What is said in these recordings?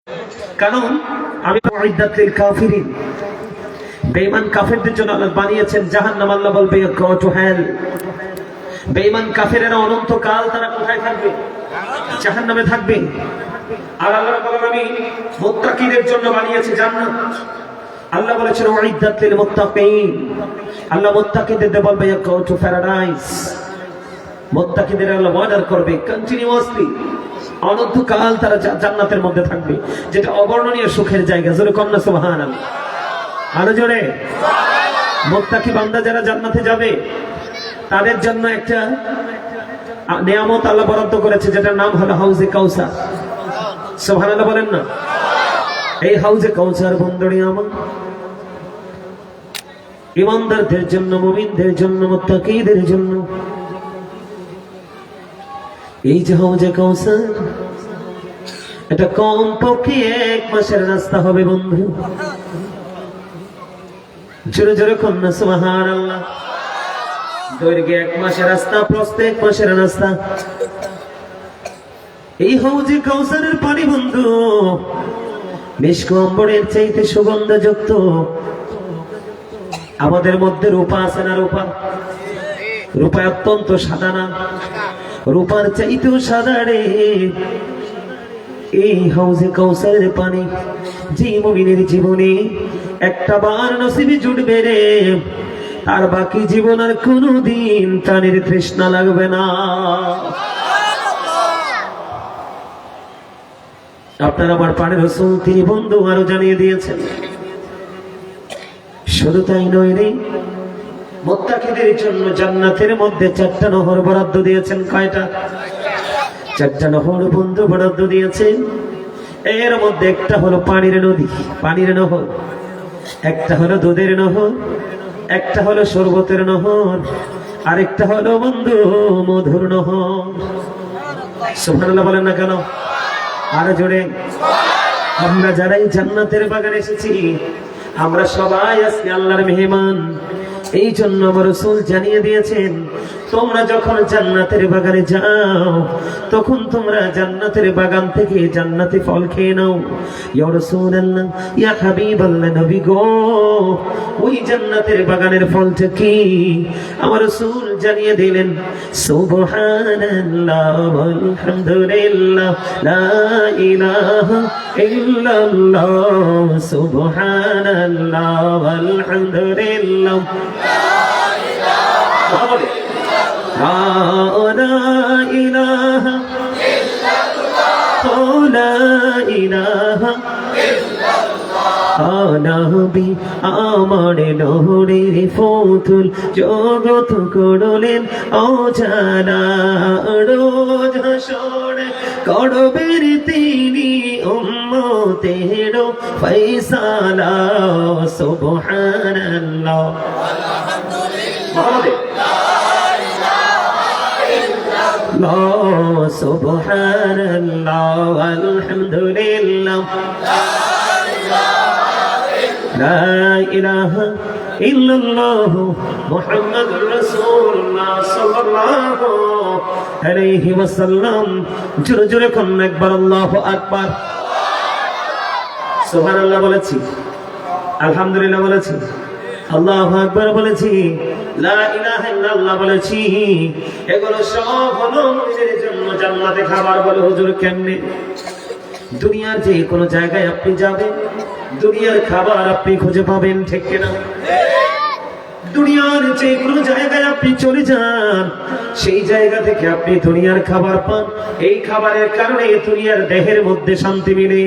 কারণ আমি মুইদ্দাতুল কাফিরিন, বেঈমান কাফেরদের জন্য আল্লাহ বানিয়েছেন জাহান্নাম। আল্লাহ বলবে গো টু হেল। বেঈমান কাফেরেরা অনন্তকাল তারা কোথায় থাকবে? জাহান্নামে থাকবে। আর আল্লাহ বলেন আমি মুত্তাকিদের জন্য বানিয়েছি জান্নাত। আল্লাহ বলেছেন উইদ্দাতুল মুত্তাকিন। আল্লাহ মুত্তাকিদের বলবে গো টু প্যারাডাইস। মুত্তাকিদের আল্লাহ ওয়াদার করবে কন্টিনিউয়াসলি অনন্তকাল তারা জান্নাতের মধ্যে থাকবে, যেটা অবর্ণনীয় সুখের জায়গা। জোরে কন্না সুবহানাল্লাহ, আরো জোরে। মুত্তাকি বান্দা যারা জান্নাতে যাবে তাদের জন্য একটা নিয়ামত আল্লাহ বরাদ্দ করেছে, যেটার নাম হলো হাউজে কাউসার। সুবহানাল্লাহ বলেন না। এই হাউজে কাউসার বন্ধুরে আমার ঈমানদারদের জন্য, মুমিনদের জন্য, মুত্তাকিদের জন্য। এই যে হাউজে কাউসার, এটা কম পক্ষে 1 মাসের রাস্তা হবে বন্ধু। জোরে জোরে কন্যা সুবহানাল্লাহ। দৈর্ঘ্যে 1 মাসের রাস্তা, প্রস্থে 1 মাসের রাস্তা। এই হাউজে কাউসারের পানি বন্ধু মিশক অম্বরের চাইতে সুগন্ধযুক্ত। আমাদের মধ্যে রূপা আছে না? রূপা অত্যন্ত সাদা না? রূপার চাইতেও সাদা রে এই হাউজে কাউসারের পানি। যে মুমিনের জীবনে একটা বার নসিবে জুটবে রে, আর বাকি জীবন আর কোনোদিন পানির তৃষ্ণা লাগবে না। আপনার আমার পানির রাসূল তিনি বন্ধু আরো জানিয়ে দিয়েছেন। শুধু তাই নয় রে, মুত্তাকিদের জন্য জান্নাতের মধ্যে 4টা নহর বরাদ্দ দিয়েছেন। কয়টা? 4টা নহর বন্ধু বরাদ্দ দিয়েছেন। এর মধ্যে একটা হলো পানির নদী, পানির নহর। একটা হলো দুধের নহর, একটা হলো শরবতের নহর, আরেকটা হলো বন্ধু মধুর নহর। সুবহানাল্লাহ বলেন না কেন? আরো জোরে। আমরা যারা এই জান্নাতের বাগানে এসেছি, আমরা সবাই আজকে আল্লাহর মেহমান। এই জন্য আমার রাসূল জানিয়ে দিয়েছেন, তোমরা যখন জান্নাতের বাগানে যাও তখন তোমরা জান্নাতের বাগান থেকে জান্নাতি ফল খেয়ে নাও। ইয়া রাসূলুল্লাহ, ইয়া হাবিবাল্লাহ, নবী গো, ওই জান্নাতের বাগানের ফলটা কি? আমার রাসূল জানিয়ে দিলেন, সুবহানাল্লাহ ওয়ালহামদুলিল্লাহ লা ইলাহা ইল্লাল্লাহ, সুবহানাল্লাহ ওয়ালহামদুলিল্লাহ নবী আমার নহরের ফতুল, জগৎ করলেন অজানা। রোজ হাসরে করবেন তিনি উম্মতের ফয়সালা। সুবহানাল্লাহ সুবহানাল্লাহ আলহামদুলিল্লাহ লা ইলাহা ইল্লাল্লাহ মুহাম্মাদুর রাসূলুল্লাহ সাল্লাল্লাহু আলাইহি ওয়াসাল্লাম। জোরে জোরে কোন একবার আল্লাহু আকবার। সুবহানাল্লাহ বলেছি, আলহামদুলিল্লাহ বলেছি, আল্লাহু আকবার বলেছি, লা ইলাহা ইল্লাল্লাহ বলেছি। এগুলো সব হলো মুমিনের জন্য জান্নাতে খাবার। বলে হুজুর কেমনে? দুনিয়ার যে কোনো জায়গায় আপনি যাবেন, দুনিয়ার খাবার আপনি খুঁজে পাবেন, ঠিক কিনা? দুনিয়ার যে কোনো জায়গায় আপনি চলে যান, সেই জায়গা থেকে আপনি দুনিয়ার খাবার পান। এই খাবারের কারণে দুনিয়ার দেহের মধ্যে শান্তি মিলে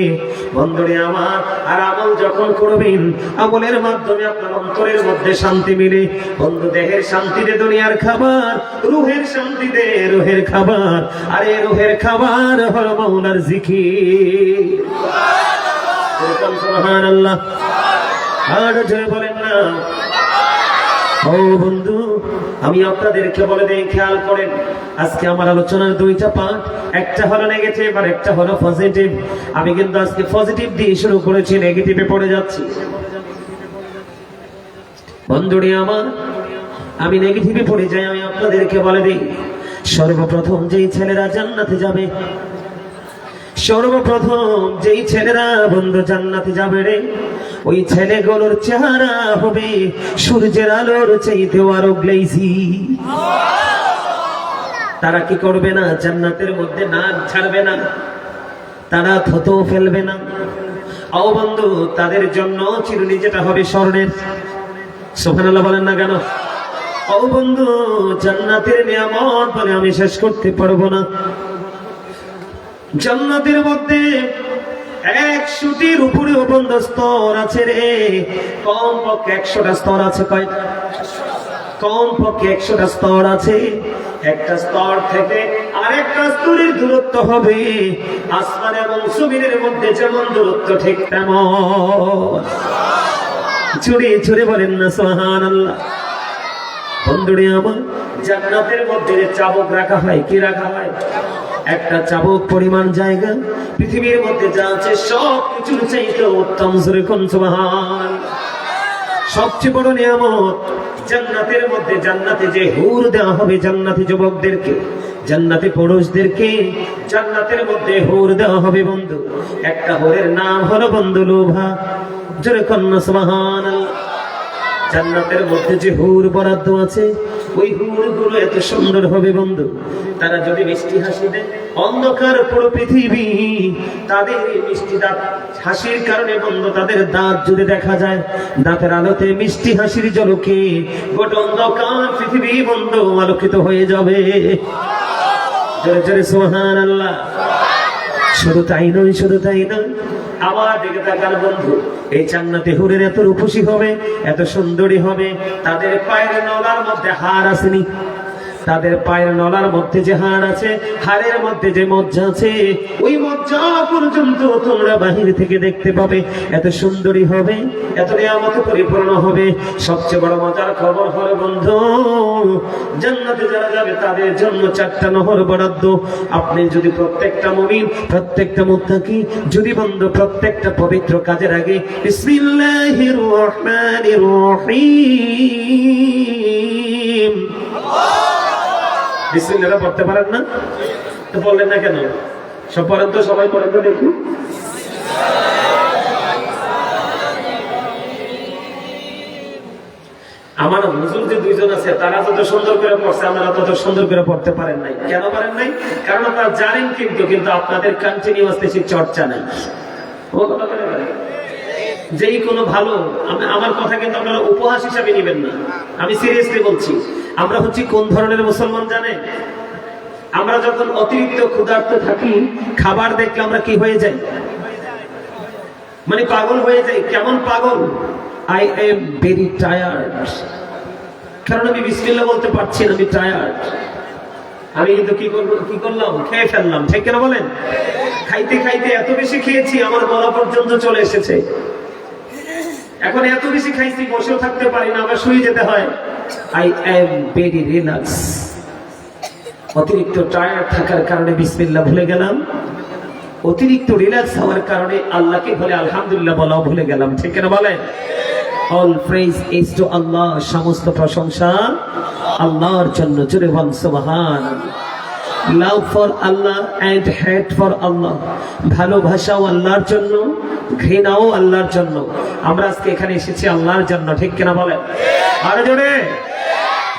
বন্ধুরে আমার। আর আমল যখন করবেন, আমলের মাধ্যমে আপনার অন্তরের মধ্যে শান্তি মিলে বন্ধু। দেহের শান্তিতে দুনিয়ার খাবার, রুহের শান্তিতে রুহের খাবার। আর এই রুহের খাবার হলো মাওলার জিকির। সুবহানাল্লাহ, আর জোরে বলেন না। ও বন্ধু, আমি আপনাদেরকে বলে দেই, খেয়াল করেন। আজকে আমার আলোচনার 2টা পার্ট, একটা হলো নেগেটিভ আর একটা হলো পজিটিভ। আমি কিন্তু আজকে পজিটিভ দিয়ে শুরু করেছি, নেগেটিভে পড়ে যাচ্ছি বন্ধুরে আমার। আমি নেগেটিভে পড়ে যাই। আমি আপনাদেরকে বলে দিই, সর্বপ্রথম যেই ছেলেরা জান্নাতে যাবে সর্বপ্রথম যেই ছেলেরা বন্ধু জান্নাতে যাবে রে, ওই ছেলেগুলোর চেহারা হবে সূর্যের আলোর চাইতেও আরো গ্লেজি। তারা কি করবে না? জান্নাতের মধ্যে নাক ছাড়বে না, তারা থুতু ফেলবে না। ও বন্ধু, তাদের জন্য চিরুনি যেটা হবে স্বর্ণের। সুবহানাল্লাহ বলেন না কেন? ও বন্ধু, জান্নাতের নিয়ামত বলে আমি শেষ করতে পারবো না। জান্নাতের মধ্যে 100টির উপরে বন্ধু স্তর আছে রে। কমপক্ষে 100টা স্তর আছে। কয়টা? কমপক্ষে 100টা স্তর আছে। একটা স্তর থেকে আরেকটা স্তরের দূরত্ব হবে আসমান এবং জমিনের মধ্যে যেমন দূরত্ব, ঠিক তেমন। ছুড়ে ছুড়ে বলেন না সুবহানাল্লাহ। বন্ধুরে আমার, জান্নাতের মধ্যে যে চাবুক রাখা হয়, কি রাখা হয়? একটা চাবুক পরিমাণ জায়গা পৃথিবীর মধ্যে যা আছে সব কিছুর চাইতে উত্তম। জোরে কোন সুবহান। সবচেয়ে বড় নিয়ামত জান্নাতের মধ্যে, জান্নাতে যে হুর দেওয়া হবে জান্নাতি যুবকদেরকে, জান্নাতি পুরুষদেরকে, জান্নাতের মধ্যে হুর দেওয়া হবে বন্ধু। একটা হুরের নাম হলো বন্ধু লোভা। জোরে কোন সুবহানাল্লাহ। জান্নাতের মধ্যে যে হুর বরাদ্দ আছে, ওই হুরগুলো এত সুন্দর হবে বন্ধু। তারা যদি মিষ্টি হাসি দেয়, অন্ধকার পুরো পৃথিবী তাদের মিষ্টি দাঁত হাসির কারণে বন্ধু, তাদের দাঁত যদি দেখা যায়, দাঁতের আলোতে মিষ্টি হাসির ঝলকে গোটা অন্ধকার পৃথিবী বন্ধু আলোকিত হয়ে যাবে। জোরে জোরে সুবহানাল্লাহ। শুধু তাই নয়, শুধু তাই নয়, আমার দিকে তাকান বন্ধু। এই জান্নাতে হুরের এত রূপসী হবে, এত সুন্দরী হবে, তাদের পায়ের নলার মধ্যে হাড় আসেনি। তাদের পায়ের নলার মধ্যে যে হাড় আছে, হাড়ের মধ্যে যে মজ্জা আছে, ওই মজ্জা পর্যন্ত তোমরা বাহির থেকে দেখতে পাবে। এত সুন্দরী হবে, এত নিয়ামতে পরিপূর্ণ হবে। সবচেয়ে বড় মজার খবর হলো বন্ধু, জান্নাতে যারা যাবে তাদের জন্য 4টা নহর বরাদ্দ। আপনি যদি প্রত্যেকটা মুমিন, প্রত্যেকটা মুত্তাকি যদি বন্ধু প্রত্যেকটা পবিত্র কাজের আগে বিসমিল্লাহির রহমানির রহিম বিসমিল্লাহ পড়তে পারেন না? তো বললেন না কেন? সব পড়েন তো, সবাই পড়েন তো দেখি। আমার হুজুর যে 2জন আছে, তারা যত সুন্দর করে পড়ছে, আপনারা তত সুন্দর করে পড়তে পারেন নাই। কেন পারেন নাই? কারণ আপনারা জানেন কিন্তু আপনাদের কন্টিনিউয়াসলি সেই চর্চা নাই। যেই কোনো ভালো, আমার কথা কিন্তু আপনারা উপহাস হিসাবে নেবেন না, আমি সিরিয়াসলি বলছি। আমরা হচ্ছি কোন ধরনের মুসলমান জানেন? আমরা যখন অতিরিক্ত ক্ষুধার্ত থাকি, খাবার দেখলে আমরা কি হয়ে যাই? মানে পাগল হয়ে যাই। কেমন পাগল? I am very tired. কারণ আমি বিসমিল্লাহ বলতে পারছি না, আমি টায়ার্ড। আমি কিন্তু কি করলাম? খেয়ে ফেললাম। ঠিক কিনা বলেন? খাইতে খাইতে এত বেশি খেয়েছি, আমার গলা পর্যন্ত চলে এসেছে। এখন এত বেশি খাইছি, বসেও থাকতে পারি না, আমার শুয়ে যেতে হয়। I am very relax. অতিরিক্ত টায়ার্ড থাকার কারণে বিসমিল্লাহ ভুলে গেলাম, অতিরিক্ত রিল্যাক্স হওয়ার কারণে আল্লাহকে বলে আলহামদুলিল্লাহ বলাও ভুলে গেলাম। ঠিক কিনা বলেন? অল প্রেজ ইজ টু আল্লাহ। সমস্ত প্রশংসা আল্লাহর জন্য। জোরে বল সুবহানাল্লাহ। লাভ ফর আল্লাহ এন্ড হেট ফর আল্লাহ। ভালোবাসাও আল্লাহর জন্য, ঘৃণাও আল্লাহর জন্য। আমরা আজকে এখানে এসেছি আল্লাহর জন্য। ঠিক কিনা বলেন? আরো জোরে।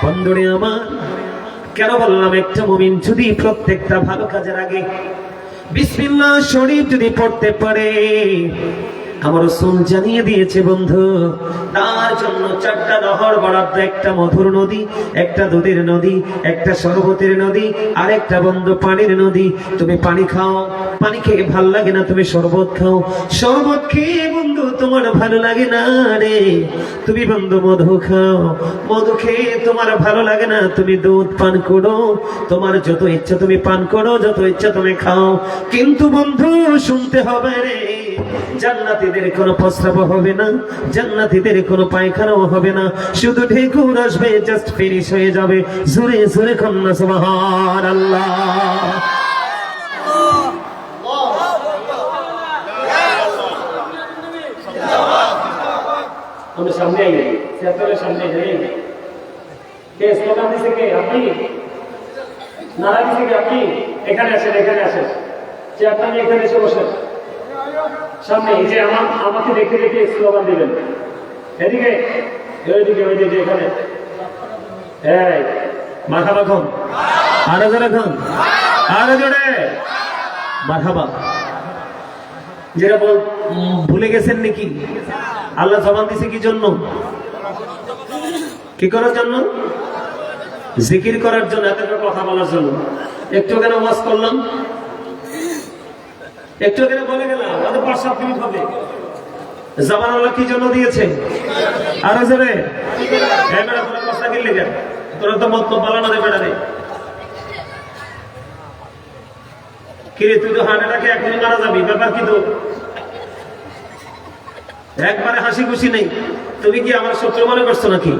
বন্ধুরে আমার, কেন বললাম? একটা মুমিন যদি প্রত্যেকটা ভালো কাজের আগে বিসমিল্লাহ শরীফ যদি পড়তে পারে, আমার রাসূল জানিয়ে দিয়েছে বন্ধু, তার জন্য 4টা নহর বরাদ্দ। একটা মধুর নদী, একটা দুধের নদী, একটা শরবতের নদী, আর একটা বন্ধু পানির নদী। তুমি পানি খাও, পানি খেয়ে ভাল লাগে না, তুমি শরবত খাও, শরবত খেয়ে বন্ধু তোমার ভালো লাগে না রে, তুমি বন্ধু মধু খাও, মধু খেয়ে তোমার ভালো লাগে না, তুমি দুধ পান করো, তোমার যত ইচ্ছা তুমি পান করো, যত ইচ্ছা তুমি খাও। কিন্তু বন্ধু শুনতে হবে রে, জান্নাতীদের কোনো প্রস্রাব হবে না, জান্নাতীদের কোনো পায়খানাও হবে না, শুধু ঢেকুর আসবে, জাস্ট ফিনিশ হয়ে যাবে। জোরে জোরে কন্যা সুবহানাল্লাহ। আমরা সামনে আই, সেতরে সামনে যাই। কে স্লোগান দিছে? কে? আপনি? নারা দিছে কি আপনি? এখানে আসেন, এখানে আসেন, চেয়ারটা নিয়ে এখানে এসে বসেন সামনে। এই যে আমাকে দেখে দেখে স্লোগান দিবেন, এদিকে ওইদিকে ওইদিকে এখানে। এই মারহাবা খান, আরো জোরে খান, আরো জোরে মারহাবা। যেটা ভুলে গেছেন নাকি আল্লাহ জবান দিছে কি জন্য? কি করার জন্য? জিকির করার জন্য, এত কথা বলার জন্য। একটু কেন ওয়াজ করলাম, একটু কেন বলে গেলাম, 5-7 মিনিট হবে। জবান আল্লাহ কি জন্য দিয়েছে? আরো জোরে। তোরা কথা কিনলে কেন? তোরা তো মত বলা না রে বেড়া রে। কিরে তুই তো হার্ট অ্যাটাকে এখনই মারা যাবি, ব্যাপার কি? তো একবারে হাসি খুশি নেই। তুমি কি আমার শত্রু মনে করছো নাকি?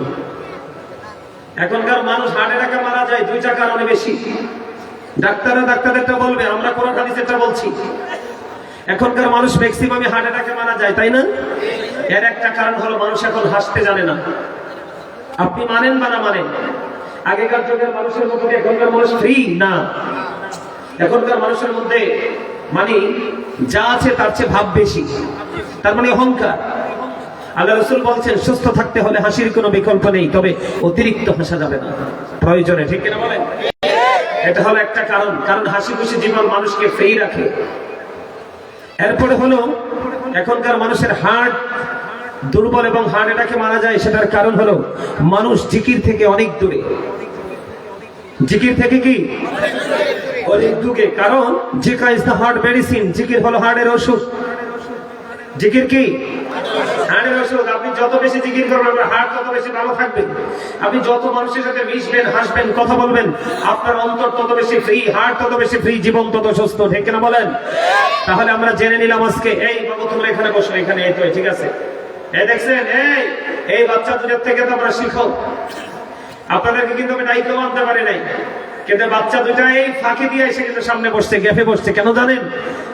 এখনকার মানুষ হার্ট অ্যাটাকে মারা যায় 2টা কারণে বেশি। ডাক্তারদেরটা বলবে, আমরা কোরআন হাদিসেরটা বলছি। এখনকার মানুষ ম্যাক্সিমামই হার্ট অ্যাটাকে মারা যায়, তাই না? এর একটা কারণ হলো মানুষ এখন হাসতে জানে না। আপনি মানেন বা না মানেন, আগেকার যুগের মানুষের মতো এখনকার মানুষ ফ্রি না। এখনকার মানুষের মধ্যে মানে যা আছে তার চেয়ে ভাব বেশি, তার মানে অহংকার। আল্লাহ রাসূল বলছেন সুস্থ থাকতে হলে হাসির কোনো বিকল্প নেই, তবে অতিরিক্ত হাসা যাবে না প্রয়োজনে, ঠিক কিনা বলেন? এটা হলো একটা কারণ, কারণ হাসি খুশি জীবন মানুষকে ফ্রি রাখে। এরপরে হলো এখনকার মানুষের হার্ট দুর্বল এবং হার্ট অ্যাটাকে মারা যায়, সেটার কারণ হলো মানুষ জিকির থেকে অনেক দূরে। জিকির থেকে কি অনেক দূরে, কারণ জিকির ইজ দ্য হার্ট মেডিসিন। জিকির হলো হার্টের ওষুধ। জিকির কি? হার্টের ওষুধ। আপনি যত বেশি জিকির করবেন আপনার হার্ট তত বেশি ভালো থাকবে। আপনি যত মানুষের সাথে মিশবেন, হাসবেন, কথা বলবেন, আপনার অন্তর তত বেশি ফ্রি, হার্ট তত বেশি ফ্রি, জীবন তত সুস্থ, ঠিক কিনা বলেন? তাহলে আমরা জেনে নিলাম আজকে। এই বাবু তোমরা এখানে বসো, এখানে। এই তো ঠিক আছে। এই দেখছেন, এই বাচ্চা দুটোর থেকে তো আমরা শিখো। আপনাদেরকে কিন্তু আমি দায়িত্ব মানতে পারি নাই, কিন্তু বাচ্চা দুইটা এই ফাঁকি দিয়ে এসে কিন্তু সামনে বসছে, গ্যাপে বসছে। কেন জানেন?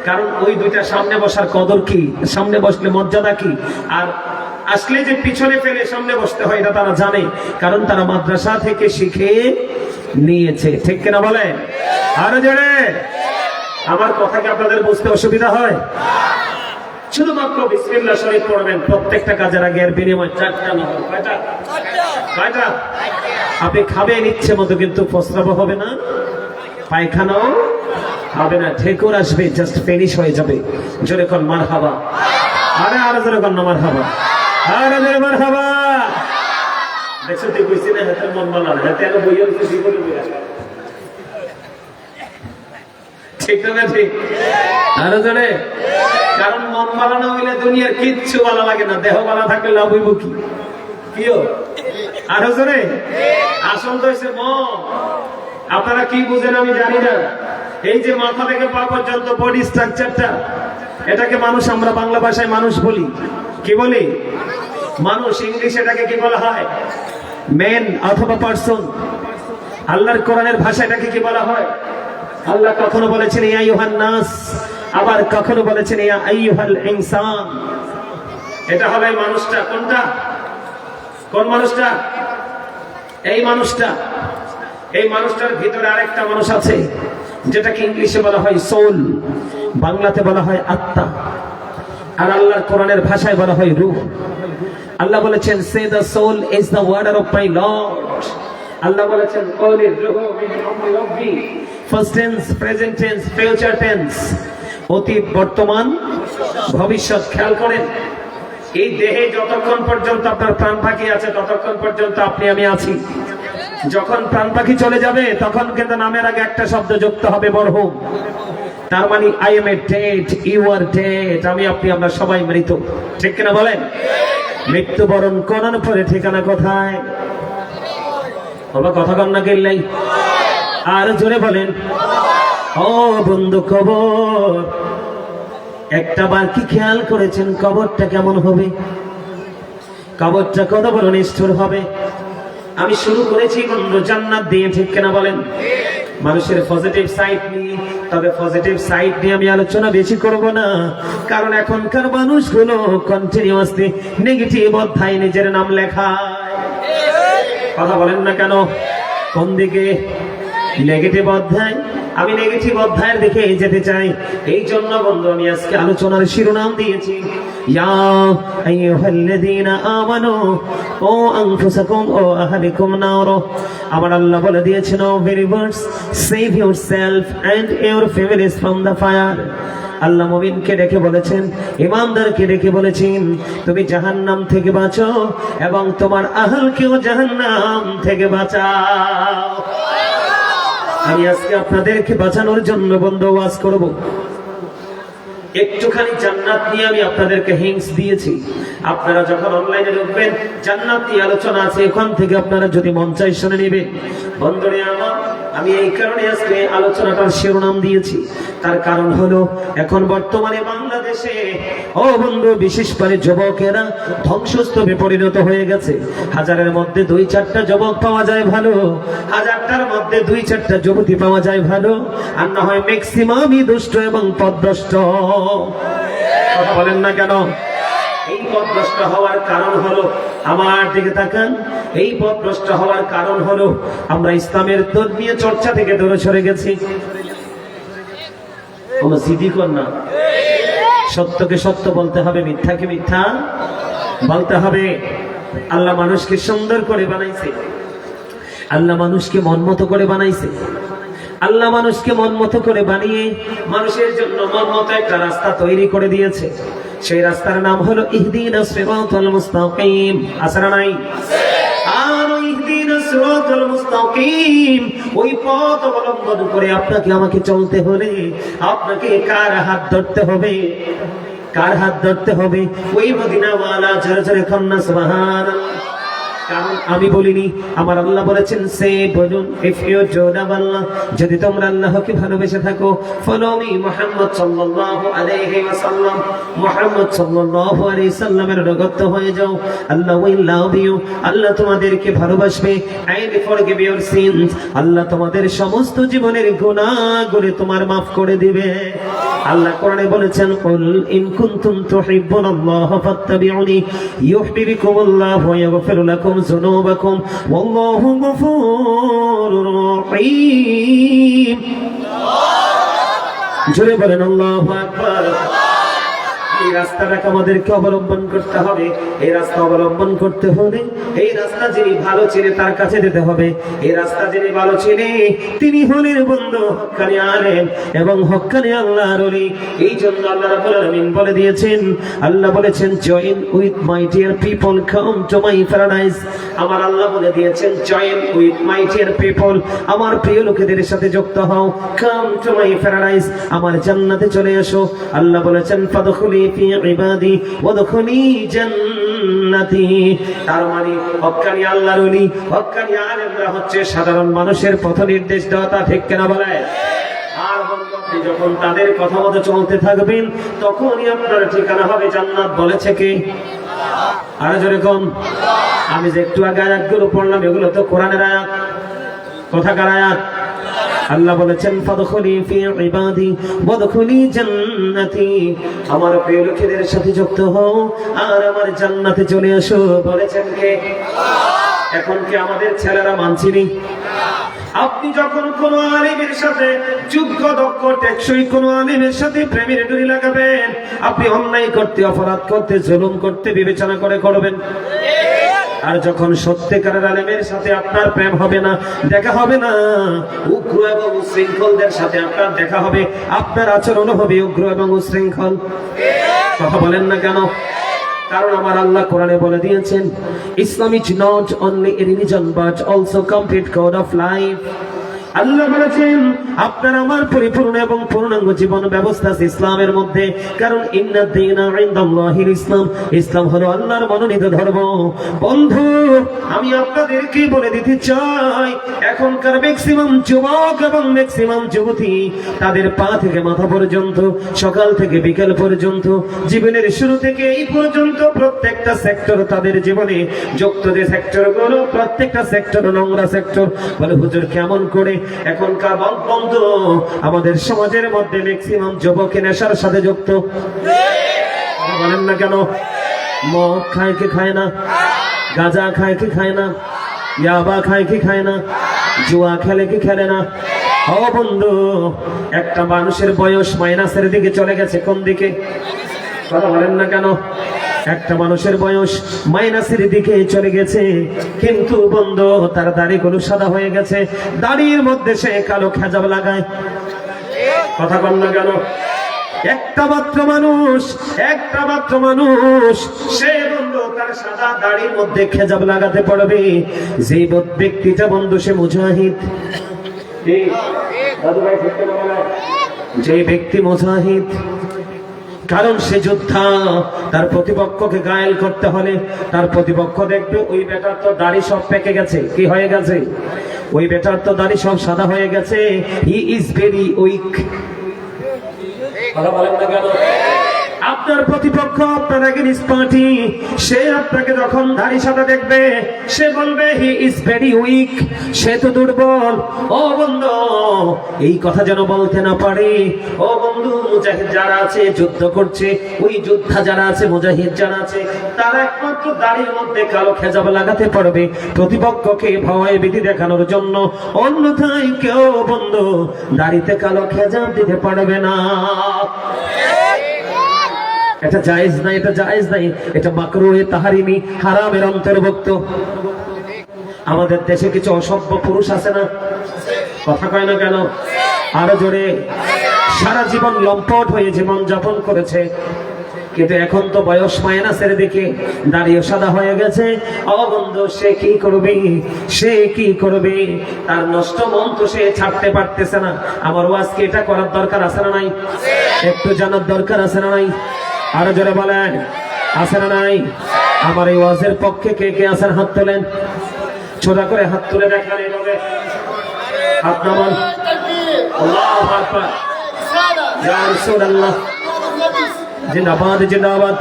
কারণ ওই দুইটা সামনে বসার কদর কি, সামনে বসলে মর্যাদা কি, আর আসলে যে পিছনে ফেলে সামনে বসতে হয় এটা তারা জানে, কারণ তারা মাদ্রাসা থেকে শিখে নিয়েছে, ঠিক কিনা বলেন? আরো জোরে। আমার কথা কি আপনাদের বুঝতে অসুবিধা হয়? শুধুমাত্র বিসমিল্লাহ শরীফ পড়বেন প্রত্যেকটা কাজের আগে, এর বিনিময় 4টা নহর। কয়টা? আপনি খাবেন ইচ্ছে মতো, কিন্তু প্রস্রাব হবে না, পায়খানাও হবে না, ঠেকুর আসবে, জাস্ট ফিনিশ হয়ে যাবে। জোরে কোন মারহাবা। আরো জোরে কোন মারহাবা, আরো জোরে মারহাবা। দেখছো তুই কইছিস না হাতের মন বানান, হাতে আরো বইয়ের খুশি করে বইয়া, ঠিক না? ঠিক। আরো জোরে। কারণ মন বানানো হইলে দুনিয়ার কিচ্ছু ভালো লাগে না, দেহ ভালো থাকলে লাভ হইব কি? কিও? আরো জোরে। আসল তো হইছে মন। আপনারা কি বুঝেন আমি জানি না। এই যে মাথা থেকে পা পর্যন্ত বডি স্ট্রাকচারটা, এটাকে মানুষ, আমরা বাংলা ভাষায় মানুষ বলি। কি বলি? মানুষ। ইংলিশে এটাকে কি বলা হয়? ম্যান অথবা পারসন। আল্লাহর কোরআনের ভাষায় এটাকে কি বলা হয়? আল্লাহ কখনো বলেছেন ইয়া আইয়ুহান নাস, আবার কখনো বলেছেন ইয়া আইয়ুহাল ইনসান। এটা হবে মানুষটা। কোনটা? কোন মানুষটা? এই মানুষটা। এই মানুষটার ভিতরে আরেকটা মানুষ আছে, যেটাকে ইংলিশে বলা হয় সোল, বাংলাতে বলা হয় আত্মা, আর আল্লাহর কোরআনের ভাষায় বলা হয় রূহ। আল্লাহ বলেছেন সে the soul is the order of my lord. আল্লাহ বলেছেন কওলির রূহ মিন আমরি রাব্বি, first tense, present tense, future tense, অতীত, বর্তমান, ভবিষ্যৎ। খেয়াল করেন, এই দেহে যতক্ষণ পর্যন্ত আপনার প্রাণ পাখি আছে ততক্ষণ পর্যন্ত আপনি আমি আছি। যখন প্রাণ পাখি চলে যাবে তখন কিন্তু নামের আগে একটা শব্দ যুক্ত হবে, মরহুম। তার মানে I am a dead, you are dead. আমি, আপনি, আমরা সবাই মৃত, ঠিক কিনা বলেন? মৃত্যুবরণ করার পরে ঠিকানা কোথায়? বাবা কথা কন না গেলেই। আর জোরে বলেন। ও বন্ধু, কবর। একটা বার কি খেয়াল করেছেন কবরটা কেমন হবে? কবরটা কত বড় নিষ্ঠুর হবে। আমি শুরু করেছি বন্ধু জান্নাত দিয়ে, ঠিক কিনা বলেন? মানুষের পজিটিভ সাইড নিয়ে, তবে পজিটিভ সাইড নিয়ে আমি আলোচনা বেশি করব না, কারণ এখনকার মানুষগুলো কন্টিনিউয়াসলি নেগেটিভ অধ্যায় নিজের নাম লেখায়। কথা বলেন না কেন? কোন দিকে? নেগেটিভ অধ্যায়। আমি নেগেটিভ অধ্যায়ের দিকে যেতে চাই। এই জন্য বন্ধু আমি আজকে আলোচনার শিরোনাম দিয়েছি ইয়া আইয়ুহাল্লাযীনা আমানু ও আনফুসাকুম ও আহলিকুম নার। আমার আল্লাহ বলে দিয়েছেন, O believers, save yourself and your families from the fire. আল্লাহ মুমিনকে ডেকে বলেছেন, ইমানদারকে ডেকে বলেছেন, তুমি জাহান্নাম থেকে বাঁচো এবং তোমার আহলকেও জাহান্নাম থেকে বাঁচাও। আমি আজকে আপনাদেরকে বাঁচানোর জন্য বন্ধু ওয়াজ করব। একটুখানি জান্নাত নিয়ে আমি আপনাদেরকে হিংস দিয়েছি। আপনারা যখন অনলাইনে ঢুকবেন, জান্নাত নিয়ে আলোচনা আছে, ওখান থেকে আপনারা যদি মন চাই শুনে নেবেন। বন্ধুরা আমার, আমি এই কারণে আজকে আলোচনাটার শিরোনাম দিয়েছি। তার কারণ হলো এখন বর্তমানে বাংলাদেশে ও বন্ধু বিশেষ করে যুবকেরা ধ্বংসস্তূপে পরিণত হয়ে গেছে। হাজারের মধ্যে 2-4টা যুবক পাওয়া যায় ভালো, হাজারটার মধ্যে 2-4টা যুবতী পাওয়া যায় ভালো, আর না হয় ম্যাক্সিমামই দুষ্ট এবং পথভ্রষ্ট। কথা বলেন না কেন? এই পথভ্রষ্ট হওয়ার কারণ হলো, আমার দিকে তাকান, এই পথভ্রষ্ট হওয়ার কারণ হলো আমরা ইসলামের ধর্মীয় চর্চা থেকে দূরে সরে গেছি। সত্যকে সত্য বলতে হবে, মিথ্যাকে মিথ্যা বলতে হবে। আল্লাহ মানুষকে সুন্দর করে বানাইছে, আল্লাহ মানুষকে মনমতো করে বানাইছে। আল্লাহ মানুষকে মনমতো করে বানিয়ে মানুষের জন্য মনমতো একটা রাস্তা তৈরি করে দিয়েছে। সেই রাস্তার নাম হলো ইহদিনাস সিরাতাল মুস্তাকিম। আছে না নাই? আর ইহদিনাস সিরাতাল মুস্তাকিম, ওই পথ অবলম্বন করে আপনাকে আমাকে চলতে হলে আপনাকে কার হাত ধরতে হবে? কার হাত ধরতে হবে? ওই মদিনাওয়ালা। ঝরে ঝরে কান্না সুবহানাল্লাহ। কারণ আমি বলিনি, আমার আল্লাহ বলেছেন, সে বলুন, ইফ ইউ লাভ আল্লাহ, যদি তোমরা আল্লাহকে ভালোবেসে থাকো, ফলো মি মুহাম্মদ সাল্লাল্লাহু আলাইহি ওয়াসাল্লাম, মুহাম্মদ সাল্লাল্লাহু আলাইহি সাল্লামের অনুগত হয়ে যাও। আল্লাহ উইল লাভ ইউ, আল্লাহ তোমাদেরকে ভালোবাসবে। এন্ড ফরগিভ ইওর সিনস, আল্লাহ তোমাদের সমস্ত জীবনের গুনাহগুলো তোমার maaf করে দিবে। আল্লাহ কোরআনে বলেছেন, কুল ইন কুনতুম তুহিব্বুনাল্লাহ ফাত্তাবিউনি ইউহিব্বুকুমুল্লাহ ওয়া ইয়াগফির লাকুম যুনুবাকুম ওয়াল্লাহু গফুরুর রহিম। জোরে বলেন আল্লাহু আকবার। এই রাস্তাটাকে আমাদেরকে অবলম্বন করতে হবে। এই রাস্তা অবলম্বন করতে হলে এই রাস্তা যিনি ভালো চিনে তার কাছে যেতে হবে। এই রাস্তা যিনি ভালো চিনে তিনি হলেন বন্ধু হক্কানি আলেম এবং হক্কানি আল্লাহর ওলি। এই জন্য আল্লাহ রাব্বুল আলামিন বলে দিয়েছেন, আল্লাহ বলেছেন, join with my dear people, come to my paradise. আমার আল্লাহ বলে দিয়েছেন, join with my dear people, আমার প্রিয় লোকেদের সাথে যুক্ত হও। কাম টু মাই প্যারাডাইস, আমার জান্নাতে চলে এসো। আল্লাহ বলেছেন, ফাদখুলি ফি ইবাদি ওয়াদখুলি জান্নাতি। তার মানে হক্কানি আল্লাহর ওলি, হক্কানি আলেমরা হচ্ছে সাধারণ মানুষের পথ নির্দেশ দাতা। ঠিক কিনা বলে? আর আপনি যখন তাদের কথা মতো চলতে থাকবেন, তখনই আপনার ঠিকানা হবে জান্নাত। বলেছে কে? আর যেরকম আমি যে একটু আগে আয়াতগুলো পড়লাম, এগুলো তো কোরআনের আয়াত। কোথাকার আয়াত? আল্লাহ বলেছেন, ফাদখুলি ফি ইবাদি ওয়াদখুলি জান্নাতি, আমার প্রিয় লোকেদের সাথে যুক্ত হও আর আমার জান্নাতে চলে আসো। বলেছেন কে? এখন কি আমাদের ছেলেরা মানছিনি? আপনি যখন কোন আলিমের সাথে যোগ্য দক্ষ টেকসই কোন আলিমের সাথে প্রেমের ডুরি লাগাবেন, আপনি অন্যায় করতে, অপরাধ করতে, জুলুম করতে বিবেচনা করে করবেন। আর যখন সত্যিকারের আলেমের সাথে আপনার প্রেম হবে না, দেখা হবে না, উগ্র এবং উশৃঙ্খলদের সাথে আপনার দেখা হবে, আপনার আচরণ হবে উগ্র এবং উশৃঙ্খল। কথা বলেন না কেন? কারণ আমার আল্লাহ কোরআনে বলে দিয়েছেন, Islam is not only a religion but also complete code of life. আল্লাহ বলেছেন, আপনার আমার পরিপূর্ণ এবং পূর্ণাঙ্গ জীবন ব্যবস্থা আছে ইসলামের মধ্যে। কারণ ইন্নাদ দীনা ইনদাল্লাহিল ইসলাম, ইসলাম হলো আল্লাহর মনোনীত ধর্ম। বন্ধু, আমি আপনাদেরকে বলে দিতে চাই, এখনকার ম্যাক্সিমাম যুবক এবং ম্যাক্সিমাম যুবতী, তাদের পা থেকে মাথা পর্যন্ত, সকাল থেকে বিকেল পর্যন্ত, জীবনের শুরু থেকে এই পর্যন্ত প্রত্যেকটা সেক্টর তাদের জীবনে যুক্ত যে সেক্টরগুলো, প্রত্যেকটা সেক্টর নোংরা সেক্টর। বলে হুজুর কেমন করে? এখনকার বন্ধু, আমাদের সমাজের মধ্যে ম্যাক্সিমাম যুবক নেশার সাথে যুক্ত। বলেন না কেন? মদ খায় কি খায় না? গাঁজা খায় কি খায় না? ইয়াবা খায় কি খায় না? জুয়া খেলে কি খেলে না? ও বন্ধু, একটা মানুষের বয়স মাইনাসের দিকে চলে গেছে। কোন দিকে? কথা বলেন না কেন? একটা মানুষের বয়স মাইনাসের দিকে চলে গেছে, কিন্তু বন্ধু তার দাড়িগুলো সাদা হয়ে গেছে। দাড়ির মধ্যে সে কালো খেজাব লাগায়। কথা বল না কেন? একটা মাত্র মানুষ সে বন্ধু তার সাদা দাড়ির মধ্যে খেজাব লাগাতে পারবে। যে ব্যক্তিটা বন্ধু সে মুজাহিদ। যে ব্যক্তি মুজাহিদ, কারণ সে যোদ্ধা। তার প্রতিপক্ষকে ঘায়েল করতে হলে তার প্রতিপক্ষ দেখবে ওই বেটার তো দাড়ি সব পেকে গেছে। কি হয়ে গেছে? ওই বেটার তো দাড়ি সব সাদা হয়ে গেছে। He is very weak. কথা বলেন না কেন? আপনার প্রতিপক্ষ, আপনার এগেইনস্ট পার্টি, সে আপনাকে যখন দাড়ি সাদা দেখবে সে বলবে হি ইজ ভেরি উইক, সে তো দুর্বল। ও বন্ধু, এই কথা যেন বলতে না পারে। ও বন্ধু, মুজাহিদ যারা আছে, যুদ্ধ করছে, ওই যোদ্ধা যারা আছে, মুজাহিদ যারা আছে, তারা একমাত্র দাড়ির মধ্যে কালো খেজাব লাগাতে পারবে প্রতিপক্ষকে ভয় ভীতি দেখানোর জন্য। অন্যথায় কেউ বন্ধু দাড়িতে কালো খেজাব দিতে পারবে না। এটা জায়েজ নাই, এটা জায়েজ নাই, এটা মাকরুহে তাহরিমি, হারামের অন্তর্ভুক্ত। আমাদের দেশে কিছু অসভ্য পুরুষ আছে না? কথা কয় না কেন? আরো জোরে। সারা জীবন লম্পট হয়ে জীবন যাপন করেছে, কিন্তু এখন তো বয়স মাইনাসের দিকে, দাড়িও সাদা হয়ে গেছে। অবন্ধু, সে কি করবে? সে কি করবে? তার নষ্ট মন তো সে ছাড়তে পারতেছে না। আমার ওয়াজকে এটা করার দরকার আছে না নাই? একটু জানার দরকার আছে না নাই? আরো জোরে বলেন, আছে না নাই? আমার এই ওয়াজের পক্ষে কে কে আছেন? হাত তোলেন। ছোট করে হাত তুলে দেখান। এইভাবে হাত নামান। আল্লাহু আকবার, ইয়া রাসূলুল্লাহ, জিন্দাবাদ জিন্দাবাদ।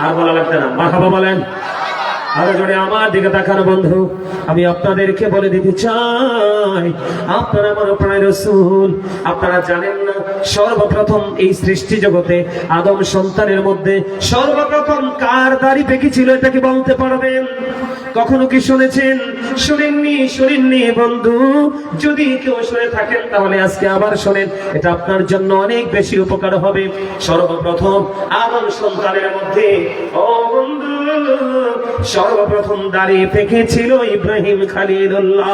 আর বলা লাগবে না, মারহাবা বলেন। আরো জোরে আমার দিকে তাকান বন্ধু। আমি আপনাদেরকে বলে দিতে চাই, আপনারা আমার প্রাণের রাসূল। আপনারা জানেন না, সর্বপ্রথম এই সৃষ্টি জগতে আদম সন্তানের মধ্যে সর্বপ্রথম কার দাড়ি পেকেছিল? এটা কি বলতে পারবেন? কখনো কি শুনেছেন? শুনেননি বন্ধু। যদি কেউ শুনে থাকেন তাহলে আজকে আবার শোনেন, এটা আপনার জন্য অনেক বেশি উপকার হবে। সর্বপ্রথম আদম সন্তানের মধ্যে, ও বন্ধু, সর্বপ্রথম দাড়ি পেকেছিল ইব্রাহিম খলিলুল্লাহ।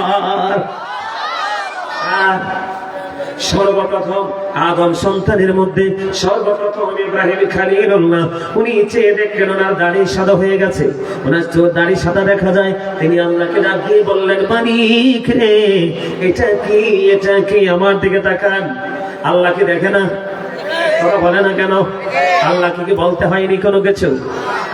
সর্বপ্রথম আদম সন্তানের মধ্যে সর্বপ্রথম ইব্রাহিম খলিলুল্লাহ, উনি চেয়ে দেখলেন ওনার দাড়ি সাদা হয়ে গেছে, ওনার দাড়ি সাদা দেখা যায়। তিনি আল্লাহকে ডাক দিয়ে বললেন, মালিক রে, এটা কি? এটা কি? আমার দিকে তাকান। আল্লাহ কি দেখে না? কথা বলে না কেন? আল্লাহ কি বলতে হয়নি কোনো কিছু?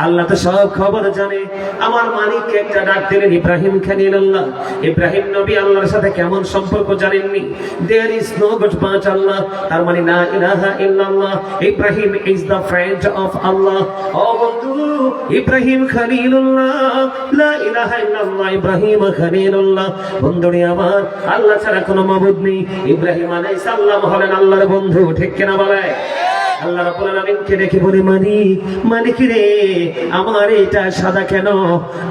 আল্লাহ তো সব খবর জানে। আমার মালিককে একটা ডাক দিলেন, ইব্রাহিম খলিলুল্লাহ। ইব্রাহিম নবী আল্লাহর সাথে কেমন সম্পর্ক জানেননি? There is no god but আল্লাহ। তার মানে লা ইলাহা ইল্লাল্লাহ, ইব্রাহিম ইজ দা ফ্রেন্ড অফ আল্লাহ। ও বন্ধু, ইব্রাহিম খলিলুল্লাহ, লা ইলাহা ইল্লাল্লাহ, ইব্রাহিম খলিলুল্লাহ। বন্ধুরে আমার, আল্লাহ ছাড়া কোনো মাবুদ নেই। ইব্রাহিম আলাইহিস সালাম হলেন আল্লাহর বন্ধু। ঠিক কিনা বলে? আল্লাহ রাব্বুল আলামিনকে দেখে বলে, মালিক রে, আমার এটা সাদা কেন?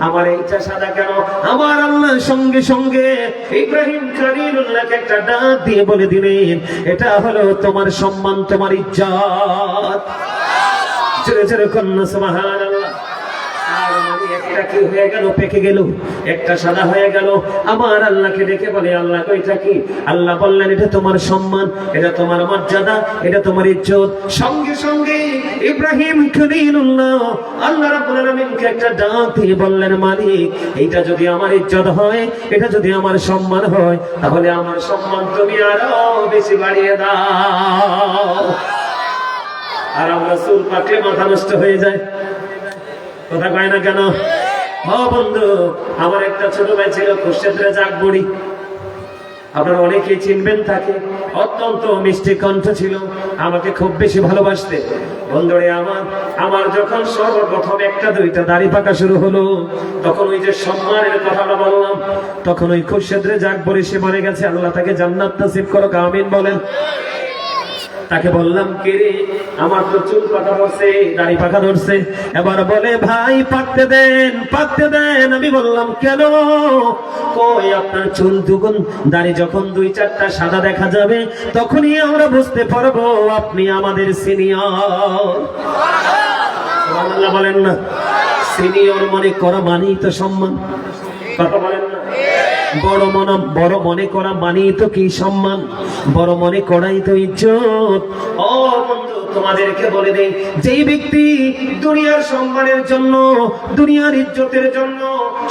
আমার এইটা সাদা কেন? আমার আল্লাহ সঙ্গে সঙ্গে ইব্রাহিম খলিলুল্লাহকে একটা ডাক দিয়ে বলে দিলেন, এটা হলো তোমার সম্মান, তোমার ইজ্জত। জোরে জোরে কন্যা সুবহানাল্লাহ। আর মানে একটা কি হয়ে গেল? পেকে গেল, একটা সাদা হয়ে গেল। আমার আল্লাহকে দেখে বলে, আল্লাহ এটা কি? আল্লাহ বললেন, এটা তোমার সম্মান, এটা তোমার মর্যাদা, এটা তোমার ইজ্জত। সঙ্গে সঙ্গে ইব্রাহিম খলিলুল্লাহ আল্লাহ রাব্বুল আলামিনকে একটা ডাক দিয়ে বললেন, মালিক, এটা যদি আমার ইজ্জত হয়, এটা যদি আমার সম্মান হয়, তাহলে আমার সম্মান তুমি আরো বেশি বাড়িয়ে দাও। আর আমরা চুল পাকলে মাথা নষ্ট হয়ে যায়। কথা কয় না কেন? ও বন্ধু, আমার একটা ছোট ভাই ছিল, খুরশেদরে জাগবড়ি। আপনারা অনেকেই চিনবেন তাকে। অত্যন্ত মিষ্টি কণ্ঠ ছিল, আমাকে খুব বেশি ভালোবাসতে। বন্ধুরে আমার যখন সর্বপ্রথম একটা দুইটা দাড়ি পাকা শুরু হলো, তখন ওই যে সম্মানের কথাটা বললাম, তখন ওই খুরশেদরে জাগবড়ি সে মরে গেছে। আল্লাহ তাকে জান্নাত নসিব করুক, আমিন বলেন। তাকে বললাম, কে রে? আমার তো চুল পাকা ধরছে, দাড়ি পাকা ধরছে। এবার বলে, ভাই পাকতে দেন, পাকতে দেন। আমি বললাম, কেন? কই আপনার চুল দুগুণ, দাড়ি যখন 2-4টা সাদা দেখা যাবে তখনই আমরা বুঝতে পারবো আপনি আমাদের সিনিয়র। সুবহানাল্লাহ বলেন না? সিনিয়র মনে করা মানেই তো সম্মান। কথা বলেন না? বড় মনে করা মানেই তো কি সম্মান, বড় মনে করাই তো ইজ্জত। ও বন্ধু, তোমাদেরকে বলে দেই, যেই ব্যক্তি দুনিয়ার সম্মানের জন্য, দুনিয়ার ইজ্জতের জন্য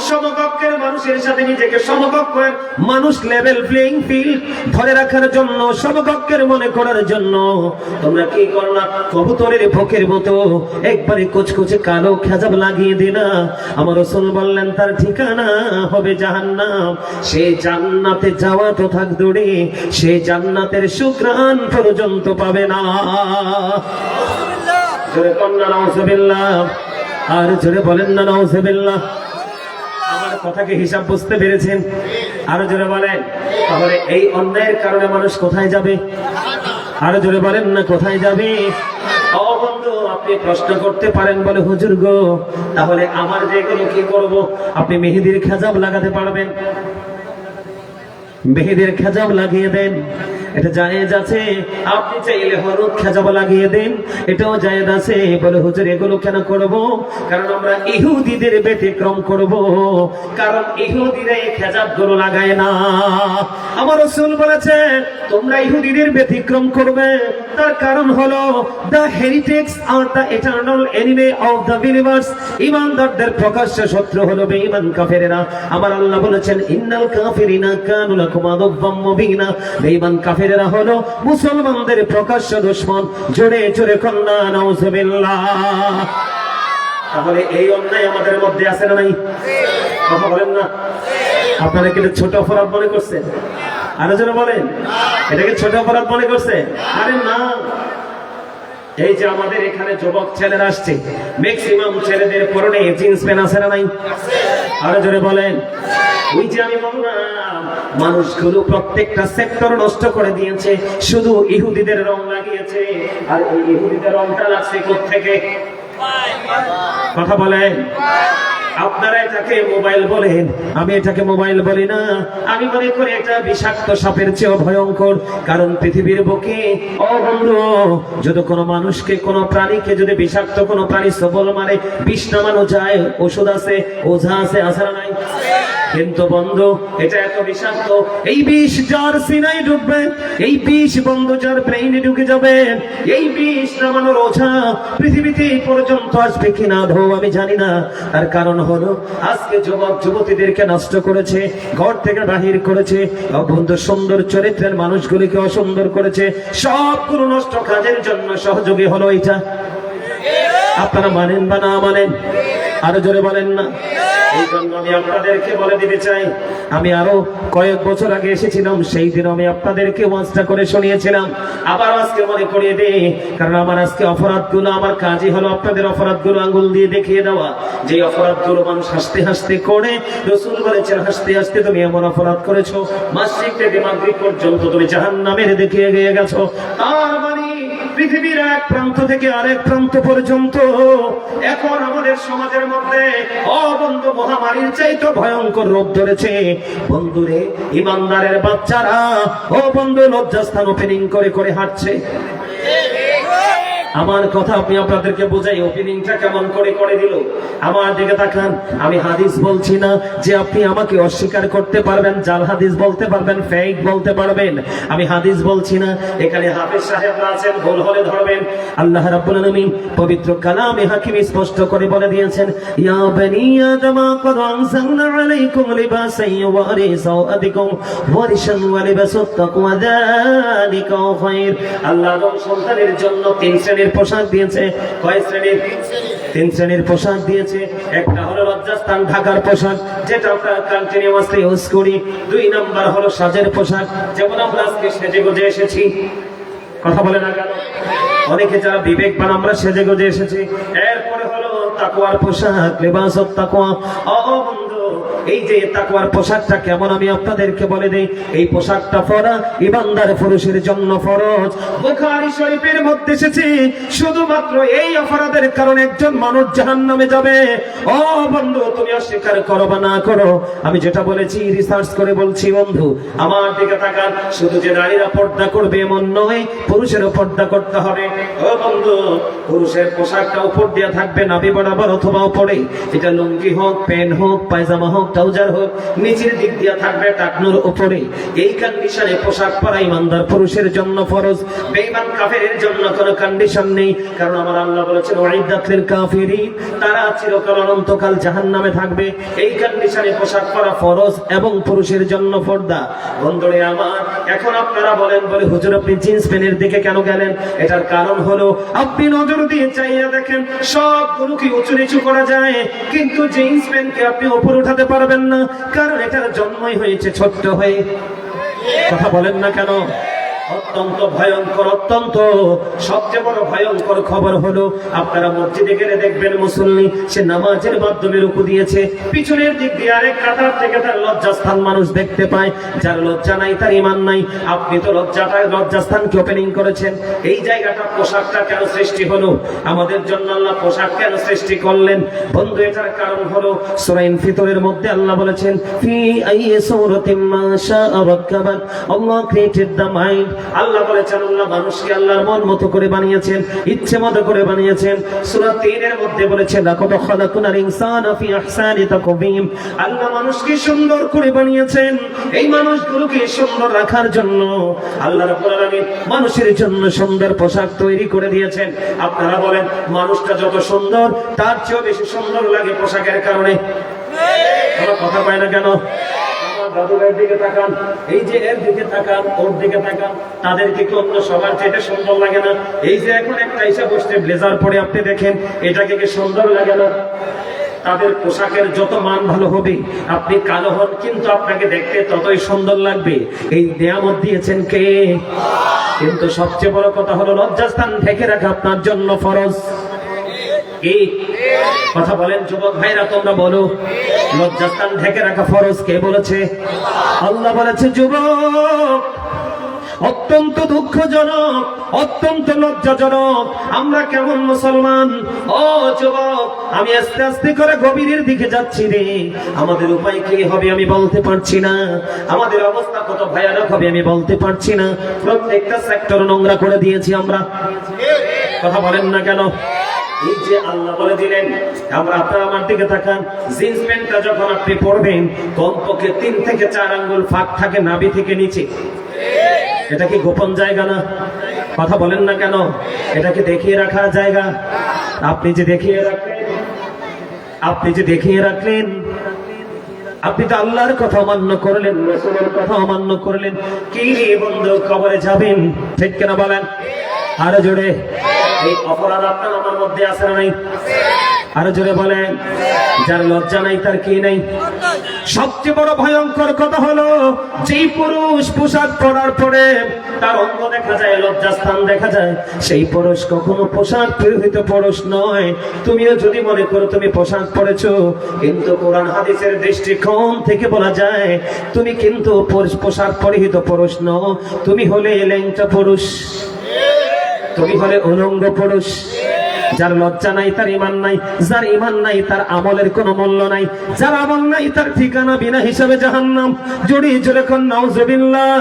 সমকক্ষের মানুষের সাথে নিজেকে সমকক্ষের মানুষ লেভেল প্লেইং ফিল্ড ধরে রাখার জন্য, সমকক্ষের মনে করার জন্য তোমরা কি করো না? কবুতরের ভোকের মতো একবারে কুচকুচে কালো খেজাব লাগিয়ে দিনা। আমার রাসূল বললেন তার ঠিকানা হবে জাহান্নাম। সে জান্নাতে যাওয়া তো থাক দূরে, সে জান্নাতের সুঘ্রাণ পর্যন্ত পাবে না। জোরে কন্যা নাউজুবিল্লাহ, আর জোরে বলেন না নাউজুবিল্লাহ। আমার কথাকে হিসাব বুঝতে পেরেছেন? আরো জোরে বলেন। তাহলে এই অন্যায়ের কারণে মানুষ কোথায় যাবে? আরো জোরে বলেন না, কোথায় যাবে? ও বন্ধু, আপনি প্রশ্ন করতে পারেন, বলে হুজুর গো, তাহলে আমার যেগুলো কি করব? আপনি মেহেদির খেজাব লাগাতে পারবেন? মেহেদির খেজাব লাগিয়ে দেন, এটা জায়েজ আছে। আপনি চাইলে হলুদ খেজাব লাগিয়ে দেন, এটাও জায়েজ আছে। বলে হুজুর এগুলো কেন করব? কারণ আমরা ইহুদিদের ব্যতিক্রম করব, কারণ ইহুদিরা এই খেজাব গুলো লাগায় না। আমার রাসূল বলেছে তোমরা ইহুদিদের ব্যতিক্রম করবে, তার কারণ হলো দ্য হেরিটেজ আর the eternal enemy of the believers. ঈমানদারদের প্রকাশ্য শত্রু হলো বেঈমান কাফেরেরা। আমার আল্লাহ বলেছেন ইন্নাল কাফিরিনা কানু লাকুম আদুওয়াম মুবিনা। বেঈমান কাফেরেরা হলো মুসলমানদের প্রকাশ্য দুশমন। জোরে জোরে কন্যা নাউজুবিল্লাহ। তাহলে এই অন্যায় আমাদের মধ্যে আছে না নাই? কথা বলেন না। আপনারা কি ছোট অপরাধ মনে করছেন? আরো জোরে বলেন, এটাকে ছোট অপরাধ মনে করছে? আরে না। এই যে আমাদের এখানে যুবক ছেলেরা আসছে, ম্যাক্সিমাম ছেলেদের পরনে জিন্স প্যান্ট আছে না নাই? আরো জোরে বলেন। ওই যে আমি বললাম, মানুষগুলো প্রত্যেকটা সেক্টর নষ্ট করে দিয়েছে, শুধু ইহুদিদের রং লাগিয়েছে। আর এই ইহুদিদের রংটা লাগছে কোত্থেকে? কথা বলেন। আপনারা এটাকে মোবাইল বলেন, আমি এটাকে মোবাইল বলি না। আমি মনে করি এটা বিষাক্ত সাপের চেয়েও ভয়ঙ্কর। কারণ পৃথিবীর বুকে, ও বন্ধু, যদি কোনো মানুষকে, কোনো প্রাণীকে যদি বিষাক্ত কোনো প্রাণী সবল মারে, বিষ নামানো যায়, ওষুধ আছে, ওঝা আছে, আছে না নাই? কিন্তু বন্ধু, এটা এত বিষাক্ত, এই বিষ যার সিনায় ঢুকবে, এই বিষ বন্ধু যার ব্রেইনে ঢুকে যাবে, এই বিষ নামানোর ওঝা পৃথিবীতে এই পর্যন্ত আসবে কিনা ধো আমি জানি না। তার কারণ হলো আজকে যুবক যুবতীদেরকে নষ্ট করেছে, ঘর থেকে বাহির করেছে, বন্ধু সুন্দর চরিত্রের মানুষগুলিকে অসুন্দর করেছে। সবগুলো নষ্ট কাজের জন্য সহযোগী হলো এটা। আপনারা মানেন বা না মানেন? আরো জোরে বলেন না। এই জন্য আমি আপনাদেরকে বলে দিতে চাই, আমি আরো কয়েক বছর আগে এসেছিলাম, সেই দিন আমি আপনাদেরকে ওয়াজটা করে শুনিয়েছিলাম। আবার আজকে মনে করিয়ে দেই, কারণ আমার আজকে অপরাধগুলো, আমার কাজই হলো আপনাদের অপরাধগুলো আঙ্গুল দিয়ে দেখিয়ে দেওয়া। যে অপরাধগুলো মানুষ হাসতে হাসতে করে, রাসূল বলেছেন হাসতে হাসতে তুমি এমন অপরাধ করেছো, মাসরিক থেকে মাগরিব পর্যন্ত তুমি জাহান্নামের দেখিয়ে গিয়ে গেছো। তার মানে পৃথিবীর এক প্রান্ত থেকে আরেক প্রান্ত পর্যন্ত এখন আমাদের সমাজের মধ্যে বন্ধু মহামারীর চাইতে ভয়ঙ্কর রূপ ধরেছে। বন্ধুরে, ইমানদারের বাচ্চারা বন্ধু লজ্জাস্থান ওপেনিং করে করে হাঁটছে। আমার কথা আপনি আপনাদেরকে বোঝাই, ওপেনিংটা কেমন করে করে দিল। আমার দিকে তাকান। আমি হাদিস বলছি না যে আপনি আমাকে অস্বীকার করতে পারবেন, জাল হাদিস বলতে পারবেন, ফেক বলতে পারবেন। আমি হাদিস বলছি না। এখানে হাফেজ সাহেবরা আছেন, ভুল হলে ধরবেন। আল্লাহ রাব্বুল আলামিন পবিত্র কালামে হাকিম স্পষ্ট করে বলে দিয়েছেন, ইয়া বনি আদম ক্বাদ আনজালনা আলাইকুম লিবাসান ইউওয়ারি সাওআতিকুম ওয়ারিশান ওয়া লিবাসুত তাকওয়া যালিকা খায়র। আল্লাহ আদম সন্তানের জন্য 3 শ্রেণীর পোশাক দিয়েছে। কয় শ্রেণীর? 3 শ্রেণীর পোশাক দিয়েছে। একটা হলো লজ্জাস্থান ঢাকার পোশাক, যেটা আমরা কন্টিনিউয়াসলি ইউজ করি। 2 নাম্বার হলো সাজের পোশাক, যেমন আমরা আজকে সেজে গুজে এসেছি। কথা বলে না কেন? অনেকে যারা বিবেকবান আমরা সেজে গুজে এসেছি। এরপরে হলো তাকওয়ার পোশাক, লিবাসুত তাকওয়া। ও বন্ধু, এই যে তাকওয়ার পোশাকটা কেমন আমি আপনাদেরকে বলে দেই। এই পোশাকটা পরা ইমানদার পুরুষের জন্য ফরজ। বুখারী শরীফের মধ্যে এসেছে শুধুমাত্র এই অপরাধের কারণে একজন মানুষ জাহান্নামে যাবে। ও বন্ধু, তুমি অস্বীকার করো বা না করো, আমি যেটা বলেছি রিসার্চ করে বলছি বন্ধু, আমার দিকে তাকান। শুধু যে নারীরা পর্দা করবে এমন নয়, পুরুষেরও পর্দা করতে হবে। ও বন্ধু, পুরুষের পোশাকটা উপর দিয়ে থাকবে নাভি বরাবর অথবা উপরে, এটা লুঙ্গি হোক, প্যান্ট হোক, পায়জামা হোক, ট্রাউজার হোক, নিচের দিক দিয়ে থাকবে টাকনুর উপরে। এই কন্ডিশনে পোশাক পরা ইমানদার পুরুষের জন্য ফরজ। বেঈমান কাফেরের জন্য কোনো কন্ডিশন নেই, কারণ আমার আল্লাহ বলেছেন ওয়াইদাত লিল কাফিরিন, তারা চিরকাল অনন্তকাল জাহান্নামে থাকবে। এই কন্ডিশনে পোশাক পরা ফরজ এবং পুরুষের জন্য পর্দা। বন্ধুরে আমার, এখন আপনারা বলেন বলে হুজুর আপনি জিন্স প্যান্টের দিকে কেন গেলেন? এটার কারণ হলো আপনি নজর দিয়ে চাইয়া দেখেন সবগুলোকে উঁচু নিচু করা যায়, কিন্তু জিন্স প্যান্টকে আপনি উপরে উঠাতে পারবেন না, কারণ এটার জন্মই হয়েছে ছোট্ট হয়ে। কথা বলেন না কেন? অত্যন্ত ভয়ঙ্কর, অত্যন্ত সবচেয়ে বড় ভয়ঙ্কর খবর হলো আপনারা মসজিদে গেলে দেখবেন মুসল্লি সে নামাজের মাধ্যমে রুকু দিয়েছে, পিছনের দিক দিয়ে আরেক কাতার থেকে তার লজ্জাস্থান মানুষ দেখতে পায়। যার লজ্জা নাই তার ঈমান নাই। আপনি তো লজ্জাস্থানকে ওপেনিং করেছেন। এই জায়গাটা পোশাকটা কেন সৃষ্টি হলো? আমাদের জন্য আল্লাহ পোশাক কেন সৃষ্টি করলেন? বন্ধু, এটার কারণ হলো সূরা ইনফিতরের মধ্যে আল্লাহ বলেছেন ফি আইয়ি সূরাতিন মা শাআ রাক্কাবান, আল্লাহ ক্রিয়েটেড দ্য মাইন্ড। আল্লাহ বলেছেন আল্লাহ মানুষকে আল্লাহর মন মতো করে বানিয়েছেন, ইচ্ছে মতো করে বানিয়েছেন। সূরা ৩ এর মধ্যে বলেছেন লাকাদ খালাকনাল ইনসানা ফি আহসানি তাকওয়িম, আল্লাহ মানুষকে সুন্দর করে বানিয়েছেন। এই মানুষগুলোকে সুন্দর রাখার জন্য আল্লাহ রাব্বুল আলামিন মানুষের জন্য সুন্দর পোশাক তৈরি করে দিয়েছেন। আপনারা বলেন মানুষটা যত সুন্দর তার চেয়েও বেশি সুন্দর লাগে পোশাকের কারণে। আমরা কথা পাই না কেন? দাদুদের দিকে তাকান, এই যে এর দিকে তাকান, ওর দিকে তাকান, তাদেরকে কি অন্য সবার চেয়ে সুন্দর লাগে না? এই যে এখন একটা এসে বসতে ব্লেজার পরে আপনি দেখেন, এটাকে কি সুন্দর লাগে না? তাদের পোশাকের যত মান ভালো হবে, আপনি কালো হন কিন্তু আপনাকে দেখতে ততই সুন্দর লাগবে। এই নিয়ামত দিয়েছেন কে? কিন্তু সবচেয়ে বড় কথা হলো লজ্জাস্থান ঢেকে রাখা আপনার জন্য ফরজ। এই কথা বলেন যুবক ভাইরা, তোমরা বলো লজ্জাস্থান ঢেকে রাখা ফরজ কে বলেছে? আল্লাহ বলেছে। যুবক, অত্যন্ত দুঃখজনক, অত্যন্ত লজ্জাজনক আমরা কেমন মুসলমান। ও যুবক, আমি আস্তে আস্তে করে গভীরের দিকে যাচ্ছি রে। আমাদের উপায় কি হবে আমি বলতে পারছি না, আমাদের অবস্থা কত ভয়ানক হবে আমি বলতে পারছি না। প্রত্যেকটা সেক্টর নোংরা করে দিয়েছি আমরা। কথা বলেন না কেন? এই যে আল্লাহ বলে দিলেন, আমরা আপনারা আমার দিকে তাকান, জিন্স প্যান্টটা যখন আপনি পরবেন কমপক্ষে 3 থেকে 4 আঙ্গুল ফাঁক থাকে নাভি থেকে নিচে। এটা কি গোপন জায়গা না? কথা বলেন না কেন? এটাকে দেখিয়ে রাখার জায়গা। আপনি যে দেখিয়ে রাখলেন, আপনি তো আল্লাহর কথা অমান্য করলেন, রাসূলের কথা অমান্য করলেন। কি বন্ধু, কবরে যাবেন, ঠিক কিনা বলেন? আরো জোরে। এই অপরাধ আপনার আমার মধ্যে আছে না নাই? আরো জোরে বলেন। যার লজ্জা নাই তার কি নাই? সবচেয়ে বড় ভয়ঙ্কর কথা হলো যেই পুরুষ পোশাক পরার পরে তার অঙ্গ দেখা যায়, লজ্জাস্থান দেখা যায়, সেই পুরুষ কখনো পোশাক পরিহিত পুরুষ নয়। তুমিও যদি মনে করো তুমি পোশাক পরেছো, কিন্তু কোরআন হাদিসের দৃষ্টিকোণ থেকে বলা যায় তুমি কিন্তু পোশাক পরিহিত পুরুষ নও, তুমি হলে ল্যাংটা পুরুষ, তুমি হলে উলঙ্গ পুরুষ। যার লজ্জা নাই তার ঈমান নাই, যার ঈমান নাই তার আমলের কোনো মূল্য নাই, যার আমল নাই তার ঠিকানা বিনা হিসাবে জাহান্নাম। জোরে জোরে কোন নাউজুবিল্লাহ।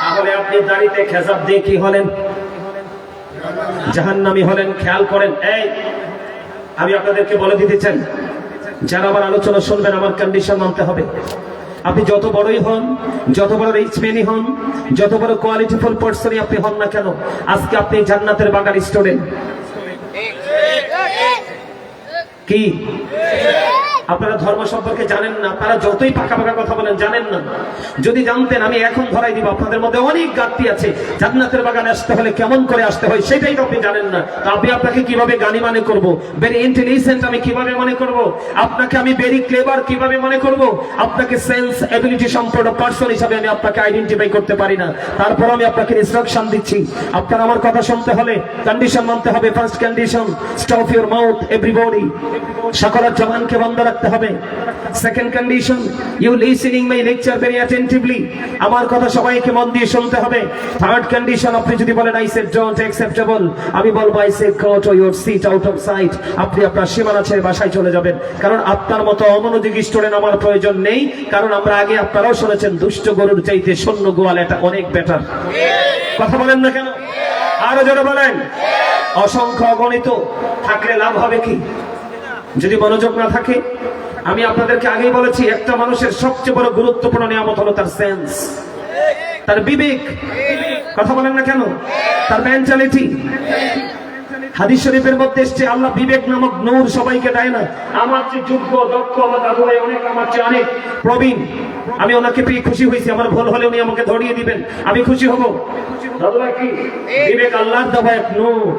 তাহলে আপনি দাড়িতে খেজাব দিয়ে কি হলেন? জাহান্নামী হলেন। খেয়াল করেন, এই আমি আপনাদেরকে বলে দিতে চাই, যারা আমার আলোচনা শুনবেন আমার কন্ডিশন মানতে হবে। আপনি যত বড়ই হন, যত বড় রিচম্যানই হন, যত বড় কোয়ালিটিফুল পারসনই আপনি হন না কেন, আজকে আপনি জান্নাতের বাগান স্টুডেন্ট। কি আপনারা ধর্ম সম্পর্কে জানেন না? আপনারা যতই পাকা পাকা কথা বলেন জানেন না। যদি জানতেন আমি এখন ধরাই দিব, আপনাদের মধ্যে অনেক গাঁথতি আছে। জান্নাতের বাগানে আসতে হলে কেমন করে আসতে হয় সেটাই তো আপনি জানেন না। তো আমি আপনাকে কিভাবে জ্ঞানী মনে করব? ভেরি ইন্টেলিজেন্ট আমি কিভাবে মনে করব? আপনাকে আমি ভেরি ক্লেভার কিভাবে মনে করব? আপনাকে সেন্স এবিলিটি সম্পন্ন পারসন হিসাবে আমি আপনাকে আইডেন্টিফাই করতে পারি না। তারপর আমি আপনাকে ইনস্ট্রাকশন দিচ্ছি। আপনার আমার কথা শুনতে হলে কন্ডিশন মানতে হবে। First condition, stop your mouth everybody. সকলের জবানকে বন্ধ রাখতে রাখতে হবে। Second condition, you listening my lecture very attentively, আমার কথা সবাইকে মন দিয়ে শুনতে হবে। থার্ড কন্ডিশন, আপনি যদি বলেন আই সে ডোন্ট অ্যাকসেপ্টেবল, আমি বলবো I say go to your seat out of sight, আপনি আপনার সীমানা ছেড়ে বাসায় চলে যাবেন। কারণ আপনার মতো অমনোযোগী স্টুডেন্ট আমার প্রয়োজন নেই। কারণ আমরা আগে আপনারাও শুনেছেন দুষ্ট গরুর চাইতে শূন্য গোয়াল এটা অনেক বেটার। কথা বলেন না কেন? আরো জোরে বলেন। অসংখ্য অগণিত থাকলে লাভ হবে কি যদি মনোযোগ না থাকে? আমি আপনাদেরকে আগেই বলেছি, একটা মানুষের সবচেয়ে বড় গুরুত্বপূর্ণ নিয়ামত হলো তার সেন্স, তার বিবেক। কথা বলেন না কেন? তার মেন্টালিটি। হাদিস শরীফের মধ্যে এসেছে আল্লাহ বিবেক নামক নূর সবাইকে দেয় না। আমার চেয়ে যোগ্য দক্ষ আমার দাদু ভাই অনেক, আমার চেয়ে অনেক প্রবীণ, আমি ওনাকে পেয়ে খুশি হয়েছি। আমার ভুল হলে উনি আমাকে ধরিয়ে দিবেন, আমি খুশি হব। দাদু ভাই কি বিবেক আল্লাহর দেওয়া এক নূর।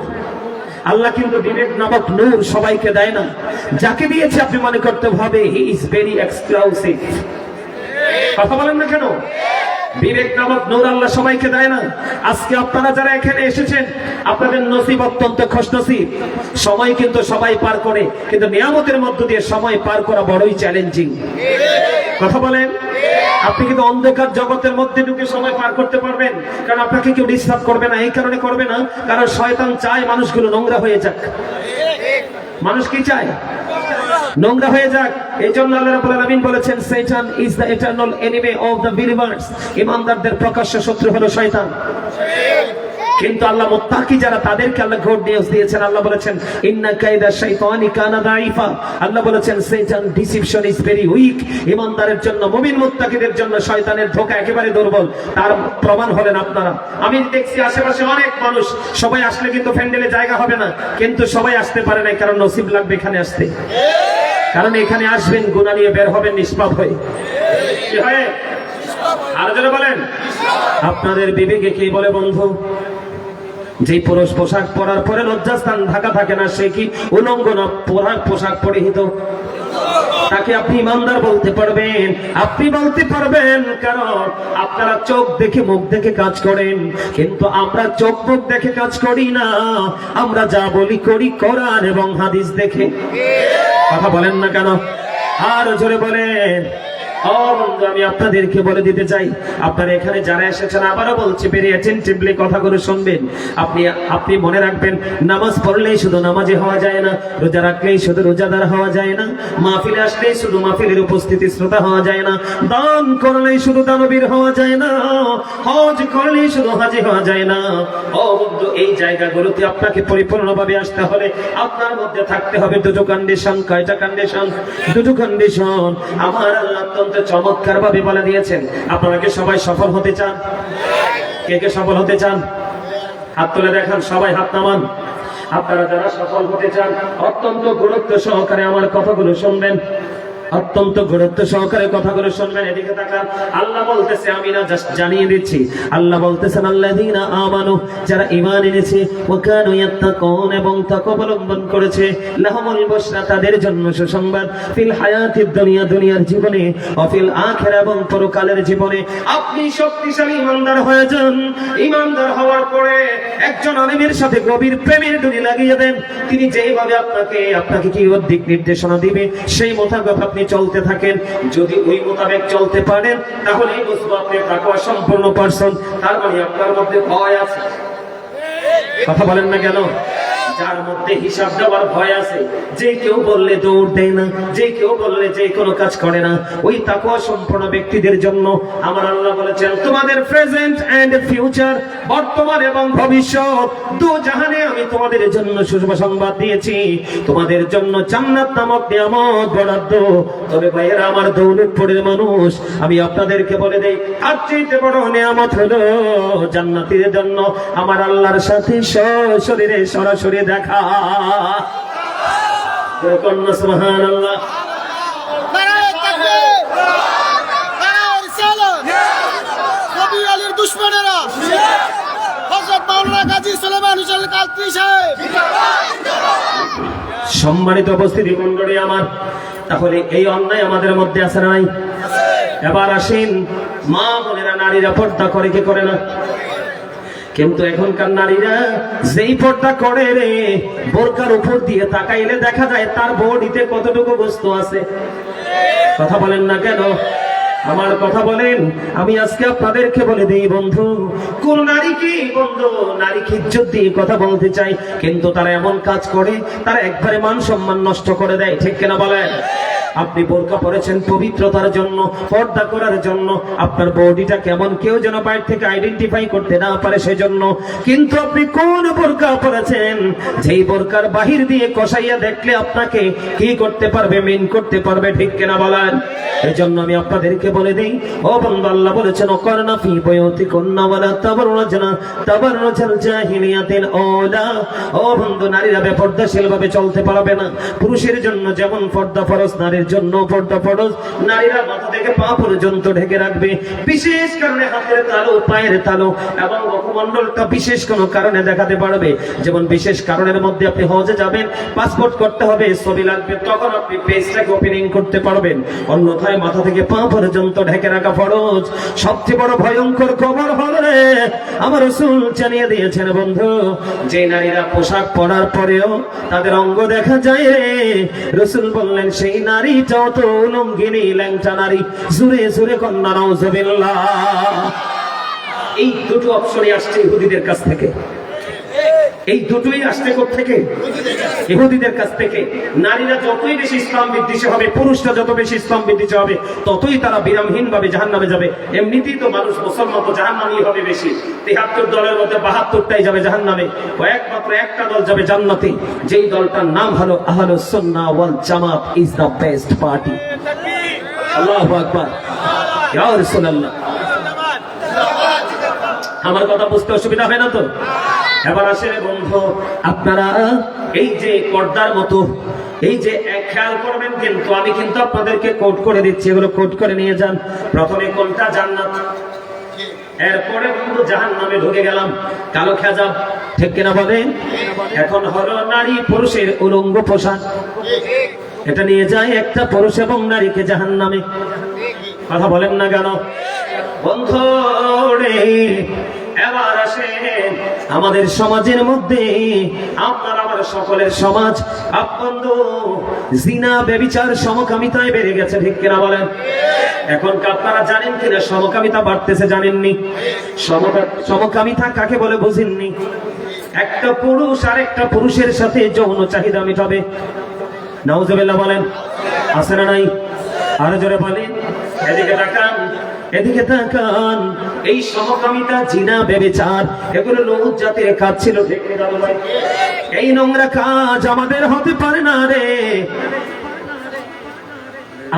আল্লাহ কিন্তু বিবেক নামক নূর সবাইকে দেয় না। যাকে দিয়েছে আপনি মনে করতে হবে হি ইজ ভেরি এক্সক্লুসিভ। কথা বলেন না কেন? বিবেক নামক নূর আল্লাহ সবাইকে দেয় না। আজকে আপনারা যারা এখানে এসেছেন, আপনাদের নসিব অত্যন্ত খুশনসিব। সময় কিন্তু সবাই পার করে, কিন্তু নিয়ামতের মধ্য দিয়ে সময় পার করা বড়ই চ্যালেঞ্জিং। কথা বলেন। আপনি কিন্তু অন্ধকার জগতের মধ্যে ঢুকে সময় পার করতে পারবেন, কারণ আপনাকে কেউ ডিস্টার্ব করবে না। এই কারণে করবে না কারণ শয়তান চায় মানুষগুলো নোংরা হয়ে যাক। মানুষ কি চায়? নোংরা হয়ে যাক। এই জন্য আল্লাহ রাব্বুল আলামিন বলেছেন শয়তান is the eternal enemy of the believers, ঈমানদারদের প্রকাশ্য শত্রু হলো শয়তান। কিন্তু আল্লাহ মুত্তাকি যারা, তাদেরকে আল্লাহ গুড নিউজ দিয়েছেন। আল্লাহ বলেছেন ইন্না কাইদা শাইতানি কানা দাইফা, আল্লাহ বলেছেন শয়তান ডিসিপশন ইজ ভেরি উইক। ঈমানদারের জন্য, মুমিন মুত্তাকিদের জন্য শয়তানের ধোঁকা একেবারে দুর্বল। তার প্রমাণ হলেন আপনারা। আমি দেখছি আশেপাশে অনেক মানুষ, সবাই আসলে কিন্তু প্যান্ডেলে জায়গা হবে না, কিন্তু সবাই আসতে পারে না, কারণ নসিব লাগবে এখানে আসতে। কারণ এখানে আসবেন গুনাহ নিয়ে, বের হবেন নিষ্পাপ হয়ে। কি হয়? আর যারা বলেন আপনাদের বিবেকে কি বলে বন্ধু? যে পুরুষ পোশাক পরার পরে লজ্জাস্থান ঢাকা থাকে না, সে কি উলঙ্গ না পোশাক পরিহিত? তাকে আপনি ইমানদার বলতে পারবেন? আপনি বলতে পারবেন, কারণ আপনারা চোখ দেখে মুখ দেখে কাজ করেন, কিন্তু আমরা চোখ মুখ দেখে কাজ করি না। আমরা যা বলি করি কোরআন এবং হাদিস দেখে। কথা বলেন না কেন? আর জোরে বলেন। আমি আপনাদেরকে বলে দিতে চাই, আপনারা এখানে যারা এসেছেন, আবারও বলছি ভেরি অ্যাটেন্টিভলি কথাগুলো শুনবেন। আপনি মনে রাখবেন, নামাজ পড়লেই শুধু নামাজি হওয়া যায় না, রোজা রাখলেই শুধু রোজাদার হওয়া যায় না, মাহফিলে আসলেই শুধু মাহফিলের উপস্থিতি শ্রোতা হওয়া যায় না, দান করলেই শুধু দানবীর হওয়া যায় না, হজ করলেই শুধু হাজি হওয়া যায় না। ও বন্ধু, এই জায়গাগুলোতে আপনাকে পরিপূর্ণভাবে আসতে হলে আপনার মধ্যে থাকতে হবে দুটো কন্ডিশন। কয়টা কন্ডিশন? দুটো কন্ডিশন। আমার আল্লাহ চমৎকার ভাবে বলে দিয়েছেন। আপনারা কি সবাই সফল হতে চান? কে কে সফল হতে চান? হাত তুলে দেখান, সবাই হাত নামান। আপনারা যারা সফল হতে চান, অত্যন্ত গুরুত্ব সহকারে আমার কথাগুলো শুনবেন, অত্যন্ত গুরুত্ব সহকারে কথাগুলো শুনবেন। এদিকে তাকান। আল্লাহ বলতেছে, আমি না জাস্ট জানিয়ে দিচ্ছি, আল্লাহ বলতেছেন আল্লাযীনা আমানু, যারা ঈমান এনেছে, ওয়া কানু ইয়াত্তাকুন, এবং তাকওয়া অবলম্বন করেছে, লাহুমুল বুশরা, তাদের জন্য সুসংবাদ, ফিল হায়াতিদ দুনিয়া, দুনিয়ার জীবনে, ওয়া ফিল আখিরা, এবং পরকালের জীবনে। আপনি শক্তিশালী ঈমানদার হয়ে যান। ঈমানদার হওয়ার পরে একজন আলেমের সাথে গভীর প্রেমের ডুরি লাগিয়ে দেন। তিনি যেইভাবে আপনাকে কি দিক নির্দেশনা দিবে, সেই মোতাবেক আপনি চলতে থাকেন। যদি ওই মোতাবেক চলতে পারেন, তাহলে বুঝবো আপনি তাকওয়া সম্পূর্ণ পারসন। তার মানে আপনার মধ্যে ভয় আছে। কথা বলেন না কেন? যার মধ্যে হিসাব দেওয়ার ভয় আছে, যে কেউ বললে দৌড় দেয় না, যে কেউ বললে যে কোনো কাজ করে না, ওই তাকওয়া সম্পন্ন ব্যক্তিদের জন্য আমার আল্লাহ বলেছেন, তোমাদের প্রেজেন্ট এন্ড ফিউচার, বর্তমান এবং ভবিষ্যৎ, দু জাহানে আমি তোমাদের জন্য সুসংবাদ দিয়েছি। তোমাদের জন্য জান্নাত নামক নিয়ামত বরাদ্দ। তবে ভাইয়েরা আমার, দৌলতপুরের মানুষ, আমি আপনাদেরকে বলে দেই, আর চাইতে বড় নিয়ামত হলো জান্নাতীদের জন্য আমার আল্লাহর সাথে সশরীরে সরাসরি দেখা। সুবহানাল্লাহ। দুশ্মনেরা হযরত মাওলানা গাজী সুলেমান হোসেন কালত্রী সাহেব। সম্মানিত উপস্থিতি মণ্ডলী আমার, তাহলে এই অন্যায় আমাদের মধ্যে আছে না নাই? এবার আসেন, মা বোনেরা, নারীরা পর্দা করে কি করে না? কিন্তু এখনকার নারীরা যেই পর্দা করে রে, বোরকার উপর দিয়ে তাকাইলে দেখা যায় তার বডিতে কতটুকু বস্তু আছে। কথা বলেন না কেন? আমার কথা বলেন। আমি আজকে আপনাদেরকে বলে দিই বন্ধু, কোন নারীকে বন্ধু নারীকে ইজ্জত দিয়ে কথা বলতে চাই, কিন্তু তারা এমন কাজ করে, তারা একবারে মান সম্মান নষ্ট করে দেয়। ঠিক কিনা বলেন? আপনি বোরকা পরেছেন পবিত্রতার জন্য, পর্দা করার জন্য, আপনার বডিটা কেমন কেউ যেন বাইরে থেকে আইডেন্টিফাই করতে না পারে সেজন্য। কিন্তু আপনি কোন বোরকা পরেছেন, যেই বোরকার বাহির দিয়ে কষাইয়া দেখলে আপনাকে কি করতে পারবে, মিন করতে পারবে। ঠিক কিনা বলেন? এই জন্য আমি আপনাদেরকে বলে দিই, ও বন্ধু, আল্লাহ বলেছেন অকরনা ফি বুয়ুতিকুন্না ওয়ালা তাবাররুজনা তাবাররুজাল জাহিলিয়াতিল আউলা। ও বন্ধু, নারীরা বেপরদাশীল ভাবে চলতে পারবে না। পুরুষের জন্য যেমন পর্দা ফরজ, নারীর জন্য পর্দা ফরজ। নারীরা মাথা থেকে পা পর্যন্ত ঢেকে রাখবে, বিশেষ কারণে হাতের তালু, পায়ের তালু এবং মুখমণ্ডলটা বিশেষ কোনো কারণে দেখাতে পারবে। যেমন বিশেষ কারণের মধ্যে আপনি হজে যাবেন, পাসপোর্ট করতে হবে, ছবি লাগবে, তখন আপনি পেজটাকে ওপেনিং করতে পারবেন। অন্যথায় মাথা থেকে পা পর্যন্ত ঢেকে রাখা ফরজ। সবচেয়ে বড় ভয়ঙ্কর খবর হলো রে, আমার রাসূল জানিয়ে দিয়েছেন বন্ধু, যে নারীরা পোশাক পরার পরেও তাদের অঙ্গ দেখা যায় রে, রাসূল বললেন সেই নারীটাও তো লঙ্গিনী ল্যাংটা নারী। জোরে জোরে কন্যা নাউজুবিল্লাহ। এই দুটো অপশনই আসছে ইহুদিদের কাছ থেকে। এই দুটোই আসছে কোত্থেকে? ইহুদিদের কাছ থেকে। নারীরা যতই বেশি ইসলাম বিদ্বেষী হবে, পুরুষরা যত বেশি ইসলাম বিদ্বেষী হবে, ততই তারা বিরামহীন ভাবে জাহান্নামে যাবে। এমনিতেই তো মানুষ মুসলমান তো জাহান্নামী হবে বেশি। 73 দলের মধ্যে 72টাই যাবে জাহান্নামে, একমাত্র একটা দল যাবে জান্নাতে, যেই দলটার নাম হলো আহলুস সুন্নাহ ওয়াল জামাত ইজ দ্য বেস্ট পার্টি। আল্লাহু আকবার, ইয়া রাসূলুল্লাহ। আমার কথা বুঝতে অসুবিধা হয় না তো? এবার আসলে বন্ধু, আপনারা এই যে পর্দার মতো এই যে খেয়াল করবেন, কিন্তু আমি কিন্তু আপনাদেরকে কোট করে দিচ্ছি, এগুলো কোট করে নিয়ে যান। প্রথমে কোনটা? জান্নাত। এরপরে বন্ধু জাহান্নামে ঢুকে গেলাম, কালো খেজাব। ঠিক কিনা বলেন? এখন হলো নারী পুরুষের উলঙ্গ পোশাক, এটা নিয়ে যায় একটা পুরুষ এবং নারীকে জাহান্নামে। কথা বলেন না কেন বন্ধু রে? এবার আসে আমাদের সমাজের মধ্যে, আপনার আমার সকলের সমাজ বন্ধু জিনা ব্যভিচার সমকামিতায় বেড়ে গেছে। ঠিক কিনা বলেন? এখন আপনারা জানেন কিনা সমকামিতা বাড়তেছে? জানেননি? সমকামিতা কাকে বলে বুঝেননি? একটা পুরুষ আর একটা পুরুষের সাথে যৌন চাহিদা মিটাবে। নাউজুবিল্লাহ বলেন, আছে না নাই? আরো জোরে বলেন। এদিকে তাকান, এদিকে তাকান। এই সমকামিতা, জিনা, ব্যভিচার, এগুলো লোক জাতির কাজ ছিল। এই নোংরা কাজ আমাদের হতে পারে না রে।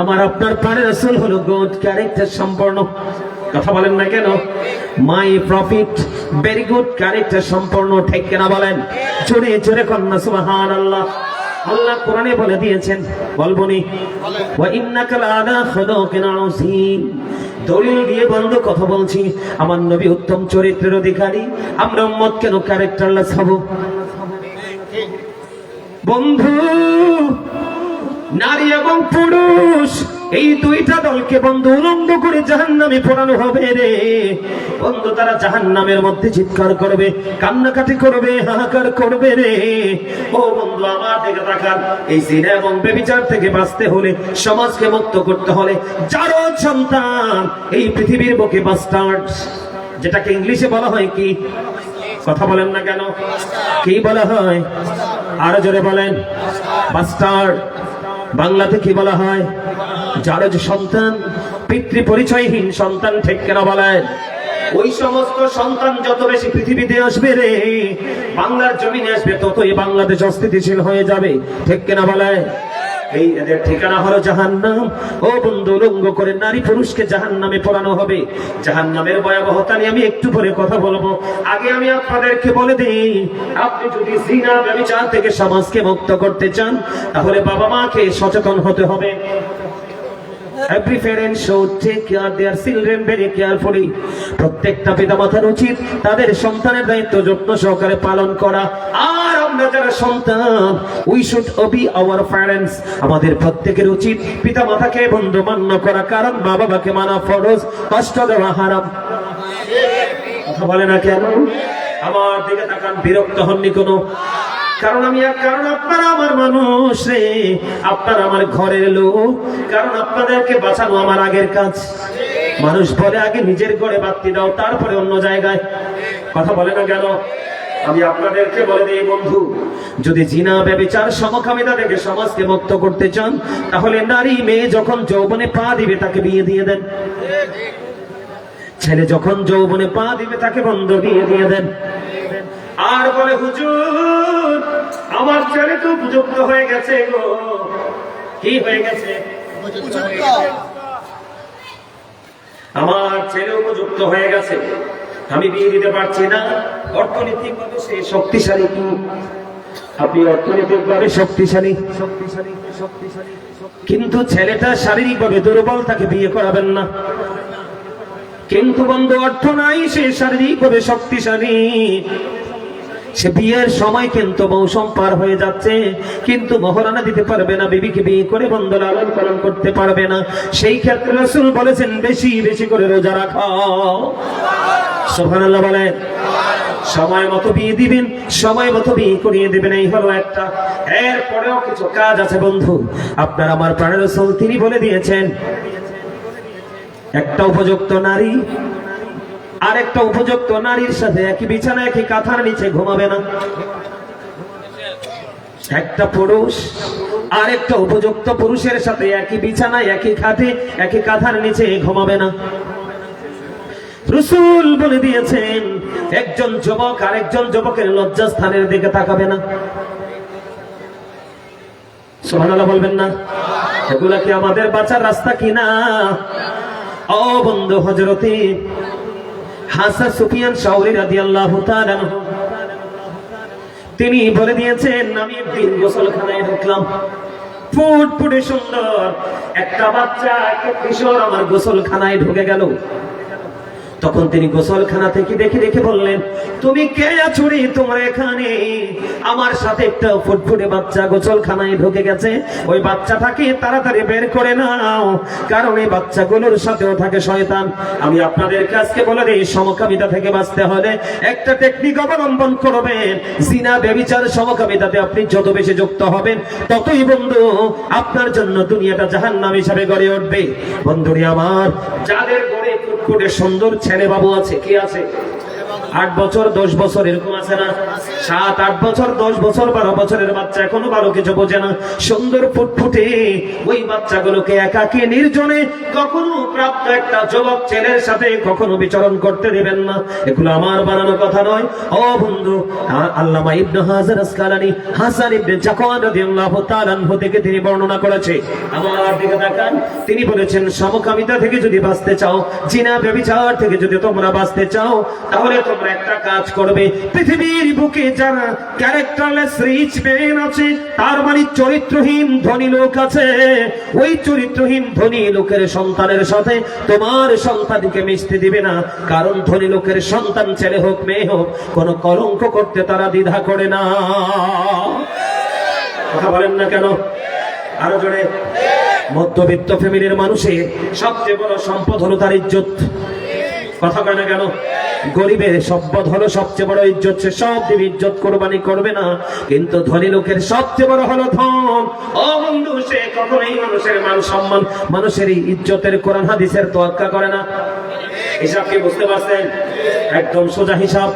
আমার আপনার পারে রাসূল হলো গুড ক্যারেক্টার সম্পন্ন। কথা বলেন না কেন? মাই প্রফিট ভেরি গুড ক্যারেক্টার সম্পন্ন। ঠিক কিনা বলেন? জোরে জোরে কন্যা সুবহানাল্লাহ। আল্লাহ কোরআনে বলে দিয়েছেন, বলবনি ওয়া ইন্নাকা লাআলা খুলুকিন আযীম। দলিল দিয়ে বন্ধ কথা বলছি, আমার নবী উত্তম চরিত্রের অধিকারী। আমরা উম্মত কেন ক্যারেক্টারলেস হব বন্ধু? নারী এবং পুরুষ এই দুইটা দলকে বন্ধু উলঙ্গ করে জাহান্নামে পোড়ানো হবে রে বন্ধু। তারা জাহান্নামের মধ্যে চিৎকার করবে, কান্নাকাটি করবে, হাহাকার করবে রে। ও বন্ধু আমার দিকে তাকান। এই জিনা এবং ব্যভিচার থেকে বাঁচতে হলে, সমাজকে মুক্ত করতে হলে, যারও সন্তান এই পৃথিবীর বুকে বাস্টার্ড, যেটাকে ইংলিশে বলা হয় কি? কথা বলেন না কেন? কি বলা হয়? আরো জোরে বলেন। বাস্টার্ড। বাংলাতে কি বলা হয়? যারা যে সন্তান, পিতৃ পরিচয়হীন সন্তান। ঠিক কেনা বলেন? ওই সমস্ত সন্তান যত বেশি পৃথিবীতে আসবে রে, বাংলার জমিনে আসবে, ততই বাংলাদেশ অস্থিতিশীল হয়ে যাবে। ঠিক কেনা বলেন? এই এদের ঠিকানা হলো জাহান্নাম। ও বন্ধু, উলঙ্গ করে নারী পুরুষকে জাহান্নামে পোড়ানো হবে। জাহান্নামের ভয়াবহতা নিয়ে আমি একটু পরে কথা বলবো। আগে আমি আপনাদেরকে বলে দিই, আপনি যদি জিনা ব্যভিচার থেকে সমাজকে মুক্ত করতে চান, তাহলে বাবা মাকে সচেতন হতে হবে। Every parent should take care of their children very carefully. প্রত্যেকটা পিতামাতার উচিত তাদের সন্তানের দায়িত্ব যত্ন সহকারে পালন করা। আর আমরা যারা সন্তান, we should obey our parents. আমাদের প্রত্যেকের উচিত পিতামাতাকে বন্ধু মান্য করা, কারণ মা বাবাকে মানা ফরজ, কষ্ট দেওয়া হারাম। কথা বলে না কেন? আমার দিকে তাকান, বিরক্ত হননি কোনো? কারণ কারণ আপনারা আমার মানুষ রে, আপনারা আমার ঘরের লোক, কারণ আপনাদেরকে বাঁচানো আমার আগের কাজ। মানুষ বলে আগে নিজের ঘরে বাতি দাও, তারপরে অন্য জায়গায়। কথা বলে না কেন? আমি আপনাদেরকে বলে দিই বন্ধু, যদি জিনা ব্যভিচার সমকামিতা থেকে সমাজকে মুক্ত করতে চান, তাহলে নারী মেয়ে যখন যৌবনে পা দিবে তাকে বিয়ে দিয়ে দেন। ছেলে যখন যৌবনে পা দিবে তাকে বন্ধ বিয়ে দিয়ে দেন। আর বলে হুজুর আমার ছেলে তো উপযুক্ত হয়ে গেছে গো। কি হয়ে গেছে? আমার ছেলে উপযুক্ত হয়ে গেছে, আমি বিয়ে দিতে পারছি না। অর্থনৈতিকভাবে সে শক্তিশালী। কি আপনি অর্থনৈতিকভাবে শক্তিশালী, কিন্তু ছেলেটা শারীরিকভাবে দুর্বল, তাকে বিয়ে করাবেন না। কিন্তু বন্ধু অর্থ নাই, সে শারীরিকভাবে শক্তিশালী, সে বিয়ের সময় কিন্তু মৌসুম পার হয়ে যাচ্ছে, কিন্তু মহারানা দিতে পারবে না, বিবিকে বিয়ে করে বন্ধু লালন পালন করতে পারবে না। সেই ক্ষেত্রে রাসূল বলেছেন বেশি বেশি করে রোজা রাখাও। সুবহানাল্লাহ বলেন। সময় মতো বিয়ে দিবেন, সময় মতো বিয়ে করিয়ে দিবেন, এই হলো একটা। এরপরেও কিছু কাজ আছে বন্ধু। আপনার আমার প্রাণের রাসূল তিনি বলে দিয়েছেন, একটা উপযুক্ত নারী আর একটা উপযুক্ত নারীর সাথে একই বিছানা একই কাঁথার নিচে ঘুমাবে না। একটা পুরুষ আর একটা উপযুক্ত পুরুষের সাথে একই বিছানায় একই খাটে একই কাঁথার নিচে ঘুমাবে না। রাসূল বলে দিয়েছেন একজন যুবক আর একজন যুবকের লজ্জাস্থানের দিকে তাকাবে না। সুবহানাল্লাহ বলবেন না? এগুলা কি আমাদের বাঁচার রাস্তা কিনা? ও বন্ধু, হযরতে হাসান সুফিয়ান সাউরি রাদিয়াল্লাহু তাআলা আনহু তিনি বলে দিয়েছেন, আমি একদিন গোসলখানায় ঢুকলাম, ফুটফুটে সুন্দর একটা বাচ্চা, একটা কিশোর আমার গোসলখানায় ঢুকে গেল। তখন তিনি গোসলখানা থেকে দেখে দেখে বললেন, তুমি কে আছো রে তোমরা এখানে? আমার সাথে একটা ফুটফুটে বাচ্চা গোসলখানায় ঢুকে গেছে, ওই বাচ্চাটাকে তাড়াতাড়ি বের করে নাও, কারণ এই বাচ্চাগুলোর সাথেও থাকে শয়তান। আমি আপনাদেরকে আজকে বলে দিই, সমকামিতা থেকে বাঁচতে হলে একটা টেকনিক অবলম্বন করবেন। জিনা ব্যভিচার সমকামিতাতে আপনি যত বেশি যুক্ত হবেন, ততই বন্ধু আপনার জন্য দুনিয়াটা জাহান্নাম হিসাবে গড়ে উঠবে। বন্ধুরে আমার, যাদের গড়ে ফুটফুটে সুন্দর ছেলে বাবু আছে, কি আছে? 8 বছর 10 বছর এরকম আছে না? 7 8 বছর 10 বছর 12 বছরের বাচ্চা এখনো ভালো কিছু বোঝে না, সুন্দর ফুটফুটে ওই বাচ্চাগুলোকে একাকী নির্জনে কখনো প্রাপ্ত একটা যুবক ছেলের সাথে কখনো বিচরণ করতে দিবেন না। এগুলো আমার বানানো কথা নয়। ও বন্ধু, আল্লামা ইবনে হাজার আসকালানী হাসান ইবনে জাকাওয়ান রাদিয়াল্লাহু তাআলা আনহু থেকে তিনি বর্ণনা করেছে। আমার দিকে তাকান, তিনি বলেছেন সমকামিতা থেকে যদি বাঁচতে চাও, জিনা ব্যভিচার থেকে যদি তোমরা বাঁচতে চাও, তাহলে তোমরা একটা কাজ করবে। পৃথিবীর বুকে যারা ক্যারেক্টারলেস রিচ ম্যান আছে, তার মানে চরিত্রহীন ধনী লোক আছে, ওই চরিত্রহীন ধনী লোকের সন্তানের সাথে তোমার সন্তানকে মিশতে দিবে না। কারণ ধনী লোকের সন্তান ছেলে হোক মেয়ে হোক, কোন কলঙ্ক করতে তারা দ্বিধা করে না। কথা বলেন না কেন? আরো জোরে। মধ্যবিত্ত ফ্যামিলির মানুষের সবচেয়ে বড় সম্পদ হলো তার ইজ্জত। কথা কয় না কেন? গরিবের সম্পদ হলো সবচেয়ে বড় ইজ্জত, সে সব দিবে, ইজ্জত কোরবানি করবে না। কিন্তু ধনী লোকের সবচেয়ে বড় হলো ধন। ও বন্ধু, সে কখনোই মানুষের মান সম্মান, মানুষের ইজ্জতের কোরআন হাদিসের তোয়াক্কা করে না। হিসাব কি বুঝতে পারছেন? একদম সোজা হিসাব।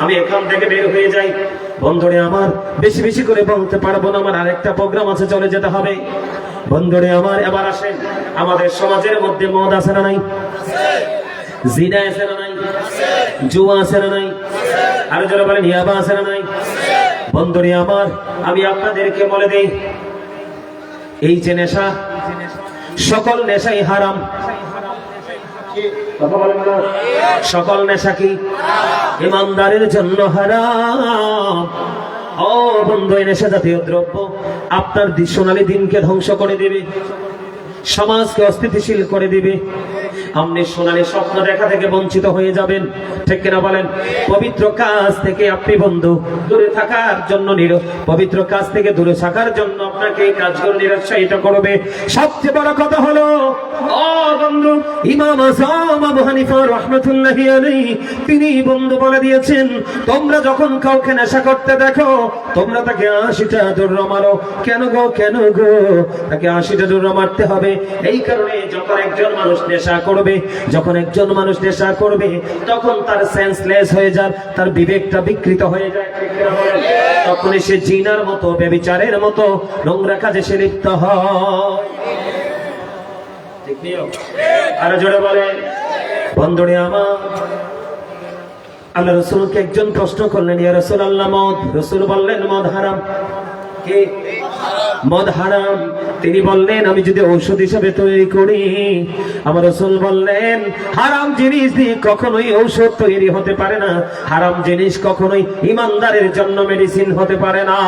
আমি এখান থেকে বের হয়ে যাই। বন্ধুরে আমার, বেশি বেশি করে বলতে পারবো না, আমার আরেকটা প্রোগ্রাম আছে, চলে যেতে হবে। বন্ধুরে আমার, এবার আসেন, আমাদের সমাজের মধ্যে মদ আছে না নাই? জিনা আছে না নাই? জুয়া আছে না নাই? আর যারা বলেন ইয়াবা আছে না নাই? বন্ধুরে আমার, আমি আপনাদেরকে বলে দেই, এই যে নেশা, সকল নেশাই হারাম। সকল নেশা কি ইমানদারের জন্য হারাম। ও বন্ধু, এই নেশা জাতীয় দ্রব্য আপনার সোনালী দিনকে ধ্বংস করে দিবে, সমাজকে অস্থিতিশীল করে দিবে। আপনি সোনালী স্বপ্ন দেখা থেকে বঞ্চিত হয়ে যাবেন, ঠিক কিনা বলেন? পবিত্র কাজ থেকে আপনি বন্ধু দূরে থাকার জন্য পবিত্র কাজ থেকে দূরে থাকার জন্য আপনাকে এই কাজগুলো নিরুৎসাহিত করবে। সবচেয়ে বড় কথা হলো, ও বন্ধু, ইমাম আযম আবু হানিফা রাহমাতুল্লাহি আলাইহি তিনি বন্ধু বলে দিয়েছেন, তোমরা যখন কাউকে নেশা করতে দেখো তোমরা তাকে 80টা দৌড় মারো। কেন গো, কেন গো? তাকে 80টা দৌড় মারতে হবে এই কারণে, যখন একজন মানুষ নেশা করবে, যখন একজন মানুষ নেশা করবে তখন তার সেন্সলেস হয়ে যায়, তার বিবেকটা বিকৃত হয়ে যায়, ঠিক কিনা বলেন? তখন সে জিনার মতো, ব্যভিচারের মতো নোংরা কাজে সে লিপ্ত হয়। ঠিক নিও আর জোরে বলে বন্ধুরে আমার, আল্লাহ রাসূলকে একজন প্রশ্ন করলেন, ইয়া রাসূলুল্লাহ মদ। রাসূল বললেন মদ হারাম। কি মদ হারাম? তিনি বললেন আমি যদি ঔষধ হিসেবে তৈরি করি। আমার রাসূল বললেন হারাম জিনিস দিয়ে কখনোই ঔষধ তৈরি হতে পারে না, হারাম জিনিস কখনোই ইমানদারের জন্য মেডিসিন হতে পারে না।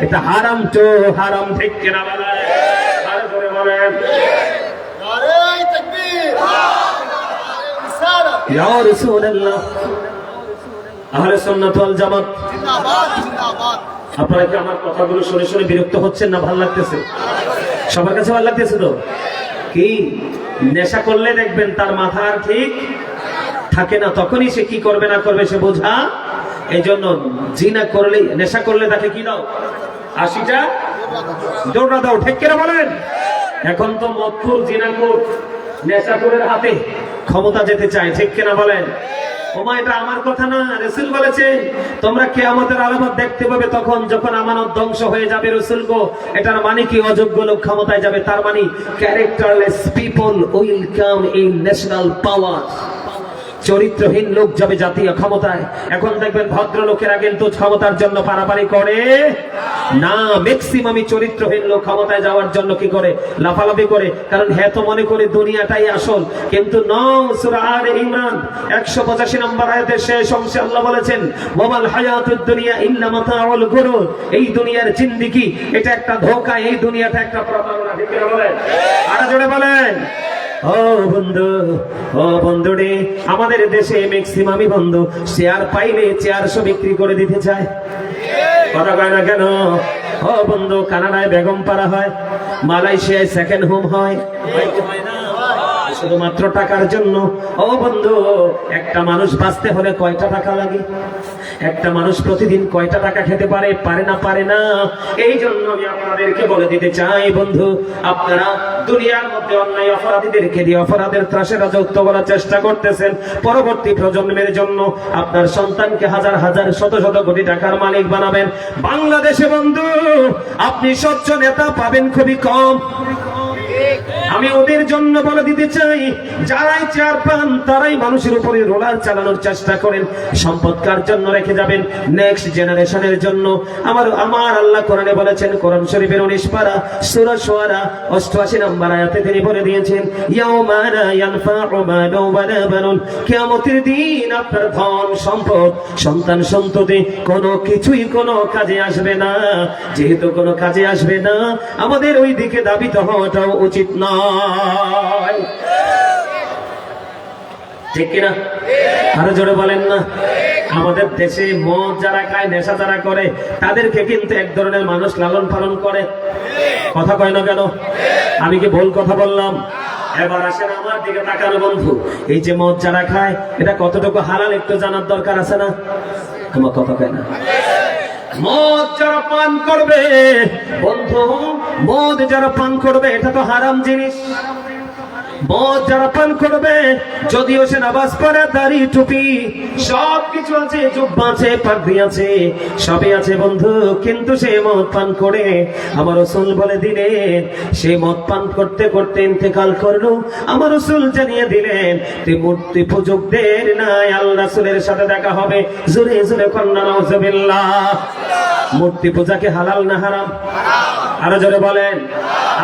এটা হারাম তো হারাম, ঠিক কিনা বলেন? আর করে বলেন নারে তাকবীর, ইশারা, ইয়া রাসূলুল্লাহ। আহলে সুন্নাত ওয়াল জামাত জিন্দাবাদ, জিন্দাবাদ। আপনারা কি আমার কথাগুলো শুনে শুনে বিরক্ত হচ্ছেন না ভালো লাগতেছে? সবার কাছে ভালো লাগতেছে তো? কি নেশা করলে দেখবেন তার মাথা আর ঠিক থাকে না, তখনই সে কি করবে না করবে সে বোঝা। এই জন্য জিনা করলে, নেশা করলে তাকে কি দাও? 80টা দৌড়া দাও, ঠিক কিনা বলেন? এখন তো মদখোর, জিনাখোর, নেশাখোরের হাতে ক্ষমতা যেতে চায়, ঠিক কিনা বলেন? ওমা এটা আমার কথা না, রাসূল বলেছেন তোমরা কিয়ামতের আলামত দেখতে পাবে তখন যখন আমানত ধ্বংস হয়ে যাবে। রাসূল গো, এটার মানে কি? অযোগ্য লোক ক্ষমতায় যাবে, তার মানে characterless people will come in national power. চরিত্রহীন লোক যাবে জাতীয় ক্ষমতায়। এখন দেখবেন ভদ্রলোকেরা কিন্তু ক্ষমতার জন্য পারাপারি করে না, ম্যাক্সিমামই চরিত্রহীন লোক ক্ষমতায় যাওয়ার জন্য কি করে? লাফালাফি করে। কারণ হ্যাঁ তো মনে করে দুনিয়াটাই আসল, কিন্তু সূরা আলে ইমরান 185 নম্বর আয়াতের শেষ অংশে আল্লাহ বলেছেন ওয়ামাল হায়াতুদ দুনিয়া ইল্লা মাতাউল গুরুর। এই দুনিয়ার জিন্দেগি এটা একটা ধোঁকা, এই দুনিয়াটা একটা প্রতারণা, ঠিক কিনা বলেন? আর জোরে বলেন ও বন্ধু, ও বন্ধুরে, আমাদের দেশে ম্যাক্সিমামই বন্ধু শেয়ার পাইলে চেয়ার সব বিক্রি করে দিতে চায়। কথা কয় না কেন? ও বন্ধু, কানাডায় বেগম পাড়া হয়, মালয়েশিয়ায় সেকেন্ড হোম হয়, হয় না? শুধুমাত্র টাকার জন্য। ও বন্ধু, একটা মানুষ বাঁচতে হলে কয়টা টাকা লাগে? একটা মানুষ প্রতিদিন কয়টা টাকা খেতে পারে? পারে না, পারে না। এই জন্য আমি আপনাদেরকে বলে দিতে চাই বন্ধু, আপনারা দুনিয়ার মধ্যে অন্যায় অপরাধীদেরকে দিয়ে অপরাধের ত্রাসে রাজত্ব করার চেষ্টা করতেছেন। পরবর্তী প্রজন্মের জন্য আপনার সন্তানকে হাজার হাজার শত শত কোটি টাকার মালিক বানাবেন। বাংলাদেশে বন্ধু আপনি স্বচ্ছ নেতা পাবেন খুবই কম। আমি ওদের জন্য বলে দিতে চাই, যারাই চেয়ার পান তারাই মানুষের উপরে রোলার চালানোর চেষ্টা করেন। সম্পদ কার জন্য রেখে যাবেন? নেক্সট জেনারেশনের জন্য। আমার আল্লাহ কোরআনে বলেছেন, কোরআন শরীফের 19 পারা সূরা শুআরা 88 নম্বর আয়াতে তিনি বলে দিয়েছেন ইয়াউমা লা ইয়ানফাউ মালুন ওয়ালা বানুন। কিয়ামতের দিন আপনার ধন সম্পদ, সন্তান সন্ততি কোনো কিছুই কোনো কাজে আসবে না। যেহেতু কোনো কাজে আসবে না, আমাদের ওই দিকে দাবিত হওয়াটাও উচিত নয়, ঠিক কিনা? আরো জোরে বলেন না। আমাদের দেশে মদ যারা খায়, নেশা যারা করে, তাদেরকে কিন্তু এক ধরনের মানুষ লালন পালন করে। কথা কয় না কেন? আমি কি ভুল কথা বললাম? এবার আসেন আমার দিকে তাকানো বন্ধু, এই যে মদ যারা খায় এটা কতটুকু হালাল একটু জানার দরকার আছে না? আমার কথা কয় না? মদ যারা পান করবে বন্ধু, মদ যারা পান করবে এটা তো হারাম জিনিস। মদ যারা পান করবে, যদিও সে নামাজ পড়ে, দাড়ি টুপি সবকিছু আছে, জুব্বা আছে, পাগড়ি আছে, সবই আছে বন্ধু, কিন্তু সে মদ পান করে। আমার রাসূল বলে দিলেন সে মদ পান করতে করতে ইন্তেকাল করলো। আমার রাসূল জানিয়ে দিলেন তুই মূর্তি পূজকদের নাই, আল্লাহ রাসূলের সাথে দেখা হবে। জোরে জোরে কন্যা নাউজুবিল্লাহ। মূর্তি পূজা কি হালাল না হারাম? আরো জোরে বলেন।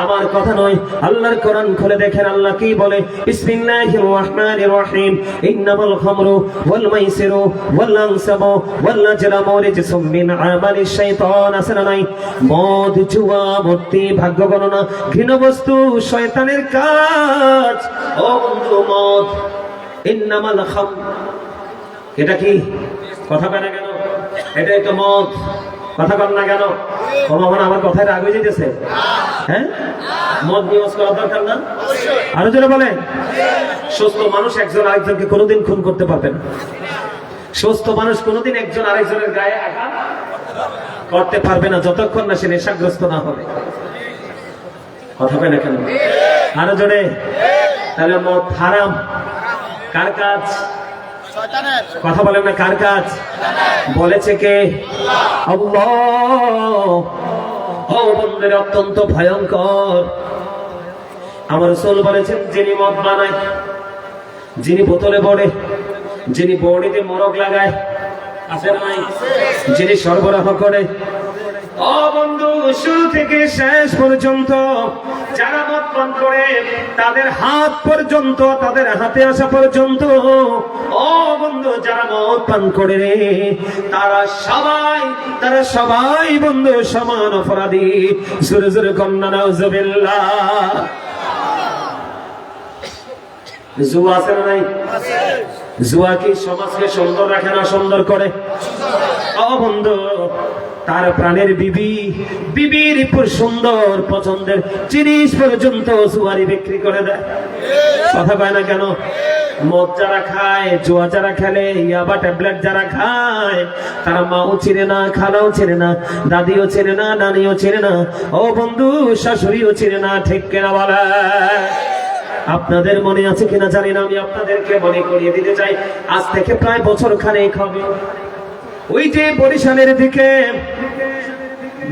আমার কথা নয়, আল্লাহর কোরআন খুলে দেখেন আল্লাহ কি বলে। বিসমিল্লাহির রহমানির রহিম। ইন্নামাল খামরু ওয়াল মাইসিরু ওয়াল আনসাবু ওয়াল আজলামু রিজসুম মিন আমালিশ শাইতান। আছে না নাই? মদ, জুয়া, মূর্তি, ভাগ্য গণনা, ঘৃণ্য বস্তু শয়তানের কাজ। ও বন্ধু, মদ, ইন্নামাল খাম, এটা কি? কথা বলে না কেন? এটা একটা মদ। কথা বল না কেন? আমার কথায় রাগ হয়ে যেতেছে? হ্যাঁ, মদ নিউজ করা দরকার না? আরো জোরে বলেন। সুস্থ মানুষ একজন আরেকজনকে কোনোদিন খুন করতে পারবে না। সুস্থ মানুষ কোনোদিন একজন আরেকজনের গায়ে আঘাত করতে পারবে না যতক্ষণ না সে নেশাগ্রস্ত না হবে। কথা বলে না কেন? আরো জোরে। তাহলে মদ হারাম। কার কাজ? শয়তানের। কথা বলেন না, কার কাজ? বলেছে কে? আল্লাহ। ও বন্ধুরা, অত্যন্ত ভয়ঙ্কর। আমার রাসূল বলেছেন, যিনি মদ বানায়, যিনি বোতলে পড়ে, যিনি বড়িতে মোরগ লাগায়, আছে না নাই? যিনি সরবরাহ করে, ও বন্ধু, শুরু থেকে শেষ পর্যন্ত যারা মদ পান করে তাদের হাত পর্যন্ত, তাদের হাতে আসা পর্যন্ত, ও বন্ধু, যারা মদ পান করে রে, তারা সবাই বন্ধু সমান অপরাধী। জোরে জোরে কন্যা নাউজুবিল্লাহ। জুয়া আছে না নাই? জুয়া কি সমাজকে সুন্দর রাখে না সুন্দর করে? ও বন্ধু, তার প্রাণের বিবির উপর সুন্দর পছন্দের জিনিস পর্যন্ত জুয়ারি বিক্রি করে দেয়। কথা কয় না কেন? মদ যারা খায়, জুয়া যারা খেলে, ইয়াবা ট্যাবলেট যারা খায়, তারা মাও চিনে না, খালাও চিনে না, দাদিও চিনে না, নানিও চিনে না, ও বন্ধু, শাশুড়িও চিনে না। ঠিক কিনা বলে? আপনাদের মনে আছে কিনা জানি না, আমি আপনাদেরকে মনে করিয়ে দিতে চাই। আজ থেকে প্রায় বছর খানেক হবে, ওই যে বরিশালের দিকে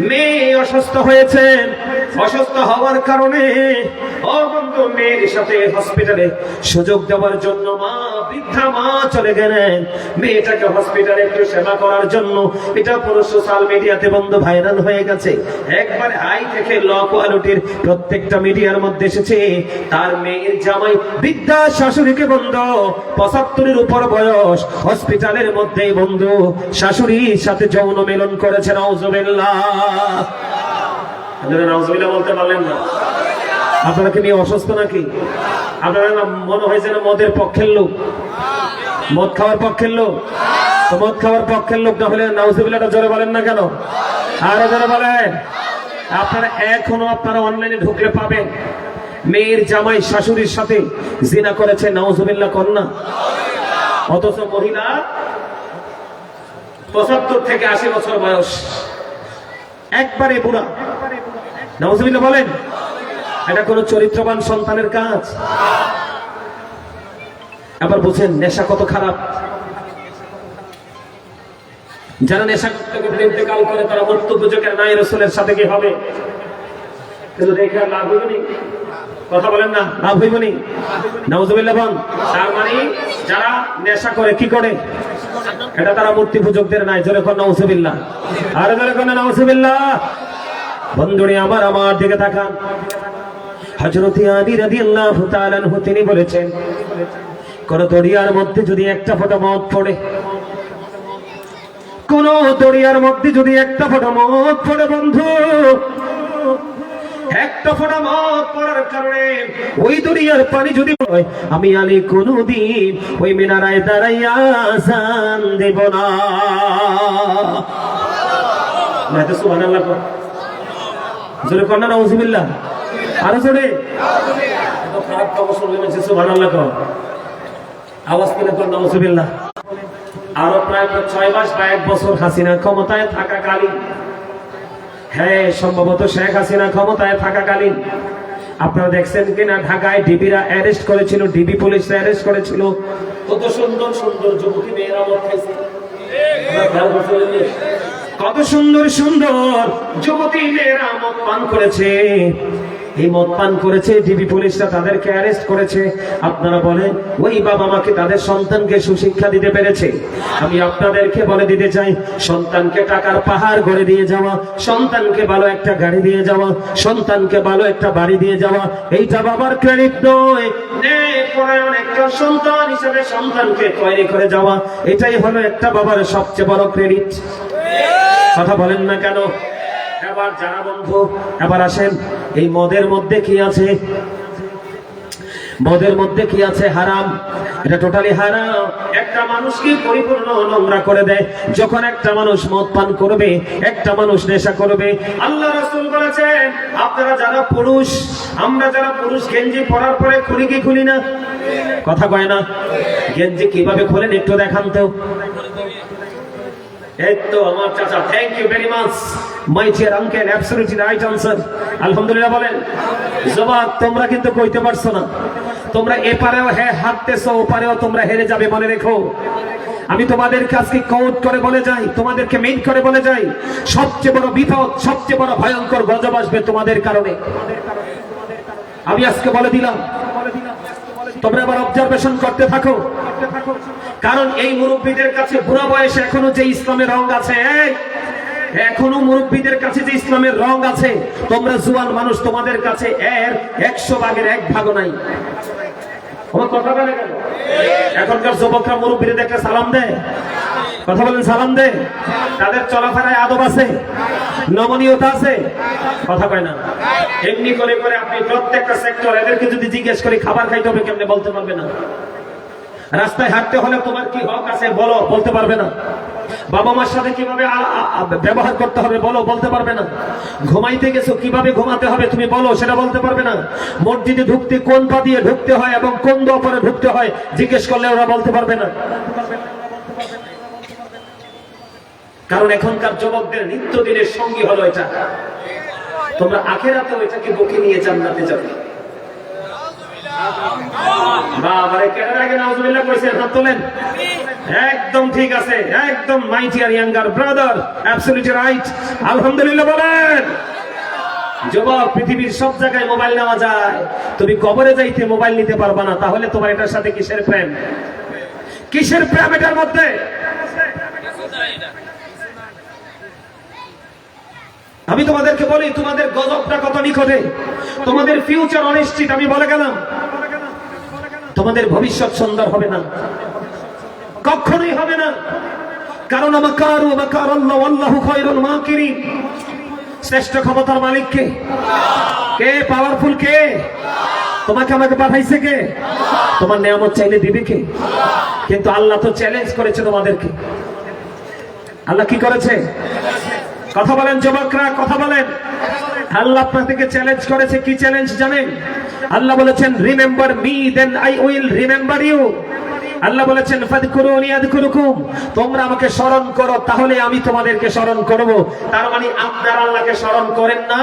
মেয়ে অসুস্থ হয়েছে। অসুস্থ হওয়ার কারণে ও বন্ধু, মেয়ের সাথে হসপিটালে সুযোগ দেওয়ার জন্য বৃদ্ধা মা চলে গেলেন মেয়েটাকে হসপিটালে একটু সেবা করার জন্য। এটা পুরো সোশ্যাল মিডিয়াতে বন্ধু ভাইরাল হয়ে গেছে। একবার হাই থেকে ল কোয়ালিটির প্রত্যেকটা মিডিয়ার মধ্যে এসেছে। তার মেয়ের জামাই বৃদ্ধা শাশুড়িকে বন্ধু 75-এর উপর বয়স হসপিটালের মধ্যে বন্ধু শাশুড়ির সাথে যৌন মিলন করেছে। নাউজুবিল্লাহ। আপনারা নাউজুবিল্লাহ বলতে পারলেন না? আপনারা কি নিয়ে অসুস্থ নাকি? আপনারা মনে হয়েছে না মদের পক্ষের লোক, মদ খাওয়ার পক্ষের লোক? তো মদ খাওয়ার পক্ষের লোক না হলে নাউজুবিল্লাহটা জোরে বলেন না কেন? আরো জোরে বলেন। আপনারা এখনো অনলাইনে ঢুকলে পাবেন মেয়ের জামাই শাশুড়ির সাথে জিনা করেছে। নাউজুবিল্লাহ কন্যা। অথচ মহিলা 75 থেকে 80 বছর বয়স, একবারে বুড়া। নাউজুবিল্লাহ বলেন। এটা কোন চরিত্রবান সন্তানের কাজ? আবার বুঝেন নেশা কত খারাপ। যারা নেশা করতে করতে ইন্তেকাল করে তারা মৃত্যু পূজকের নাই রাসূলের সাথে কি হবে? কিন্তু দেখে লাভ হইবনি। কথা বলেন না, লাভ হইবনি? নাউজুবিল্লাহ বলেন। তার মানে যারা নেশা করে কি করে? এটা তারা মূর্তি পূজকদের নাই। জোরে কোন নাউজুবিল্লাহ। আর জোরে কোন নাউজুবিল্লাহ। বন্ধুরে আমার দিকে তাকান। হযরত আলী রাদিয়াল্লাহু তাআলা আনহু তিনি বলেছেন, কোন দরিয়ার মধ্যে যদি একটা ফোঁটা মদ পড়ে, কোন দরিয়ার মধ্যে যদি একটা ফোঁটা মদ পড়ে বন্ধু, একটা ফোঁটা মদ পড়ার কারণে ওই দরিয়ার পানি যদি হয়, আমি আলী কোনদিন ওই মিনারায় দাঁড়াইয়া আযান দেব না। সুবহানাল্লাহ। জোরে কর না নাউজুবিল্লাহ। আরো জোরে। এত খারাপ খবর শুনলে বলছে সুবহানাল্লাহ কর। আওয়াজ করে কর নাউজুবিল্লাহ। আরো প্রায় 6 মাস বা 1 বছর হাসিনা ক্ষমতায় থাকাকালীন, হ্যাঁ সম্ভবত শেখ হাসিনা ক্ষমতায় থাকাকালীন আপনারা দেখছেন কিনা ঢাকায় ডিবিরা অ্যারেস্ট করেছিল, ডিবি পুলিশরা অ্যারেস্ট করেছিল। কত সুন্দর সুন্দর যুবতী মেয়েরা মদ খাইছে। কত সুন্দর সুন্দর যুবতী মেয়েরা মদ পান করেছে। এই মদ পান করেছে, ডিবি পুলিশরা তাদেরকে অ্যারেস্ট করেছে। আপনারা বলেন ওই বাবা মাকে তাদের সন্তানকে সুশিক্ষা দিতে পেরেছে? আমি আপনাদেরকে বলে দিতে চাই, সন্তানকে টাকার পাহাড় গড়ে দিয়ে যাওয়া, সন্তানকে ভালো একটা গাড়ি দিয়ে যাওয়া, সন্তানকে ভালো একটা বাড়ি দিয়ে যাওয়া, এইটা বাবার ক্রেডিট নয়। একটা সন্তান হিসেবে সন্তানকে তৈরি করে যাওয়া, এটাই হলো একটা বাবার সবচেয়ে বড় ক্রেডিট। কথা বলেন না কেন? এবার যারা বন্ধু, এবার আসেন, এই মদের মধ্যে কি আছে? মদের মধ্যে কি আছে? হারাম। এটা টোটালি হারাম। একটা মানুষকে পরিপূর্ণ নোংরা করে দেয় যখন একটা মানুষ মদ পান করবে, একটা মানুষ নেশা করবে। আল্লাহ রাসূল বলেছেন, আপনারা যারা পুরুষ, আমরা যারা পুরুষ গেঞ্জি পরার পরে খুলি কি খুলি না? কথা কয় না? গেঞ্জি কিভাবে খোলেন একটু দেখান তো। এই তো আমার চাচা, thank you very much my dear uncle, absolutely right answer. আলহামদুলিল্লাহ বলেন। জবাব তোমরা কিন্তু কইতে পারছো না। তোমরা এপারেও হাঁটতেছো, ওপারেও তোমরা হেরে যাবে, মনে রেখো। আমি তোমাদের কাছে কোট করে বলে যাই, তোমাদেরকে মেইন করে বলে যাই, সবচেয়ে বড় বিপদ, সবচেয়ে বড় ভয়ঙ্কর গজব আসবে তোমাদের কারণে। আমি আজকে বলে দিলাম, তোমরা আবার অবজারভেশন করতে থাকো। কারণ এই মুরব্বীদের কাছে বুড়া বয়সে এখনো যে ইসলামের রং আছে, এখনো মুরব্বীদের কাছে যে ইসলামের রং আছে, তোমরা জুয়ান মানুষ, তোমাদের কাছে এর 100 ভাগের 1 ভাগও নাই। আমার কথা বলে কেন? এখনকার যুবকরা মুরব্বীদের দেখলে সালাম দেয়। কথা বলেন, সালাম দেয়। তাদের চলাফেরায় আদব আছে, নমনীয়তা আছে। কথা কয় না? এমনি করে করে আপনি প্রত্যেকটা সেক্টর এদেরকে যদি জিজ্ঞেস করি খাবার খাইতে হবে কেমনে, বলতে পারবে না। রাস্তায় হাঁটতে হলে তোমার কি হক আছে বলো, বলতে পারবে না। বাবা মার সাথে কিভাবে ব্যবহার করতে হবে বলো, বলতে পারবে না। ঘুমাইতে গেছো, কিভাবে ঘুমাতে হবে তুমি বলো, সেটা বলতে পারবে না। মসজিদে ঢুকতে কোন পা দিয়ে ঢুকতে হয় এবং কোন দোয়া পরে ঢুকতে হয় জিজ্ঞেস করলে ওরা বলতে পারবে না। কারণ এখনকার যুবকদের নিত্যদিনের সঙ্গী হলো এটা। তোমরা আখেরাতেও এটাকে বুকে নিয়ে জান্নাতে যাবে। বাবারে কেনার আগে নাউজুবিল্লাহ কইছেন, হাত তোলেন। একদম ঠিক আছে, একদম my dear younger brother, absolutely right. আলহামদুলিল্লাহ বলেন। যুবক, পৃথিবীর সব জায়গায় মোবাইল নেওয়া যায়, তুমি কবরে যাইতে মোবাইল নিতে পারবা না। তাহলে তোমার এটার সাথে কিসের প্রেম? কিসের প্রেম এটার মধ্যে? আমি তোমাদেরকে বলি, তোমাদের গজবটা কত নিকটে, তোমাদের ফিউচার অনিশ্চিত। আমি বলে গেলাম, তোমাদের ভবিষ্যৎ সুন্দর হবে না, কখনোই হবে না। কারণ মাকারু মাকারাল্লাহু ওয়াল্লাহু খায়রুল মাকিরিন। শ্রেষ্ঠ ক্ষমতার মালিক কে? কে পাওয়ারফুল কে? তোমাকে আমাকে পাঠাইছে কে? তোমার নিয়ামত চাইলে দিবে কে? কিন্তু আল্লাহ তো চ্যালেঞ্জ করেছে তোমাদেরকে। আল্লাহ কি করেছে? কথা বলেন যুবকরা, কথা বলেন। আল্লাহ আপনাদেরকে চ্যালেঞ্জ করেছে। কি চ্যালেঞ্জ জানেন? আল্লাহ বলেছেন, remember me then I will remember you. আল্লাহ বলেছেন, ফাযকুরুনি আযকুরুকুম, তোমরা আমাকে স্মরণ করো তাহলে আমি তোমাদেরকে স্মরণ করব। তার মানে আপনারা আল্লাহকে স্মরণ করেন না,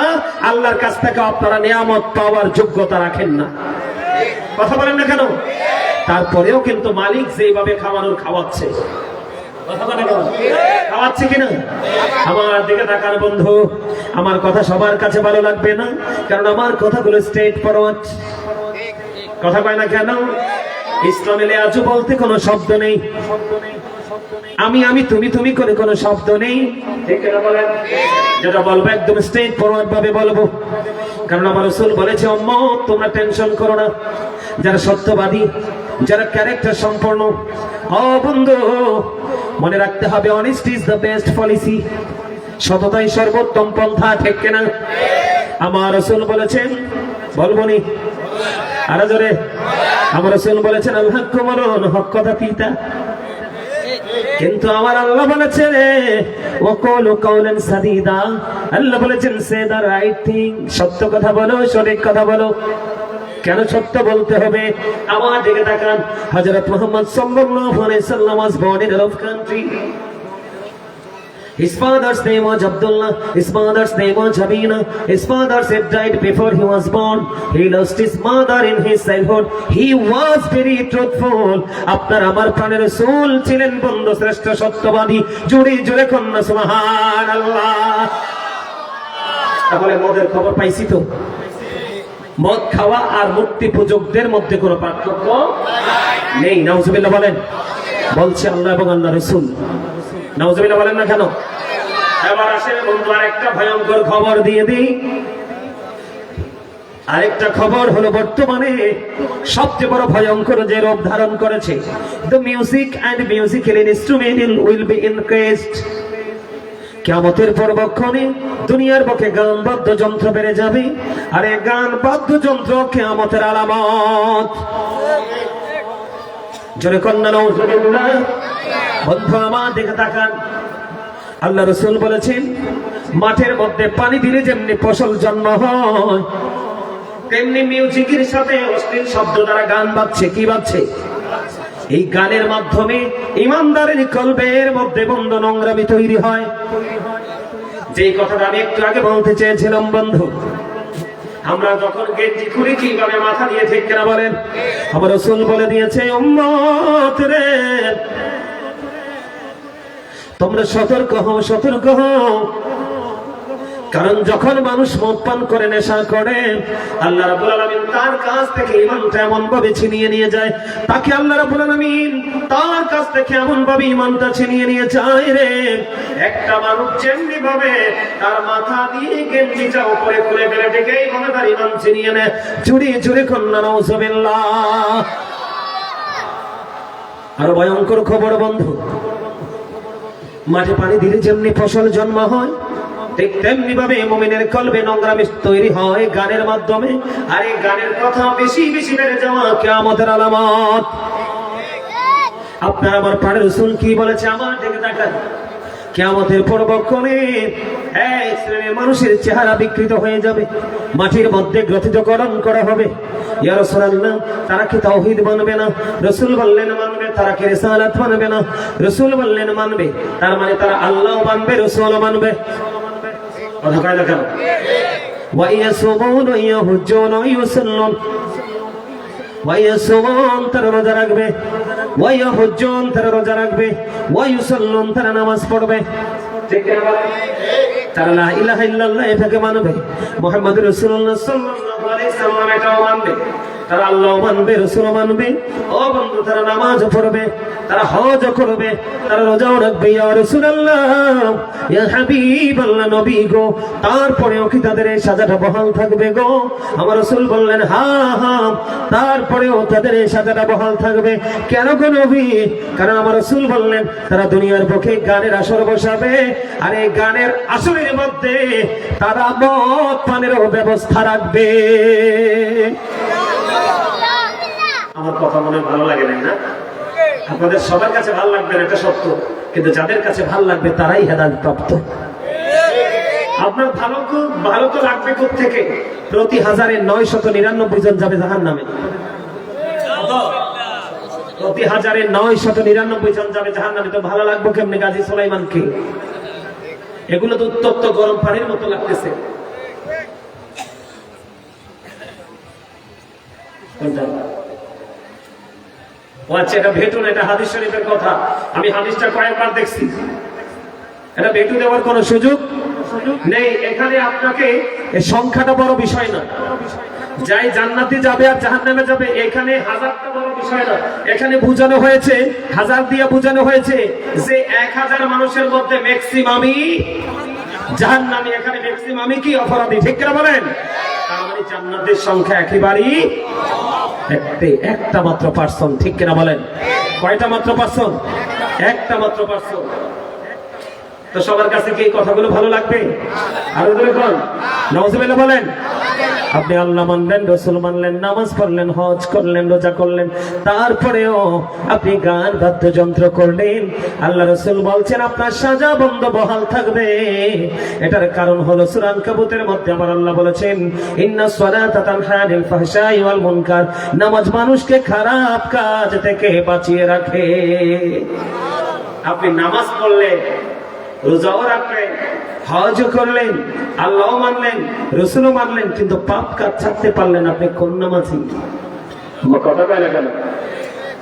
আল্লাহর কাছ থেকে আপনারা নিয়ামত পাওয়ার যোগ্যতা রাখেন না। কথা বলেন না কেন? তারপরেও কিন্তু মালিক যেভাবে খাওয়ানোর খাওয়াচ্ছে, খাওয়াচ্ছে কিনা? আমার দিকে তাকান বন্ধু। আমার কথা সবার কাছে ভালো লাগবে না, কারণ আমার কথাগুলো স্ট্রেট ফরওয়ার্ড। কথা কয় না কেন? ইসলামে লেয়াজু বলতে কোনো শব্দ নেই, আমি আমি তুমি তুমি করে কোনো শব্দ নেই। যেটা বলবো একদম স্ট্রেট ফরওয়ার্ড ভাবে বলবো, কারণ আমার রাসূল বলেছে, উম্মত তোমরা টেনশন করো না। যারা সত্যবাদী, যারা ক্যারেক্টার সম্পন্ন, ও বন্ধু মনে রাখতে হবে, honesty is the best policy. সততাই সর্বোত্তম পন্থা, ঠিক কিনা? আমার রাসূল বলেছেন, বলবো নি আরো জোরে, আমার রাসূল বলেছেন, আল হাক্কু মারুন, হক কথা তিতা। কিন্তু আমার আল্লাহ বলেছেন, ওয়াকুলু কাওলান সাদীদা, আল্লাহ বলেছেন সে দা রাইট থিং, সত্য কথা বলো, সঠিক কথা বলো। কেন সত্য বলতে হবে? আমার দিকে তাকান। হযরত মুহাম্মদ সাল্লাল্লাহু আলাইহি ওয়াসাল্লাম was born in a rough country. His father's name was Abdullah, his mother's name was Habina. His father had died before he was born. He lost his mother in his childhood. He was very truthful. আপনার আমার প্রাণের রাসূল ছিলেন বন্ধু শ্রেষ্ঠ সত্যবাদী। জোরে জোরে কন্যা সুবহানাল্লাহ। তাহলে মদের খবর পাইছি তো? মদ খাওয়া আর মূর্তি পূজকদের মধ্যে কোনো পার্থক্য নেই। নাউজুবিল্লাহ বলেন। বলছে আল্লাহ এবং আল্লাহ রাসূল। নাউজুবিল্লাহ বলেন না কেন? এবার আসেন বন্ধু, আরেকটা ভয়ঙ্কর খবর দিয়ে দিই। আরেকটা খবর হলো, বর্তমানে সবচেয়ে বড় ভয়ঙ্কর যে রূপ ধারণ করেছে, the music and musical instrument will be increased. কিয়ামতের পূর্বক্ষণে দুনিয়ার বুকে গান বাদ্যযন্ত্র বেড়ে যাবে, আর এই গান বাদ্যযন্ত্র কিয়ামতের আলামত। জোরে কন্যা নাউজুবিল্লাহ। বন্ধু আমার দিকে তাকান। আল্লাহ রাসূল বলেছেন, মাঠের মধ্যে পানি দিলে যেমনি ফসল জন্ম হয়, তেমনি মিউজিকের সাথে অশ্লীল শব্দ দ্বারা গান বাজছে। কি বাজছে? এই গানের মাধ্যমে ইমানদারের কলবের মধ্যে বন্ধু নোংরামি তৈরি হয়। যে কথাটা আমি একটু আগে বলতে চেয়েছিলাম বন্ধু, আমরা যখন গেঞ্জি খুলি কিভাবে মাথা দিয়ে ঠিক কেনা বলেন? আমার রাসূল বলে দিয়েছে, উম্মত রে, তোমরা সতর্ক হও, সতর্ক হও। কারণ যখন মানুষ মদ পান করে, নেশা করে, আল্লাহ রাব্বুল আলামিন তার কাছ থেকে ঈমানটা এমন ভাবে ছিনিয়ে নিয়ে যায়, তাকে আল্লাহ রাব্বুল আলামিন তার কাছ থেকে এমন ভাবে ঈমানটা ছিনিয়ে নিয়ে যায় রে। একটা মানুষ যেমনি ভাবে তার মাথা দিয়ে গেঞ্জিটা উপরে খুলে ফেলে ডেকেই মনে তার ঈমান ছিনিয়ে নেয়। জুড়ে জুড়ে কন্যা নাউজুবিল্লাহ। আরো ভয়ঙ্কর খবর বন্ধু, মাঠে পানি দিলে যেমনি ফসল জন্ম হয়, ঠিক তেমনি ভাবে মুমিনের কলবে নোংরামি তৈরি হয় গানের মাধ্যমে। আর এই গানের কথা বেশি বেশি বেড়ে যাওয়া কিয়ামতের আলামত। আপনার আমার প্রাণের রাসূল কি বলেছে? আমার দিকে তাকান। কিয়ামতের পূর্বক্ষণে এক শ্রেণীর মানুষের চেহারা বিকৃত হয়ে যাবে, মাটির মধ্যে গ্রথিতকরণ করা হবে। ইয়া রাসূলুল্লাহ, তারা কি তাওহীদ মানবে না? রাসূল বললেন মানবে। তারা কি রিসালাত মানবে না? রাসূল বললেন মানবে। তার মানে তারা আল্লাহ মানবে, রাসূলও মানবে। কথা কয় না কেন? ওয়া ইয়াসুমুন ওয়া ইয়াহুজ্জুন ওয়া ইউসাল্লুন। ওয়া ইয়াসুমুন, তারা রোজা রাখবে। ওয়া ইয়াহুজ্জুন, তারা রোজা রাখবে। ওয়া ইউসাল্লুন, তারা নামাজ পড়বে। ঠিক না? তারা লা ইলাহা ইল্লাল্লাহ এটাকে মানবে, মুহাম্মদুর রাসূলুল্লাহ সাল্লাল্লাহু আলাইহি সাল্লাম এটাও মানবে। তারা আল্লাহ মানবে, রাসূল মানবে। ও বন্ধু, তারা নামাজও পড়বে, তারা হজও করবে, তারা রোজাও রাখবে। ইয়া রাসূলুল্লাহ, ইয়া হাবিবাল্লাহ, নবী গো, তারপরেও কি তাদের এই সাজাটা বহাল থাকবে গো? আমার রাসূল বললেন, হ্যাঁ হ্যাঁ, তারপরেও তাদের এই সাজাটা বহাল থাকবে। কেন গো নবী? কারণ আমার রাসূল বললেন, তারা দুনিয়ার বুকে গানের আসর বসাবে, আর এই গানের আসরের মধ্যে তারা মদ পানেরও ব্যবস্থা রাখবে। আমার কথা মনে ভালো লাগে না? আপনাদের সবার কাছে ভালো লাগবে না, এটা সত্য, কিন্তু যাদের কাছে ভালো লাগবে তারাই হেদায়েত প্রাপ্ত। আপনার ভালো তো লাগবে কোত্থেকে? প্রতি 1999 জন যাবে জাহান্নামে। প্রতি 1999 জন যাবে জাহান্নামে। তো ভালো লাগবে কেমনে গাজী সুলাইমানকে? এগুলো তো উত্তপ্ত গরম পানির মতো লাগতেছে। আচ্ছা, এটা ভেটু না, এটা হাদিস শরীফের কথা। আমি হাদিসটা কয়েকবার দেখছি। এটা ভেটু দেওয়ার কোনো সুযোগ নেই এখানে। আপনাকে এই সংখ্যাটা বড় বিষয় না, যাই জান্নাতে যাবে আর জাহান্নামে যাবে, এখানে হাজারটা বড় বিষয় না। এখানে বোঝানো হয়েছে, হাজার দিয়ে বোঝানো হয়েছে যে 1000 মানুষের মধ্যে ম্যাক্সিমামই জাহান্নামী। এখানে ম্যাক্সিমামই কি? অপরাধী। ঠিক কিনা বলেন? তার মানে জান্নাতের সংখ্যা একেবারেই একটা মাত্র পার্সন। ঠিক কিনা বলেন? কয়টা মাত্র পার্সন? একটা মাত্র পার্সন। তো সবার কাছে কি এই কথাগুলো ভালো লাগবে? আরো দেখুন, নাউজুবিল্লাহ বলেন। আপনি আল্লাহ মানলেন, রাসূল মানলেন, নামাজ পড়লেন, হজ করলেন, রোজা করলেন, তারপরেও আপনি গান বাদ্যযন্ত্র করলেন। আল্লাহ রাসূল বলছেন আপনার সাজা বন্ধ বহাল থাকবে। এটার কারণ হলো সূরা আনকাবুতের মধ্যে আমার আল্লাহ বলেছেন, ইন্নাস সালাতা তানহা আনিল ফাহশাই ওয়াল মুনকার। নামাজ মানুষকে খারাপ কাজ থেকে বাঁচিয়ে রাখে। আপনি নামাজ পড়লেন, রোজাও রাখলেন, হজ করলেন, আল্লাহ মানলেন, রাসূলও মানলেন, কিন্তু পাপ কাজ ছাড়তে পারলেন আপনি কোন নামাজি? কথা বলে কেন?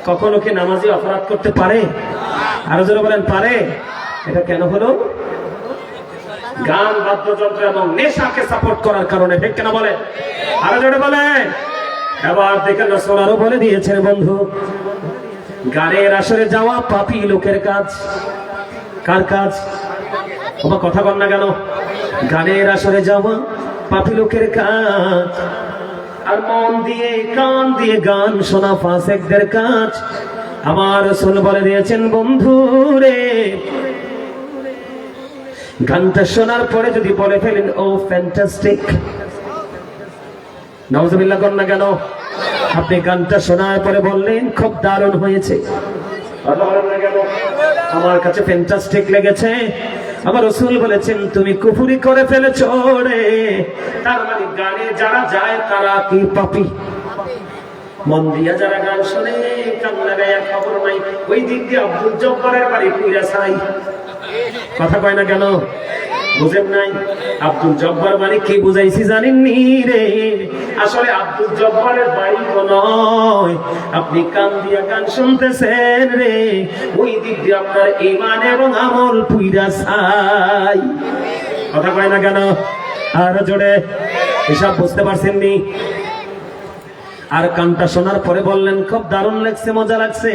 কখনো কি নামাজি অপরাধ করতে পারে? আরো জোরে বলেন, পারে? এটা কেন হলো? গান বাদ্যযন্ত্র এবং নেশাকে সাপোর্ট করার কারণে, ঠিক কিনা বলে? আরো জোরে বলে। এবার দেখেন রাসূল আরো বলে দিয়েছেন বন্ধু, গানের আসরে যাওয়া পাপী লোকের কাজ। কার কাজ? তোমার কথা কর না কেন? গানের আসরে যাওয়া পাপী লোকের কাজ, আর মন দিয়ে কান দিয়ে গান শোনা ফাসিকদের কাজ। আমার রাসূল বলে দিয়েছেন বন্ধু রে, গানটা শোনার পরে যদি বলে ফেলেন ও ফ্যান্টাস্টিক, নাউজুবিল্লাহ কর না কেন? আপনি গানটা শোনার পরে বললেন খুব দারুণ হয়েছে, আমার কাছে ফ্যান্টাস্টিক লেগেছে, আমার রাসূল বলেছেন তুমি কুফরি করে ফেলেছো রে। তার মানে গানে যারা যায় তারা কি পাপী? মন দিয়া যারা গান শোনে, কান লাগাইয়া খবর নাই, ওই দিক দিয়ে আব্দুল জব্বারের বাড়ি পুইরা ছাই। কথা কয় না কেন? বুঝেন নাই? আব্দুল জব্বার মানে কি বুঝাইছি জানেননি রে? আসলে আব্দুল জব্বারের বাড়ি তো নয়, আপনি কান দিয়া গান শুনতেছেন রে, ওই দিক দিয়ে আপনার ঈমান এবং আমল পুইরা ছাই। কথা কয় না কেন? আর জোরে, এসব বুঝতে পারছেন নি? আর গানটা শোনার পরে বললেন খুব দারুণ লাগছে, মজা লাগছে।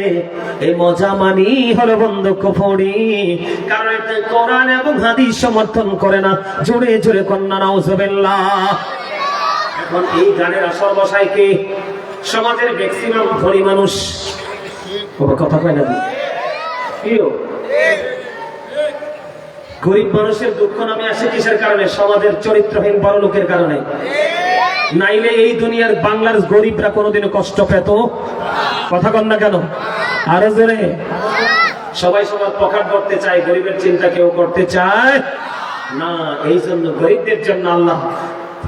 এই মজা মানি হলো বন্ধু কুফরি, কারণ এটা কোরআন এবং হাদিস সমর্থন করে না। জোরে জোরে কন্যা নাউজুবিল্লাহ। এখন এই গানের আসর বসায় কে? সমাজের ম্যাক্সিমাম ধনী মানুষ। কথা কয় না? গরিব মানুষের দুঃখ নামে আসে কিসের কারণে? সমাজের চরিত্রহীন বড় লোকের কারণে। নাইলে এই দুনিয়ার বাংলার গরিবরা কোনোদিনও কষ্ট পেত? কথা কন না কেন? আরো জোরে। সবাই সবার পকেট করতে চায়, গরিবের চিন্তা কেউ করতে চায় না। এই জন্য গরিবদের জন্য আল্লাহ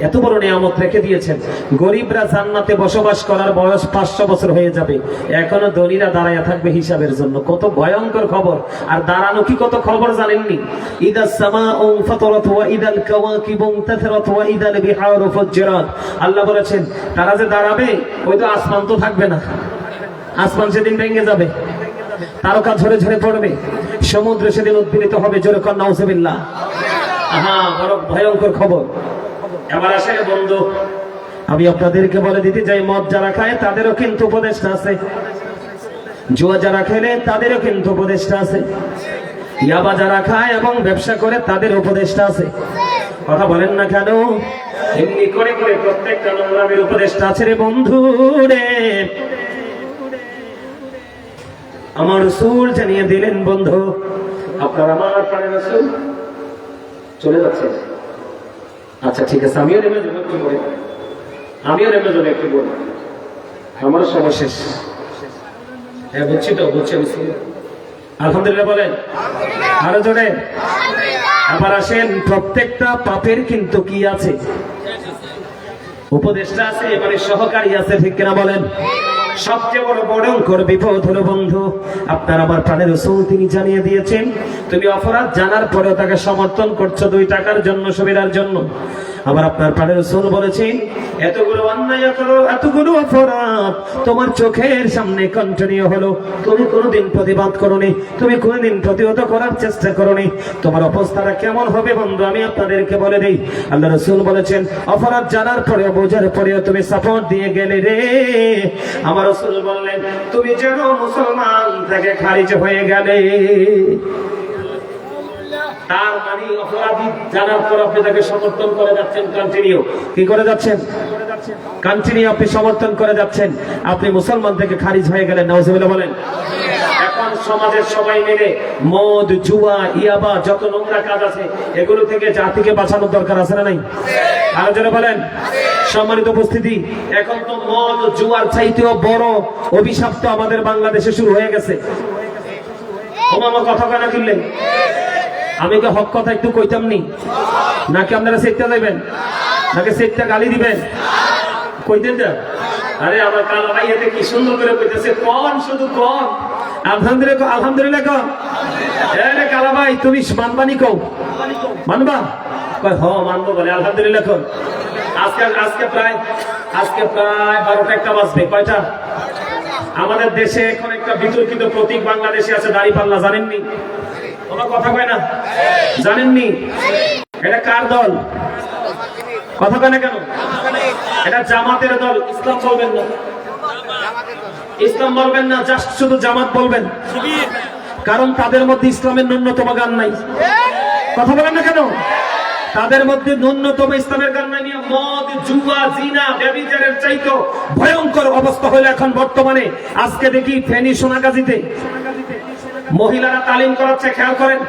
এত বড় নিয়ামত রেখে দিয়েছেন। গরিবরা জান্নাতে বসবাস করার বয়স 500 বছর হয়ে যাবে, এখনো ধনীরা দাঁড়ায় থাকবে হিসাবের জন্য। কত ভয়ঙ্কর খবর! আর দাঁড়ানো কি কত খবর জানেননি? ইদাস সামাউ ফাতারাত ওয়া ইদাল কাওয়াকিবু ইনতাসারাত ওয়া ইদাল বিহারু ফুজ্জিরাত। আল্লাহ বলেছেন তারা যে দাঁড়াবে, ওই তো আসমান তো থাকবে না, আসমান সেদিন ভেঙে যাবে, তারকা ঝরে ঝরে পড়বে, সমুদ্র সেদিন উদ্বেলিত হবে। জোরে কর নাউজুবিল্লাহ। বড় ভয়ঙ্কর খবর। এবার আসে বন্ধু, আমি আপনাদেরকে বলে দিতে চাই, মদ যারা খায় তাদেরও কিন্তু উপদেষ্টা আছে, জুয়া যারা খেলে তাদেরও কিন্তু উপদেষ্টা আছে, ইয়াবা যারা খায় এবং ব্যবসা করে তাদের উপদেষ্টা আছে। কথা বলেন না কেন? এমনি করে করে প্রত্যেকটা নোংরামের উপদেষ্টা আছে রে বন্ধু রে। আমার রাসূল জানিয়ে দিলেন বন্ধু, আপনার আমার প্রাণের রাসূল চলে যাচ্ছে। আচ্ছা ঠিক আছে, আমিও নেমে যাবো একটু পরে, আমিও নেমে যাবো একটু পরে, আমার সময় শেষ। হ্যাঁ বুঝছি তো, বুঝছি বুঝছি। আলহামদুলিল্লাহ বলেন আরো জোরে। আবার আসেন, প্রত্যেকটা পাপের কিন্তু কি আছে? উপদেষ্টা আছে, এবারে সহকারী আছে, ঠিক কিনা বলেন? সবচেয়ে বড় ভয়ঙ্কর বিপদ হলো বন্ধু, আপনার আমার প্রাণের রাসূল তিনি জানিয়ে দিয়েছেন, তুমি অপরাধ জানার পরেও তাকে সমর্থন করছো 2 টাকার জন্য, সুবিধার জন্য। আবার আপনার প্রাণের রাসূল বলেছেন, এতগুলো অন্যায় করো, এতগুলো অপরাধ তোমার চোখের সামনে কন্টিনিউ হলো, তুমি কোনোদিন প্রতিবাদ করোনি, তুমি কোনোদিন প্রতিহত করার চেষ্টা করোনি, তোমার অবস্থাটা কেমন হবে বন্ধু আমি আপনাদেরকে বলে দেই। আল্লাহ রাসূল বলেছেন, অপরাধ জানার পরেও, বোঝার পরেও তুমি সাপোর্ট দিয়ে গেলে রে। আমার রাসূল বললেন, তুমি যেন মুসলমান থেকে খারিজ হয়ে গেলে। তার মানে অপরাধী জানার পর আপনি তাকে সমর্থন করে যাচ্ছেন, কন্টিনিউ কি করে যাচ্ছেন? কন্টিনিউ আপনি সমর্থন করে যাচ্ছেন, আপনি মুসলমান থেকে খারিজ হয়ে গেলেন। নাউজুবিল্লাহ বলেন। এখন সমাজের সবাই মিলে মদ, জুয়া, ইয়াবা, যত নোংরা কাজ আছে এগুলো থেকে জাতিকে বাঁচানোর দরকার আছে না নাই? আর যারা বলেন সম্মানিত উপস্থিতি, এখন তো মদ, জুয়ার চাইতেও বড় অভিশাপ তো আমাদের বাংলাদেশে শুরু হয়ে গেছে। আমার কথা কেনা কিনলেন? আমি কি হক কথা একটু কইতাম নি? নাকি আপনারা সেটটা দেবেন? নাকি সেটটা গালি দিবেন? কইতেন না? আরে আমার কালা ভাই এতে কি সুন্দর করে কইতেছে, কোন শুধু কোন আলহামদুলিল্লাহ, আলহামদুলিল্লাহ কোন। আরে কালা ভাই তুমি মানবানি কও, মানবা? কই হ মানবো বলে, আলহামদুলিল্লাহ কোন। আজকে প্রায় 12টা একটা বাজবে। কয়টা? আমাদের দেশে এখন একটা বিতর্কিত প্রতীক বাংলাদেশে আছে, দাড়িপাল্লা, জানেননি? কথা কয় না, জানেননি? এটা কার দল? কথা বলে না কেন? এটা জামাতের দল। ইসলাম বলবেন না, ইসলাম বলবেন না, জাস্ট শুধু জামাত বলবেন, কারণ তাদের মধ্যে ইসলামের ন্যূনতম গান নাই। কথা বলেন না কেন? তাদের মধ্যে ন্যূনতম ইসলামের গান নাই। মদ, জুয়া, জিনা, ব্যভিচারের চাইতে ভয়ঙ্কর অবস্থা হলো এখন বর্তমানে। আজকে দেখি ফেনী সোনাগাজীতে মহিলারা তালিম করাচ্ছে, খেয়াল করেন।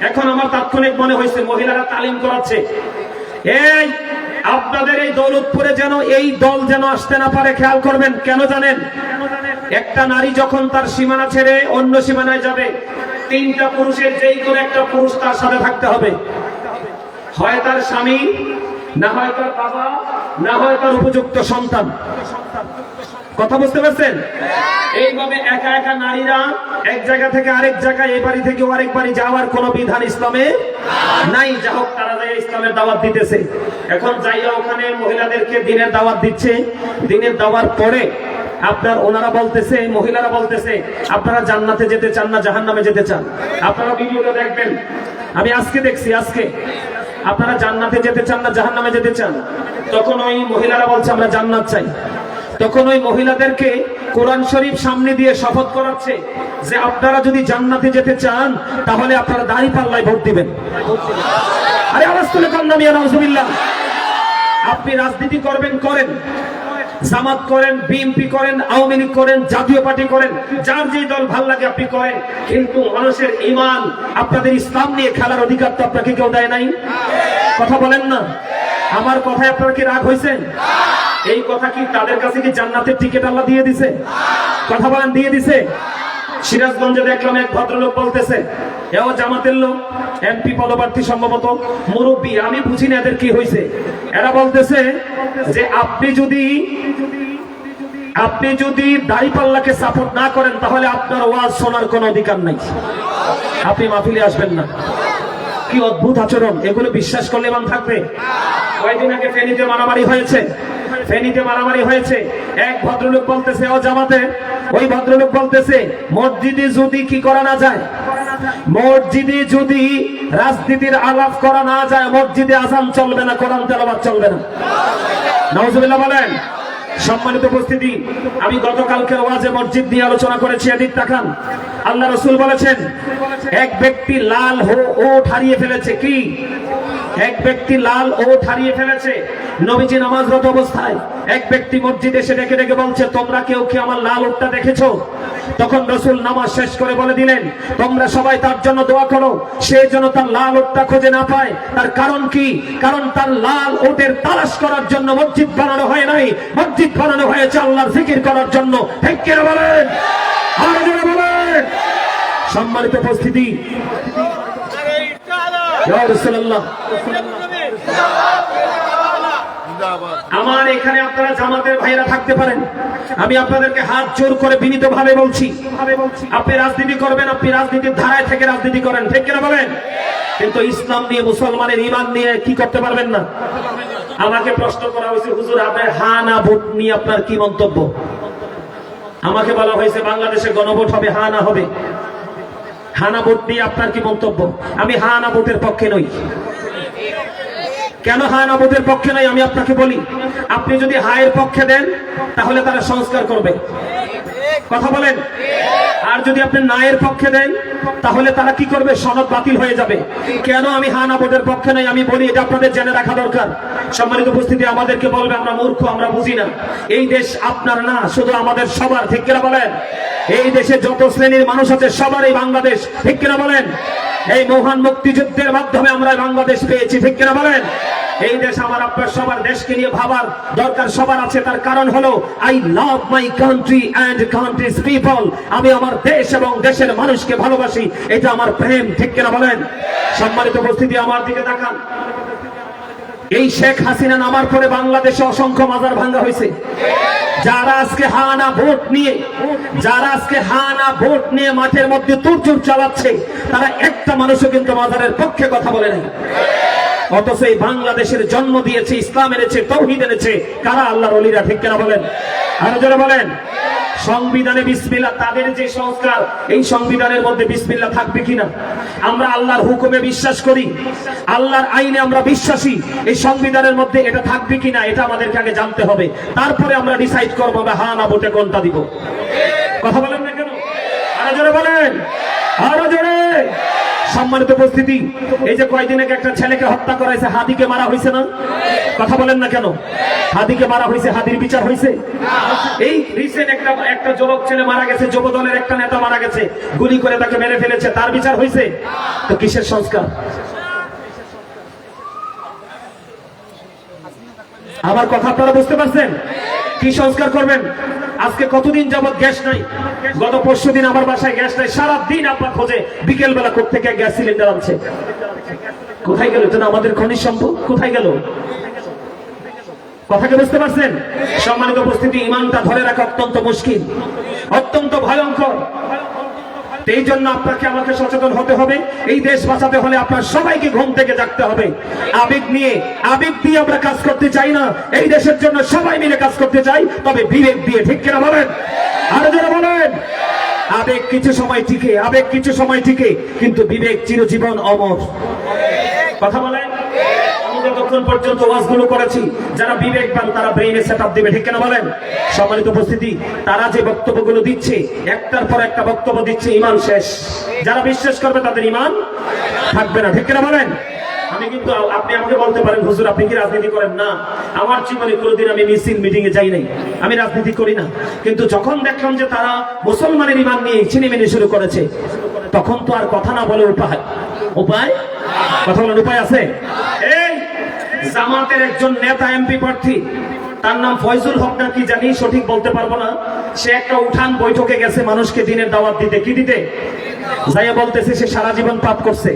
এখন আমার তাৎক্ষণিক মনে হয়েছে মহিলারা তালিম করাচ্ছে। এই আপনাদের এই দৌলতপুরে যেন এই দল যেন আসতে না পারে, খেয়াল করবেন। কেন জানেন? একটা নারী যখন তার সীমানা ছেড়ে অন্য সীমানায় যাবে, 3টা পুরুষের যেই কোনো একটা পুরুষ তার সাথে থাকতে হবে। হয় তার স্বামী, না হয় তার বাবা, না হয় তার উপযুক্ত সন্তান। কথা বুঝতে পারছেন? এইভাবে একা একা নারীরা এক জায়গা থেকে আরেক জায়গায়, এই বাড়ি থেকে আরেক বাড়ি যাওয়ার কোন বিধান ইসলামে নাই। যা হোক, তারা যাই ইসলামের দাওয়াত দিতেছে। এখন যাইয়া ওখানে মহিলাদেরকে দিনের দাওয়াত দিচ্ছে। দিনের দাওয়ার পরে আপনার ওনারা বলতেছে, মহিলারা বলতেছে, আপনারা জান্নাতে যেতে চান না জাহান্নামে যেতে চান? আপনারা ভিডিওটা দেখবেন, আমি আজকে দেখছি। আজকে আপনারা জান্নাতে যেতে চান না জাহান্নামে যেতে চান? তখন ওই মহিলারা বলছে আমরা জান্নাত চাই। তখন ওই মহিলাদেরকে কোরআন শরীফ সামনে দিয়ে শপথ করাচ্ছে যে আপনারা যদি জান্নাতে যেতে চান তাহলে আপনারা দাঁড়িপাল্লায় ভোট দিবেন। আরে আওয়াজ তুলে কম না মিয়া, নাউজুবিল্লাহ। আপনি রাজনীতি করবেন, করেন, জামাত করেন, বিএনপি করেন, আওয়ামী লীগ করেন, জাতীয় পার্টি করেন, যার যে দল ভাল লাগে আপনি করেন, কিন্তু মানুষের ঈমান, আপনাদের ইসলাম নিয়ে খেলার অধিকার তো আপনাকে কেউ দেয় নাই। কথা বলেন না? আমার কথায় আপনারা কি রাগ হয়েছেন? এই কথা কি তাদের কাছে কি জান্নাতের টিকিট আল্লাহ দিয়ে দিছে? কথা বলেন, দিয়ে দিছে? সিরাজগঞ্জে দেখলাম এক ভদ্রলোক বলতেছে, এও জামাতের লোক, এমপি পদপ্রার্থী সম্ভবত, মুরব্বী, আমি বুঝি না এদের কি হয়েছে। এরা বলতেছে যে আপনি যদি দাঁড়িপাল্লাকে সাপোর্ট না করেন তাহলে আপনার ওয়াজ শোনার কোনো অধিকার নাই, আপনি মাহফিলে আসবেন না। কি অদ্ভুত আচরণ! এগুলো বিশ্বাস করলে মান থাকবে? কয়েকদিন আগে ফেনীতে মারামারি হয়েছে, ফেনীতে মারামারি হয়েছে। এক ভদ্রলোক বলতেছে, ও জামাতে, ওই ভদ্রলোক বলতেছে মসজিদে যদি কি করা না যায়, মসজিদে যদি রাজনীতির আলাপ করা না যায়, মসজিদে আযান চলবে না, কোরআন তেলাওয়াত চলবে না। নাউজুবিল্লাহ বলেন। সম্মানিত উপস্থিতি, আমি গতকালকের ওয়াজে মসজিদ নিয়ে আলোচনা করেছি। এদিক তাকান। আল্লাহ রাসূল বলেছেন এক ব্যক্তি লাল ওট হারিয়ে ফেলেছে। কি? এক ব্যক্তি লাল ওট হারিয়ে ফেলেছে। নবীজি নামাজরত অবস্থায় এক ব্যক্তি মসজিদে এসে ডেকে ডেকে বলছে, তোমরা কেউ কি আমার লাল ওটটা দেখেছো? তখন রাসূল নামাজ শেষ করে বলে দিলেন, তোমরা সবাই তার জন্য দোয়া করো, সে যেন তার লাল ওটটা খুঁজে না পায়। তার কারণ কি? কারণ তার লাল ওটের তালাশ করার জন্য মসজিদ বানানো হয় নাই, মসজিদ বানানো হয়েছে আল্লাহর জিকির করার জন্য। ঠিক কিনা বলেন? আর জোরে বলেন। সম্মানিত উপস্থিতি, ইয়া রাসূলুল্লাহ, আমার এখানে আপনারা জামাতের ভাইরা থাকতে পারেন, আমি আপনাদেরকে হাত জোর করে বিনীত ভাবে বলছি, আপনি রাজনীতি করবেন, আপনি রাজনীতির ধারায় থেকে রাজনীতি করেন। ঠিক কিনা বলেন? কিন্তু ইসলাম নিয়ে, মুসলমানের ঈমান নিয়ে কি করতে পারবেন না। আমাকে প্রশ্ন করা হয়েছে, হুজুর আপনার হা না ভোট নিয়ে আপনার কি মন্তব্য? আমাকে বলা হয়েছে বাংলাদেশে গণভোট হবে, হা না হবে। হা না ভোট নিয়ে আপনার কি মন্তব্য? আমি হা না ভোটের পক্ষে নই। কেন হা না ভোটের পক্ষে নয় আমি আপনাকে বলি। আপনি যদি হায়ের পক্ষে দেন তাহলে তারা সংস্কার করবে। কথা বলেন। আর যদি আপনি নায়ের পক্ষে দেন তাহলে তারা কি করবে? সনদ বাতিল হয়ে যাবে। কেন আমি হা না ভোটের পক্ষে নই আমি বলি, এটা আপনাদের জেনে রাখা দরকার। সম্মানিত উপস্থিতি, আমাদেরকে বলবে আমরা মূর্খ, আমরা বুঝি না। এই দেশ আপনার না, শুধু আমাদের সবার। ঠিক কিনা বলেন? এই দেশে যত শ্রেণীর মানুষ আছে সবারই বাংলাদেশ। ঠিক কিনা বলেন? এই মহান মুক্তিযুদ্ধের মাধ্যমে আমরা বাংলাদেশ পেয়েছি। ঠিক কিনা বলেন? এই দেশ আমার, আপনার সবার। দেশকে নিয়ে ভাবার দরকার সবার আছে। তার কারণ হলো I love my country and countries people. আমি আমার দেশ এবং দেশের মানুষকে ভালোবাসি, এটা আমার প্রেম। ঠিক কিনা বলেন? সম্মানিত উপস্থিতি, আমার দিকে তাকান। এই শেখ হাসিনা নামার পরে বাংলাদেশে অসংখ্য মাজার ভাঙ্গা হয়েছে। যারা আজকে হানা ভোট নিয়ে, যারা আজকে হানা ভোট নিয়ে মাঠের মধ্যে তুরচুর চালাচ্ছে, তারা একটা মানুষও কিন্তু মাজারের পক্ষে কথা বলে নাই। অথচ এই বাংলাদেশের জন্ম দিয়েছে, ইসলাম এনেছে, তাওহীদ এনেছে কারা? আল্লাহর ওলিরা। ঠিক কিনা বলেন? আরো জোরে বলেন। সংবিধানে বিসমিল্লাহ, তাদের যে সংস্কার, এই সংবিধানের মধ্যে বিসমিল্লাহ থাকবে কিনা? আমরা আল্লাহর হুকুমে বিশ্বাস করি, আল্লাহর আইনে আমরা বিশ্বাসী, এই সংবিধানের মধ্যে এটা থাকবে কিনা এটা আমাদেরকে আগে জানতে হবে, তারপরে আমরা ডিসাইড করবো আমরা হ্যাঁ না ভোটে কোনটা দিব। কথা বলেন না কেন? আরো জোরে বলেন, আরো জোরে। সম্মানিত উপস্থিতি, এই যে কয়েকদিন আগে একটা ছেলেকে হত্যা করা হয়েছে, হাদিকে মারা হয়েছে না? কথা বলেন না কেন? হাদিকে মারা হয়েছে, হাদির বিচার হয়েছে? এই রিসেন্ট একটা যুবক ছেলে মারা গেছে, যুব দলের একটা নেতা মারা গেছে, গুলি করে তাকে মেরে ফেলেছে, তার বিচার হয়েছে? তো কিসের সংস্কার? আমার কথা আপনারা বুঝতে পারছেন? কি সংস্কার করবেন? আজকে কতদিন যাবত গ্যাস নাই, গত পরশুদিন আমার বাসায় গ্যাস নাই, সারাদিন আপনার খোঁজে, বিকেল বেলা কোত্থেকে গ্যাস সিলিন্ডার আনছে, কোথায় গেল? এটা না আমাদের খনিজ সম্পদ, কোথায় গেল? কথাকে বুঝতে পারছেন? সম্মানিত উপস্থিতি, ইমানটা ধরে রাখা অত্যন্ত মুশকিল, অত্যন্ত ভয়ঙ্কর। এই জন্য আপনাকে আমাকে সচেতন হতে হবে। এই দেশ বাঁচাতে হলে আপনার সবাইকে ঘুম থেকে জাগতে হবে। আবেগ দিয়ে আমরা কাজ করতে চাই না, এই দেশের জন্য সবাই মিলে কাজ করতে চাই, তবে বিবেক দিয়ে। ঠিক কিনা বলেন? আরো যারা বলেন, আবেগ কিছু সময় টিকে, কিন্তু বিবেক চিরজীবন অমর। কথা বলেন। যতক্ষণ পর্যন্ত ওয়াজগুলো করেছি, যারা বিবেকবান তারা ব্রেইনে সেটআপ দিবে। ঠিক কিনা বলেন? সম্মানিত উপস্থিতি, তারা যে বক্তব্যগুলো দিচ্ছে, একটার পর একটা বক্তব্য দিচ্ছে, ঈমান শেষ। যারা বিশ্বাস করবে তাদের ঈমান থাকবে না। ঠিক কিনা বলেন? আমি কিন্তু, আপনি আমাকে বলতে পারেন হুজুর আপনি কি রাজনীতি করেন? না, আমার জীবনে কোনোদিন আমি মিছিল মিটিং এ যাই নাই, আমি রাজনীতি করি না। কিন্তু যখন দেখলাম যে তারা মুসলমানের ঈমান নিয়ে ছিনিমিনি শুরু করেছে, তখন তো আর কথা না বলে উপায় কথা বলার উপায় আছে? এই জামাতের একজন নেতা, এমপি প্রার্থী, তার নাম ফয়জুল হক না কি জানি, সঠিক বলতে পারবো না, সে একটা উঠান বৈঠকে গেছে মানুষকে দিনের দাওয়াত দিতে। কি দিতে? যাইয়া বলতেছে সে সারা জীবন পাপ করছে,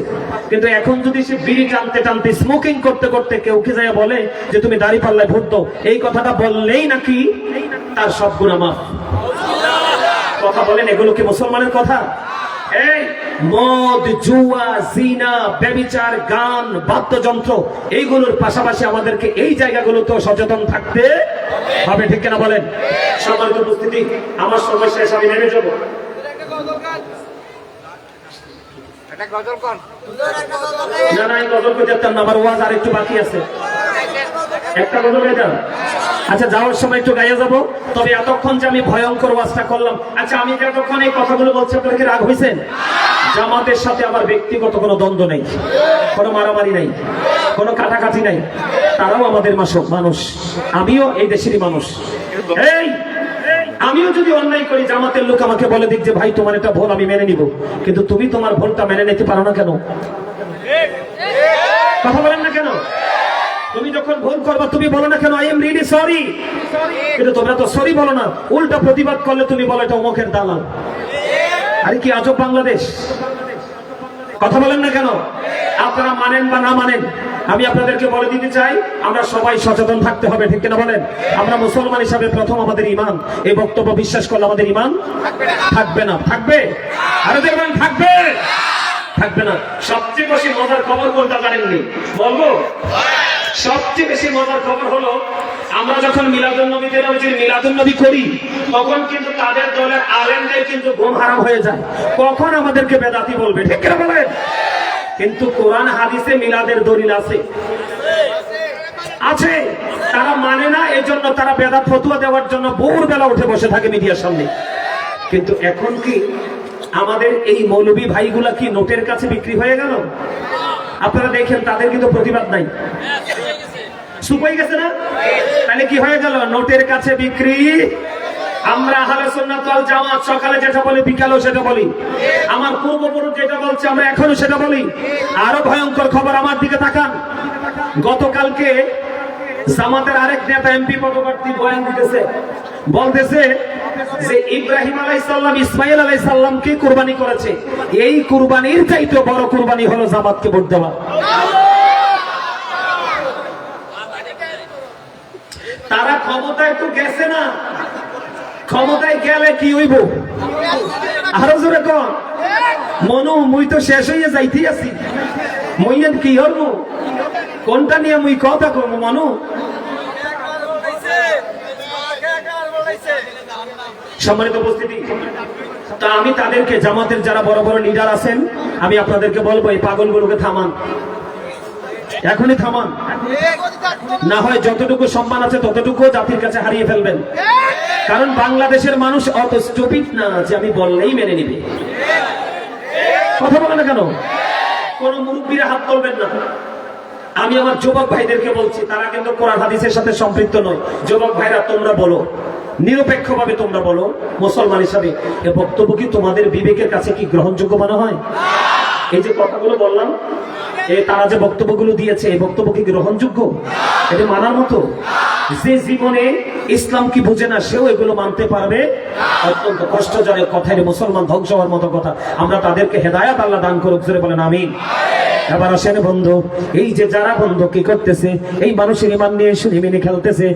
কিন্তু এখন যদি সে বিড়ি টানতে টানতে, স্মোকিং করতে করতে কেউ কে যাইয়া বলে যে তুমি দাঁড়িপাল্লায় ভোট দাও, এই কথাটা বললেই নাকি তার সব গুনাহ মাফ। কথা বলেন, এগুলো কি মুসলমানের কথা? এই মদ, জুয়া, জিনা, ব্যভিচার, গান, বাদ্যযন্ত্র, এইগুলোর পাশাপাশি আমাদেরকে এই জায়গাগুলোতে সচেতন থাকতে হবে। ঠিক কিনা বলেন? সম্মানিত উপস্থিতি, আমার সময় শেষ, আমি নেমে যাবো। না, এই গজল করতে যেতাম না, আমার ওয়াজ আর একটু বাকি আছে। একটা গজল গাই যান। আচ্ছা, যাওয়ার সময় একটু গাইয়া যাবো। তবে এতক্ষণ যে আমি ভয়ঙ্কর ওয়াজটা করলাম, আচ্ছা আমি যতক্ষণ এই কথাগুলো বলছি আপনারা কি রাগ হয়েছেন? জামাতের সাথে আমার ব্যক্তিগত কোনো দ্বন্দ্ব নেই, কোনো মারামারি নাই, কোনো কাটাকাটি নাই। তারাও আমাদের মানুষ, আমিও এই দেশেরই মানুষ। এই আমিও যদি অন্যায় করি, জামাতের লোক আমাকে বলে দিক যে ভাই তোমার এটা ভুল, আমি মেনে নিব, কিন্তু তুমি তোমার ভুলটা মেনে নিতে পারো না কেন? কথা বলেন না কেন? তুমি যখন ভুল করবা তুমি বলো না কেন আই এম রিয়েলি সরি, কিন্তু তোমরা তো সরি বলো না, উল্টা প্রতিবাদ করলে তুমি বলো এটা অমুকের দালাল। আরে কি আজব বাংলাদেশ! কথা বলেন না কেন? আপনারা মানেন বা না মানেন, আমি আপনাদেরকে বলে দিতে চাই, আমরা সবাই সচেতন থাকতে হবে। ঠিক কিনা বলেন? আমরা মুসলমান হিসাবে প্রথম আমাদের ঈমান, এই বক্তব্য বিশ্বাস করলে আমাদের ঈমান থাকবে না। থাকবে? আরে দেখবেন থাকবে, থাকবে না। সবচেয়ে বেশি মজার খবর কোনটা জানেননি? বলবো? সবচেয়ে বেশি মজার খবর হলো, আমরা যখন মিলাদুন্নবী করি, তখন কিন্তু তাদের দলের আলেমদের কিন্তু ঘুম হারাম হয়ে যায়, কখন আমাদেরকে বেদাতি বলবে। ঠিক কিনা বলেন? কিন্তু কোরআন হাদিসে মিলাদের দলিল আছে, তারা মানে না, এই জন্য তারা বেদাত ফতুয়া দেওয়ার জন্য ভোর বেলা উঠে বসে থাকে মিডিয়ার সামনে। কিন্তু এখন কি আমাদের এই মৌলবী ভাইগুলা কি নোটের কাছে বিক্রি হয়ে গেল? আপনারা দেখেন তাদের কিন্তু প্রতিবাদ নাই, সুপাই গেছে না? তাহলে কি হয়ে গেল? নোটের কাছে বিক্রি। আমরা আহলে সুন্নাত ওয়াল জামাত সকালে যেটা বলি বিকালেও সেটা বলি, আমার পূর্বপুরুষ যেটা বলছে আমরা এখনো সেটা বলি। আরো ভয়ঙ্কর খবর, আমার দিকে তাকান। গতকালকে জামাতের আরেক নেতা এমপি পদপ্রার্থী বয়ান দিতেছে, বলতেছে যে ইব্রাহিম আলাইহিস সালাম ইসমাইল আলাইহিস সালামকে কুরবানি করেছে, এই কুরবানির চাইতে বড় কুরবানি হলো জামাতকে ভোট দেওয়া। তারা ক্ষমতায় তো গেছে না, ক্ষমতায় গেলে কি হইব? আরো জোরে কন। মনু মুই তো শেষ হইয়া যাইতেই আছি, মুই কি হরব? কোনটা নিয়ে মুই কথা কম? মনু সম্মানিত উপস্থিতি, তা আমি তাদেরকে, জামাতের যারা বড় বড় লিডার আছেন, আমি আপনাদেরকে বলবো এই পাগলগুলোকে থামান, এখনই থামান, না হয় যতটুকু সম্মান আছে ততটুকু জাতির কাছে হারিয়ে ফেলবেন। কারণ বাংলাদেশের মানুষ অত স্টুপিড না যে আমি বললেই মেনে নিবে। কথা বলে না কেন? কোন মুরব্বীরা হাত তুলবেন না। আমি আমার যুবক ভাইদেরকে বলছি, তারা কিন্তু কোরআন হাদিসের সাথে সম্পৃক্ত নয়। যুবক ভাইরা, তোমরা বলো, নিরপেক্ষভাবে তোমরা বলো, মুসলমান হিসাবে এ বক্তব্য কি তোমাদের বিবেকের কাছে কি গ্রহণযোগ্য মনে হয়? এই যে কথাগুলো বললাম, তারা যে বক্তব্যগুলো দিয়েছে, এই বক্তব্য কি গ্রহণযোগ্য? এটা মানার মতো? যে জীবনে ইসলাম কি বুঝে না সেও এগুলো মানতে পারবে? অত্যন্ত কষ্টজনক কথা, মুসলমান ধ্বংস হওয়ার মতো কথা। আমরা তাদেরকে হেদায়াত আল্লাহ দান করুক, জোরে বলেন আমিন। এবার আসেন বন্ধু, এই যে যারা বন্ধু কি করতেছে, এই মানুষের ইমান নিয়ে শুনিমিনি খেলতেছে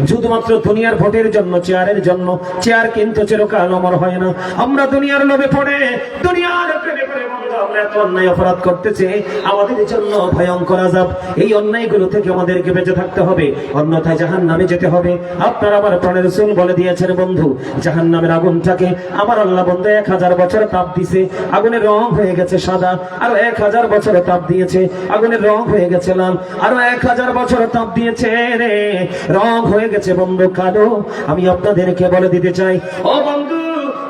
শুধুমাত্র দুনিয়ার ভোটের জন্য, চেয়ারের জন্য। চেয়ার কিন্তু চিরকাল অমর হয় না। আমরা দুনিয়ার লোভে পড়ে, দুনিয়ার প্রেমে পড়ে বন্ধু আমরা এত অন্যায় অপরাধ করতেছি, আমাদের জন্য ভয়ঙ্কর আযাব। এই অন্যায়গুলো থেকে আমাদেরকে বেঁচে থাকতে হবে, অন্যথায় জাহান্নামে যেতে হবে। আপনার আমার প্রাণের রাসূল বলে দিয়েছেন বন্ধু, জাহান্নামের আগুনটাকে আমার আল্লাহ বন্ধু 1000 বছর তাপ দিছে, আগুনের রং হয়ে গেছে সাদা। আর 1000 বছর তাপ দিয়েছে, আগুনের রং হয়ে গেছে লাল। আরো 1000 বছর তাপ দিয়েছে রে, রং হয়ে গেছে বন্ধু কালো। আমি আপনাদেরকে বলে দিতে চাই, ও বন্ধু,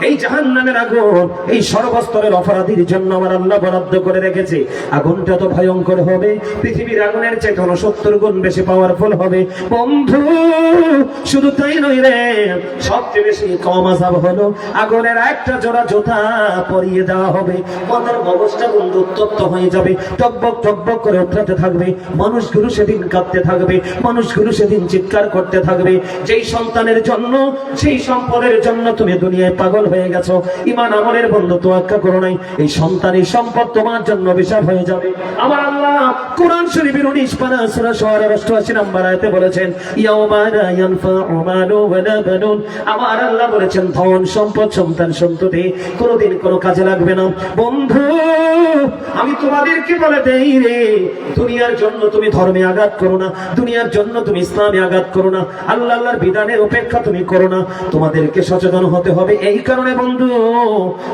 এই জাহান্নামের আগুন এই সর্বস্তরের অপরাধীর জন্য আমার আল্লাহ বরাদ্দ করে রেখেছে। আগুনটা তো ভয়ঙ্কর হবে, পৃথিবীর আগুনের চেয়ে 70 গুণ বেশি পাওয়ারফুল হবে বন্ধু। শুধু তাই নয় রে, সবচেয়ে বেশি কম আযাব হলো আগুনের একটা জোড়া জুতা পরিয়ে দেওয়া হবে। মাথার মগজটা বন্ধু উত্তপ্ত হয়ে যাবে, টকবক টকবক করে উঠতে থাকবে। মানুষগুলো সেদিন কাঁদতে থাকবে, মানুষগুলো সেদিন চিৎকার করতে থাকবে। যেই সন্তানের জন্য, সেই সম্পদের জন্য তুমি দুনিয়ায় পাগল হয়ে গেছো, ঈমান আমলের বন্ধু তোয়াক্কা করো নাই, এই সন্তানের সম্পদ তোমার জন্য অভিশাপ হয়ে যাবে। আমার আল্লাহ কোরআন শরীফের 19 পারা সূরা শুআরার 88 নম্বর আয়াতে বলেছেন, ইয়াউমা লা ইয়ানফাউ মালু ওয়ালা বানুন। আমার আল্লাহ বলেছেন, ধন সম্পদ, সন্তান সন্ততি কোনোদিন কোনো কাজে লাগবে না। বন্ধু, আমি তোমাদেরকে বলে দেই রে, দুনিয়ার জন্য তুমি ধর্মে আঘাত করো না, দুনিয়ার জন্য তুমি ইসলামে আঘাত করো না, আল্লাহর বিধানের উপেক্ষা তুমি করো না। তোমাদেরকে সচেতন হতে হবে। এই কারণে বন্ধু,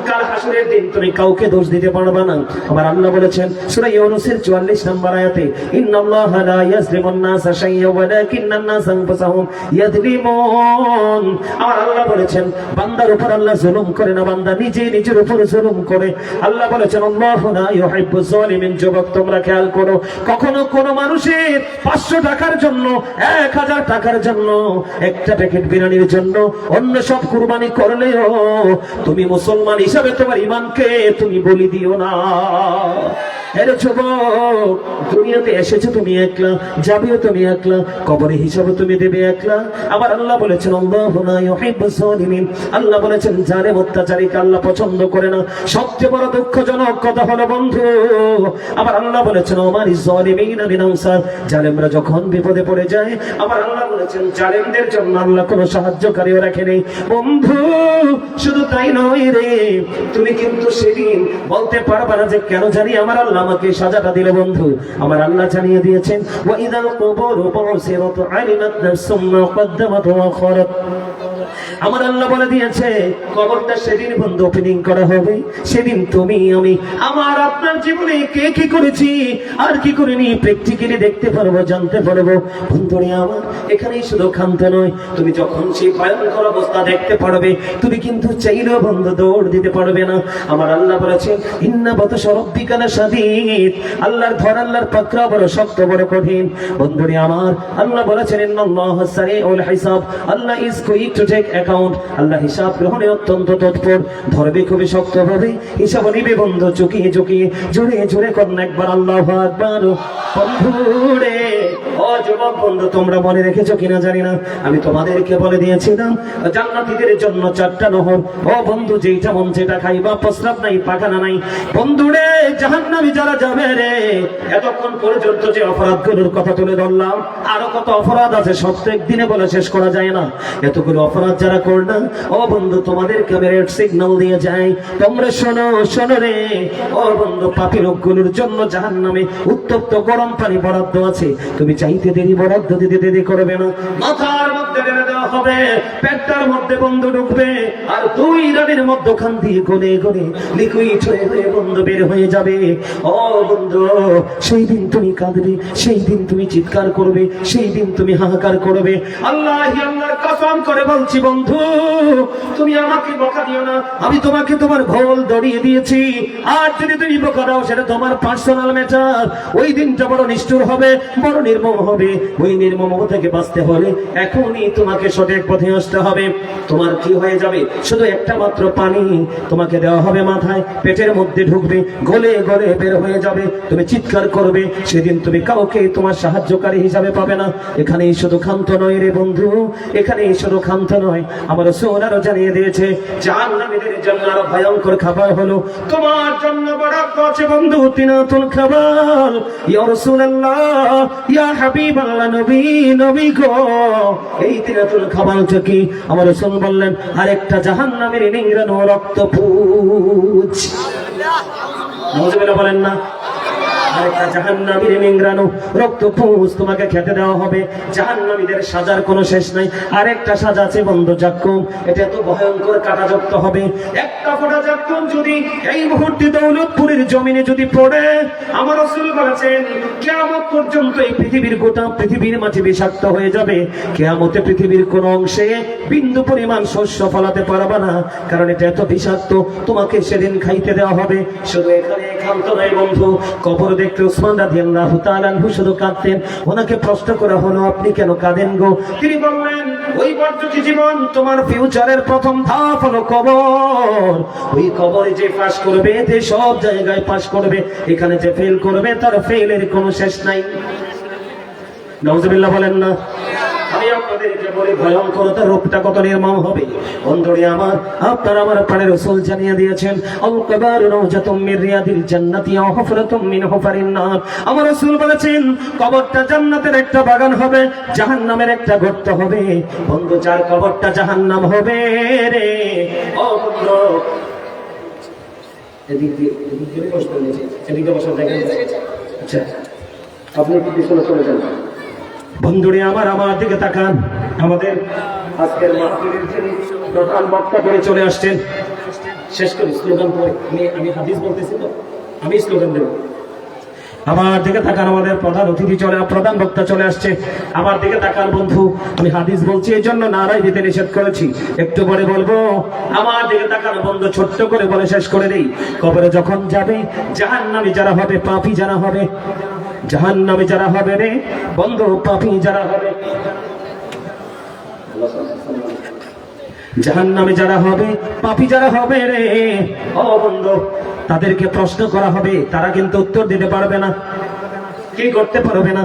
কাল হাসরের দিন তুমি কাউকে দোষ দিতে পারবে না। আমার আল্লাহ বলেছেন সূরা ইউনূসের 44 নম্বর আয়াতে, ইন্নাল্লাহা লা ইয়াজলিমুন নাসা শাইয়্যান ওয়ালাকিন্নান নাসা আনফুসাহুম ইয়াজলিমুন। আমার আল্লাহ বলেছেন, বান্দার উপর আল্লাহ জুলুম করে না, বান্দা নিজে নিজের উপর জুলুম করে। আল্লাহ বলেছেন, আল্লাহু লা ইউহিব্বুজ জালিমিন। যুবক, তোমরা খেয়াল করো, কখনো কোন মানুষের 500 টাকার জন্য, 1000 টাকার জন্য, একটা প্যাকেট বিরিয়ানির জন্য অন্য সব কুরবানি করলেও তুমি মুসলমান হিসাবে তোমার ঈমানকে তুমি বলি দিও না। এর যুবক, দুনিয়াতে এসেছো তুমি একলা, যাবেও তুমি একলা, কবরে হিসাবে তুমি দেবে একলা। আমার আল্লাহ বলেছেন, আল্লাহু লা ইউহিব্বুজ জালিমিন। আল্লাহ বলেছেন, জালেম অত্যাচারীকে আল্লাহ পছন্দ করে না। সবচেয়ে বড় দুঃখজনক কথা হলো বন্ধু, আমার আল্লাহ বলেছেন, ওমার যালিমিনা মিন আনসার। জালেমরা যখন বিপদে পড়ে যায়, আমার আল্লাহ বলেছেন, জালেমদের জন্য আল্লাহ কোনো সাহায্যকারীও রাখে নেই বন্ধু। শুধু তাই নয় রে, তুমি কিন্তু সেদিন বলতে পারবা না যে কেন জানি আমার আল্লাহ আমাকে সাজাটা দিল। বন্ধু, আমার আল্লাহ জানিয়ে দিয়েছেন, ওয়া ইযাল কুবুরু বুসিরাত আলিমাত নাফসুম মা কদ্দামাত ওয়া আখারাত। আমার আল্লাহ বলে দিয়েছে, কবরটা সেদিন বন্ধু ওপেনিং করা হবে। সেদিন তুমি আমি, আমার আপনার জীবনে কে কি করেছি আর কি করিনি প্র্যাকটিক্যালি দেখতে পারবো, জানতে পারবো। বন্ধুরে আমার, এখানেই শুধু ক্ষান্ত নয়, তুমি যখন সেই ভয়ঙ্কর অবস্থা দেখতে পারবে, তুমি কিন্তু চাইলেও বন্ধু দৌড় দিতে পারবে না। আমার আল্লাহ বলেছেন, ইন্না বাতাশা রাব্বিকা লাশাদীদ। আল্লাহর ধর, আল্লাহর পাকড়া বড় শক্ত, বড় কঠিন। বন্ধুরে আমার, আল্লাহ বলেছেন, ইন্নাল্লাহা সারিউল হিসাব। আল্লাহ is quick to take account. আল্লাহ হিসাব গ্রহণে অত্যন্ত তৎপর, ধরবে খুবই শক্তভাবে, হিসাব নিবে বন্ধু চুকিয়ে চুকিয়ে। জোরে জোরে করুন একবার আল্লাহু আকবার। বন্ধুরে, ও যুবক বন্ধু, তোমরা মনে রেখেছো কিনা জানি না, আমি তোমাদেরকে বলে দিয়েছিলাম, জান্নাতীদের জন্য 4টা নহর। ও বন্ধু, যেইটা মন সেটা খাইবা, প্রস্রাব নাই, পায়খানা নাই। বন্ধুরে, জাহান্নামী যারা যাবে রে, এতক্ষণ পর্যন্ত যে অপরাধগুলোর কথা তুলে ধরলাম, আরো কত অপরাধ আছে, সব তো একদিনে বলে শেষ করা যায় না। এতগুলো অপরাধ যারা করনা, ও বন্ধু, তোমাদেরকে আমি রেড সিগন্যাল দিয়ে যাই, তোমরা শোনো, শোনো রে। ও বন্ধু, পাপী লোকগুলোর জন্য জাহান্নামে উত্তপ্ত গরম পানি বরাদ্দ আছে। তুমি চাইতে দেরি, বরাদ্দ দিতে দেরি করবে না। মাথার মধ্যে ঢেলে দেওয়া দেওয়া হবে, পেটটার মধ্যে বন্ধু ঢুকবে, আর 2 রানের মধ্যখান দিয়ে গলে গলে লিকুইড হয়ে বন্ধু বের হয়ে যাবে। ও বন্ধু, সেই দিন তুমি কাঁদবে, সেই দিন তুমি চিৎকার করবে, সেই দিন তুমি হাহাকার করবে। আল্লাহর কসম করে বলছি বন্ধু, তুমি আমাকে বকা দিও না, আমি তোমাকে তোমার ভুল ধরিয়ে দিয়েছি। আর যদি তুমি বকা দাও সেটা তোমার পার্সোনাল ম্যাটার। ওই দিনটা বড় নিষ্ঠুর হবে, বড় নির্মম হবে। ওই নির্মম থেকে বাঁচতে হলে এখনই তোমাকে সঠিক পথে আসতে হবে। তোমার কি হয়ে যাবে, শুধু একটা মাত্র পানি তোমাকে দেওয়া হবে মাথায়, পেটের মধ্যে ঢুকবে, গলে গলে বের হয়ে যাবে, তুমি চিৎকার করবে। সেদিন তুমি কাউকে তোমার সাহায্যকারী হিসাবে পাবে না। এখানেই শুধু ক্ষান্ত নয় রে বন্ধু, এখানেই শুধু ক্ষান্ত নয়, আমার রাসূল আরো জানিয়ে দিয়েছে জাহান্নামীদের জন্য আরো ভয়ঙ্কর খাবার হলো তোমার জন্য বরাদ্দ আছে বন্ধু তিনাতুল খাবার। ইয়া রাসূলুল্লাহ, ইয়া হাবিবাল্লাহ, নবী গো, এই তিনাতুল খাবারটা কি? আমার রাসূল বললেন আরেকটা জাহান্নামের নিংড়ানো রক্তপুঞ্জ। নাউজুবিল্লাহ বলেন না? আরেকটা জাহান্নামীর নিংড়ানো রক্তপুঞ্জ তোমাকে খেতে দেওয়া হবে। জাহান্নামীদের সাজার কোনো শেষ নাই। আরেকটা সাজা আছে বন্ধু, জাক্কুম। এটা এত ভয়ঙ্কর কাঁটাযুক্ত হবে, একটা ফোঁটা জাক্কুম যদি এই মুহূর্তে দৌলতপুরের জমিনে যদি পড়ে, আমার রাসূল বলেছেন কিয়ামত পর্যন্ত এই পৃথিবীর গোটা পৃথিবীর মাটি বিষাক্ত হয়ে যাবে। কিয়ামতে পৃথিবীর কোন অংশে বিন্দু পরিমাণ শস্য ফলাতে পারবে না, কারণ এটা এত বিষাক্ত। তোমাকে সেদিন খাইতে দেওয়া হবে। শুধু এখানে ক্ষান্ত নয় বন্ধু, কবর দেখতে উসমান রাদিয়াল্লাহু তাআলা আনহু শুধু কাঁদতেন। ওনাকে প্রশ্ন করা হলো আপনি কেন কাঁদেন গো? তিনি বললেন ওই বর্তমান জীবন, তোমার ফিউচারের প্রথম ধাপ হলো কবর। ওই কবরে যে পাস করবে, যে সব জায়গায় পাস করবে, এখানে যে ফেল করবে তার ফেলের কোনো শেষ নাই। নাউজুবিল্লাহ বলেন না? আমি আপনাদেরকে বলি ভয়ঙ্করতার রূপটা কত নির্মম হবে। বন্ধুরে আমার, আপনার আমার প্রাণের রাসূল জানিয়ে দিয়েছেন আল কবরু রাওজাতুম মির রিয়াদিল জান্নাতি ওয়া হুফরাতুম মিন হুফারিন নার। আমার রাসূল বলেছেন কবরটা জান্নাতের একটা বাগান হবে, জাহান্নামের একটা গর্ত হবে। বন্ধু, যার কবরটা জাহান্নাম হবে রে, ও বন্ধু, এদিকে বসতে নিচে, এদিকে বসা দেখেন। আচ্ছা, আপনি একটু পিছনে চলে যান। বন্ধুরে আমার দিকে তাকান। আমাদের আজকের মাহফিলের যিনি প্রধান বক্তা করে চলে আসছেন, শেষ করি স্লোগান পরে। আমি হাদিস বলতেছি তো, আমি স্লোগান দেব। আমার দিকে তাকান, আমাদের প্রধান অতিথি প্রধান বক্তা চলে আসছে। আমার দিকে তাকান বন্ধু, আমি হাদিস বলছি এই জন্য নারাই দিতে নিষেধ করেছি, একটু পরে বলবো। আমার দিকে তাকান বন্ধু, ছোট্ট করে বলে শেষ করে দেই। কবরে যখন যাবে, জাহান্নামী যারা হবে, পাপী যারা হবে, জাহান্নামে যারা হবে রে বন্ধু, পাপী যারা হবে, জাহান্নামে যারা হবে, পাপী যারা হবে রে, ও বন্ধু, তাদেরকে প্রশ্ন করা হবে। তারা কিন্তু উত্তর দিতে পারবে না। কি করতে পারবে না?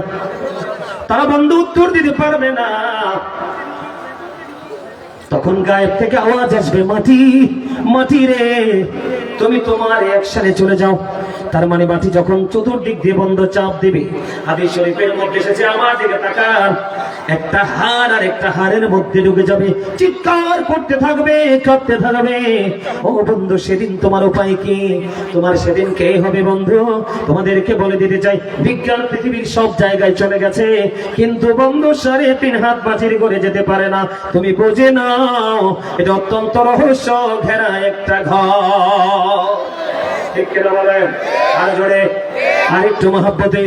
তারা বন্ধু উত্তর দিতে পারবে না। তখন গায়েব থেকে আওয়াজ আসবে, মাটি মাটি রে, তুমি তোমার অ্যাকশনে চলে যাও। তার মানে মাটি যখন চতুর্দিক দিয়ে বন্ধ চাপ দেবে, হাদিস শরীফের মধ্যে এসেছে, আমার দিকে তাকান, একটা হাড় আর একটা হাড়ের মধ্যে ঢুকে যাবে, চিৎকার করতে থাকবে, কাঁদতে থাকবে। ও বন্ধু, সেদিন তোমার উপায় কি? তোমার সেদিন কে হবে বন্ধু? তোমাদেরকে বলে দিতে চাই, বিজ্ঞান পৃথিবীর সব জায়গায় চলে গেছে, কিন্তু বন্ধু 3.5 হাত মাটির করে যেতে পারে না। তুমি বুঝে নাও, এটা অত্যন্ত রহস্য ঘেরা একটা ঘর। ঠিক কিনা বলেন? আর জোরে, আর একটু মহব্বতে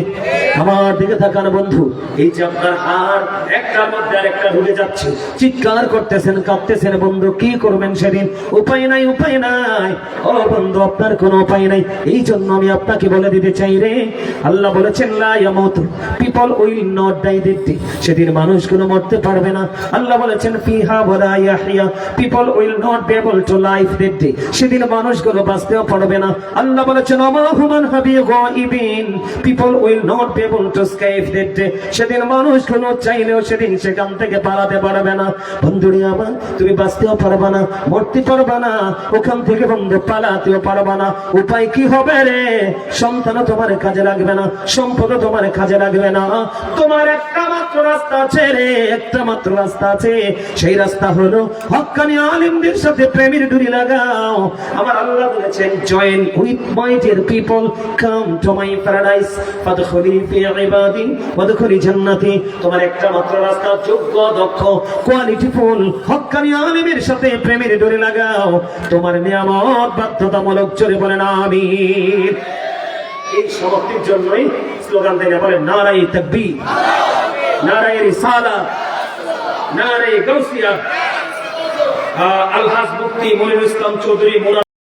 আমার দিকে তাকান বন্ধু। এই যে আপনার হাড় একটার মধ্যে আরেকটা ঢুকে যাচ্ছে, চিৎকার করতেছেন, কাঁদতেছেন বন্ধু, কি করবেন সেদিন? উপায় নাই, উপায় নাই। ও বন্ধু, আপনার কোনো উপায় নাই। এই জন্য আমি আপনাকে বলে দিতে চাই রে, আল্লাহ বলেছেন লা ইয়ামুতু, people will not die that day. সেদিন মানুষগুলো মরতে পারবে না। আল্লাহ বলেছেন ফিহা ওয়ালা ইয়াহইয়া, people will not be able to live that day. সেদিন মানুষগুলো বাঁচতেও পারবে না। আল্লাহ বলেছেন আমা হুমান হাবি গায়িবিন, people will not be able to escape that day. সেদিন মানুষগুলো চাইলেও সেদিন সেখান থেকে পালাতে পারবে না। বন্ধুরে আমার, তুমি বাঁচতেও পারবে না, মরতে পারবে না, ওখান থেকে বন্ধু পালাতেও পারবে না। উপায় কি হবে রে? সন্তানও তোমার কাজে লাগবে না, সম্পদও তোমার কাজে লাগবে না। তোমার একটা মাত্র রাস্তা আছে রে, একটা মাত্র রাস্তা আছে। সেই রাস্তা হলো হক্কানি আলেমদের সাথে প্রেমের ডুরি লাগাও। আমার আল্লাহ বলেছেন join with my dear people, come to তোমায় প্যারাডাইস, ফাদখুলি ফি ইবাদি ওয়াদখুলি জান্নাতি। তোমার একটা মাত্র রাস্তা, যোগ্য, দক্ষ, কোয়ালিটিফুল হক্কানি আলিমের সাথে প্রেমের ডোরে লাগাও, তোমার নিয়ামত বাধ্যতামূলক। চলে বলেন আমিন। এই সমাপ্তির জন্যই স্লোগান থেকে বলেন নারায়ে তাকবীর, নারায়ে রিসালাত, নারায়ে গাউসিয়া। আলহাজ মুফতি মনিরুল ইসলাম চৌধুরী